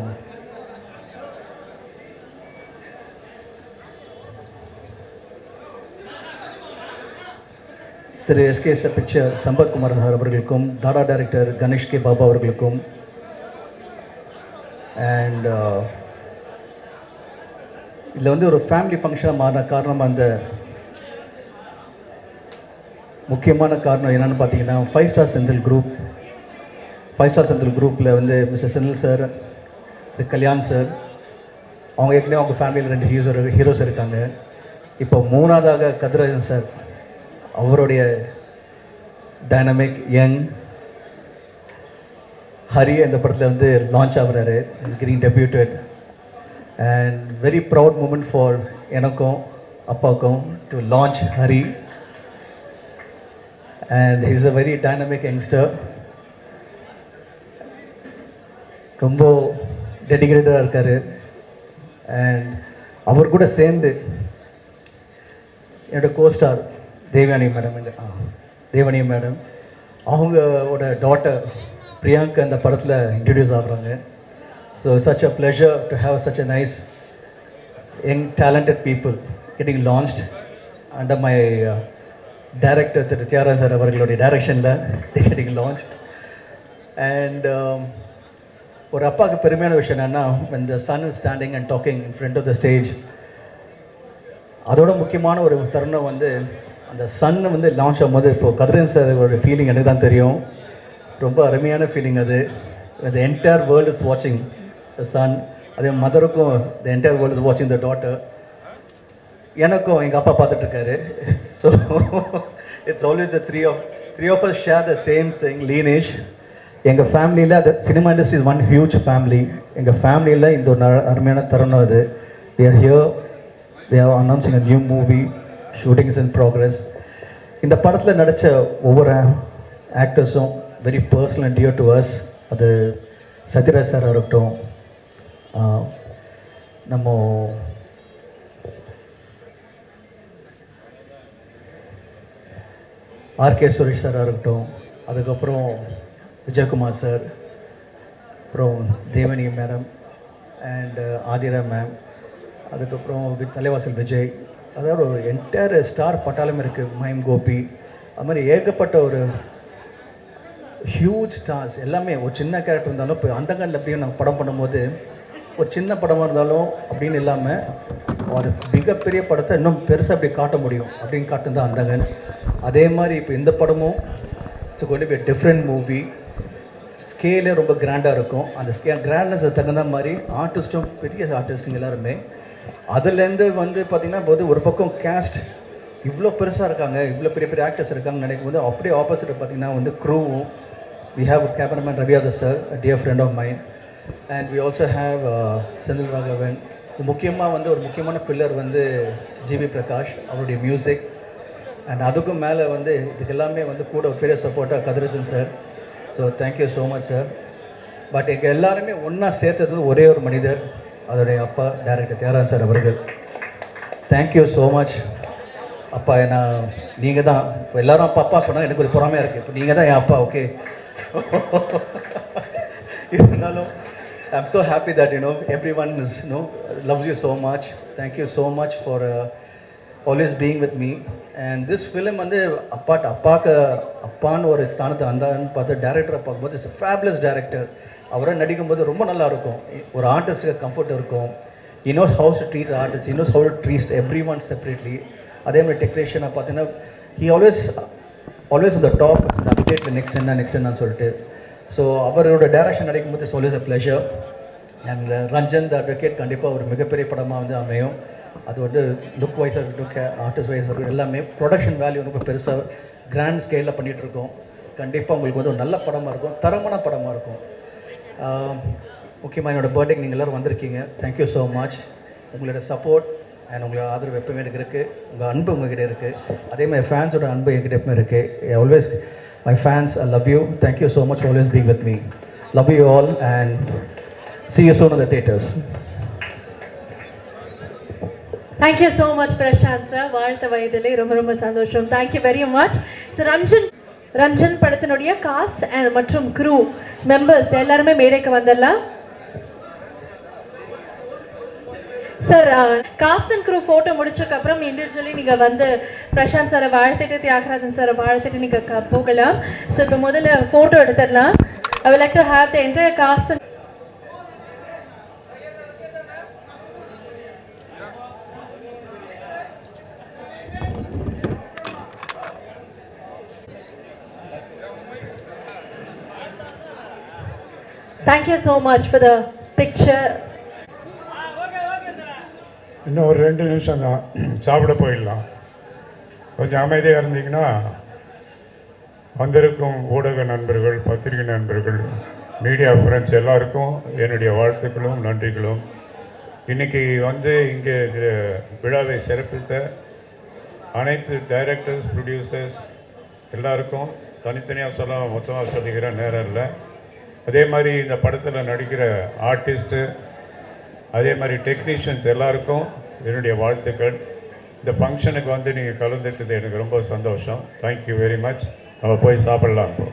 திரு SK பிக்சர் சம்பத்குமார் சார் அவர்களுக்கும், தாடா டைரக்டர் கணேஷ் கே பாபா அவர்களுக்கும், அண்ட் இதில் வந்து ஒரு ஃபேமிலி ஃபங்க்ஷனாக மாறின காரணம், அந்த முக்கியமான காரணம் என்னென்னு பார்த்தீங்கன்னா 5 star Senthil group. 5 star Senthil குரூப்பில் வந்து mister Senthil sir, Thiru Kalyan sir, அவங்க ஏற்கனவே அவங்க ஃபேமிலியில் 2 ஹீரோஸ் இருக்காங்க. இப்போ 3ஆவதாக கதிரேசன் சார், அவருடைய டைனமிக் யங் ஹரி இந்த படத்தில் வந்து லான்ச் ஆகுறாரு, is getting debuted. And very proud moment for எனக்கும் அப்பாவுக்கும் to launch Hari. And he's a very dynamic youngster. ரொம்ப டெடிகேட்டடாக இருக்கார். அண்ட் அவர் கூட சேர்ந்து என்னோடய கோஸ்டார் தேவயானி மேடம், அவங்களோட டாட்டர் பிரியாங்கா அந்த படத்தில் இன்ட்ரடியூஸ் ஆகுறாங்க. So such a pleasure to have such a nice young talented people getting launched under my director Thiru Thiagarajan sir அவர்களுடைய டைரக்ஷனில் கெட்டிங் லான்ச்ட். அண்ட் ஒரு அப்பாவுக்கு பெருமையான விஷயம் என்னென்னா, when the son is standing and talking in front of the stage, அதோட முக்கியமான ஒரு தருணம் வந்து அந்த சன்னை வந்து லான்ச் ஆகும்போது, இப்போது கதிரேசன் சாரோட ஃபீலிங் எனக்கு தான் தெரியும். ரொம்ப அருமையான ஃபீலிங் அது. the entire world is watching the son. அதே மதருக்கும் the entire world is watching the daughter. எனக்கும் எங்கள் அப்பா பார்த்துட்ருக்காரு. So it's always the three of us share the same thing, lineage. எங்கள் ஃபேமிலியில் அது cinema industry is one huge family. எங்கள் ஃபேமிலியில் இந்த ஒரு அருமையான தருணம் அது. we are here, we are announcing a new movie, shooting is in progress. இந்த படத்தில் நடித்த ஒவ்வொரு ஆக்டர்ஸும் very personal and dear to us. அது சத்யராஜ் சாராக இருக்கட்டும், நம்ம RK சுரேஷ் சாராக இருக்கட்டும், அதுக்கப்புறம் விஜயகுமார் சார், அப்புறம் தேவனி மேடம் அண்ட் ஆதிரா மேம், அதுக்கப்புறம் தலைவாசல் விஜய், அதாவது ஒரு என்டையர் ஸ்டார் பட்டாளம் இருக்குது. மைம் கோபி, அது மாதிரி ஏகப்பட்ட ஒரு ஹியூஜ் ஸ்டார்ஸ் எல்லாமே. ஒரு சின்ன கேரக்டர் இருந்தாலும் இப்போ அந்த கண்ணில் எப்படியும் நாங்கள் படம் பண்ணும்போது ஒரு சின்ன படமாக இருந்தாலும் அப்படின்னு இல்லாமல் ஒரு மிகப்பெரிய படத்தை இன்னும் பெருசாக அப்படி காட்ட முடியும் அப்படின்னு காட்டுதான் அந்தகன். அதே மாதிரி இப்போ இந்த படமும் it's going to be a different movie. ஸ்கேலே ரொம்ப கிராண்டாக இருக்கும். அந்த கிராண்ட்னஸ் தகுந்த மாதிரி ஆர்டிஸ்ட்டும் பெரிய ஆர்டிஸ்ட்டுங்க எல்லாருமே. அதுலேருந்து வந்து பார்த்திங்கன்னா போது ஒரு பக்கம் கேஸ்ட் இவ்வளோ பெருசாக இருக்காங்க, இவ்வளோ பெரிய பெரிய ஆக்டர்ஸ் இருக்காங்கன்னு நினைக்கும் போது அப்படியே ஆப்போசிட் பார்த்திங்கன்னா வந்து க்ரூவும் we have cameraman Raviada sir, a dear friend of mine, and we also have Senthil Raghavan. முக்கியமாக வந்து ஒரு முக்கியமான பில்லர் வந்து ஜிவி பிரகாஷ், அவருடைய மியூசிக். அண்ட் அதுக்கும் மேலே வந்து இதுக்கு எல்லாமே வந்து கூட ஒரு பெரிய சப்போர்ட்டாக Kathiresan sir. So thank you so much sir. But எங்கள் எல்லாருமே ஒன்றா சேர்த்தது ஒரே ஒரு மனிதர், அதோடைய அப்பா டைரக்டர் தியாகராஜன் சார் அவர்கள். தேங்க்யூ ஸோ மச் அப்பா. நான் நீங்கள் தான் இப்போ எல்லோரும் அப்பா அப்பா சொன்னால் எனக்கு ஒரு பொறாமையாக இருக்குது. இப்போ நீங்கள் தான் என் அப்பா. ஓகே, இருந்தாலும் I'm so happy that everyone is loves you so much. Thank you so much for always being with me. And this film வந்து அப்பான்னு ஒரு ஸ்தானத்தை அந்தான்னு பார்த்து டேரக்டரை பார்க்கும்போது இட்ஸ் ஃபேபுலஸ் டேரக்டர். அவரை நடிக்கும்போது ரொம்ப நல்லா இருக்கும். ஒரு ஆர்டிஸ்ட்டுக்கு கம்ஃபர்ட் இருக்கும். he knows how to treat artists, he knows how to treat everyone separately. அதே மாதிரி டெக்னீஷியனை பார்த்தீங்கன்னா he always on the top, the update next என்னன்னு சொல்லிட்டு. ஸோ அவரோட டைரக்ஷன் நடிக்கும்போது it's always a pleasure. And Ranjan the advocate கண்டிப்பாக ஒரு மிகப்பெரிய படமாக வந்து அமையும். அது வந்து லுக் வைஸாக இருக்கட்டும், ஆர்டிஸ்ட் வைஸாக இருக்கட்டும், எல்லாமே ப்ரொடக்ஷன் வேல்யூ ரொம்ப பெருசாக கிராண்ட் ஸ்கேலில் பண்ணிகிட்ருக்கோம். கண்டிப்பாக உங்களுக்கு வந்து ஒரு நல்ல படமாக இருக்கும், தரமான படமாக இருக்கும். முக்கியமாக என்னோடய பர்த்டேக்கு நீங்கள் எல்லோரும் வந்திருக்கீங்க. Thank you so much. உங்களோட சப்போர்ட் அண்ட் உங்களோட ஆதரவு எப்பவுமே எனக்கு இருக்குது. உங்கள் அன்பு உங்ககிட்ட இருக்குது. அதேமாதிரி ஃபேன்ஸோட அன்பு என்கிட்ட எப்பவுமே இருக்குது. Always my fans, I love you. Thank you so much for always being with me. Love you all and see you soon in the theaters. Thank you so much Prashanth sir. வாழ்த்த வயதிலே ரொம்ப ரொம்ப சந்தோஷம். Thank you very much. So Ranjan படத்தினுடைய cast and மற்றும் crew members எல்லாருமே மேடைக்கு வந்துடலாம். Sir, cast and crew photo முடிச்சதுக்கப்புறம் இண்டிவிஜுவலி நீங்கள் வந்து பிரசாந்த் சாரை வாழ்த்துட்டு தியாகராஜன் சாரை வாழ்த்துட்டு நீங்கள் போகலாம். ஸோ இப்போ முதல்ல ஃபோட்டோ எடுத்துடலாம். ஐ would like to have the entire cast. Thank you so much for the picture. இன்னும் ஒரு 2 நிமிஷம் தான், சாப்பிட போயிடலாம். கொஞ்சம் அமைதியாக இருந்தீங்கன்னா. வந்திருக்கும் ஊடக நண்பர்கள், பத்திரிகை நண்பர்கள், மீடியா ஃப்ரெண்ட்ஸ் எல்லாருக்கும் என்னுடைய வாழ்த்துக்களும் நன்றிகளும். இன்றைக்கி வந்து இங்கே விழாவை சிறப்பித்த அனைத்து டைரக்டர்ஸ், ப்ரொடியூசர்ஸ் எல்லாருக்கும் தனித்தனியாக சொல்ல மொத்தமாக சொல்லிக்கிற நேரம் இல்லை. அதே மாதிரி இந்த படத்தில் நடிக்கிற ஆர்டிஸ்ட்டு, அதே மாதிரி டெக்னீஷியன்ஸ் எல்லாருக்கும் என்னுடைய வாழ்த்துக்கள். இந்த ஃபங்க்ஷனுக்கு வந்து நீங்கள் கலந்துக்கிட்டது எனக்கு ரொம்ப சந்தோஷம். Thank you very much. நம்ம போய் சாப்பிட்லாம் இப்போ.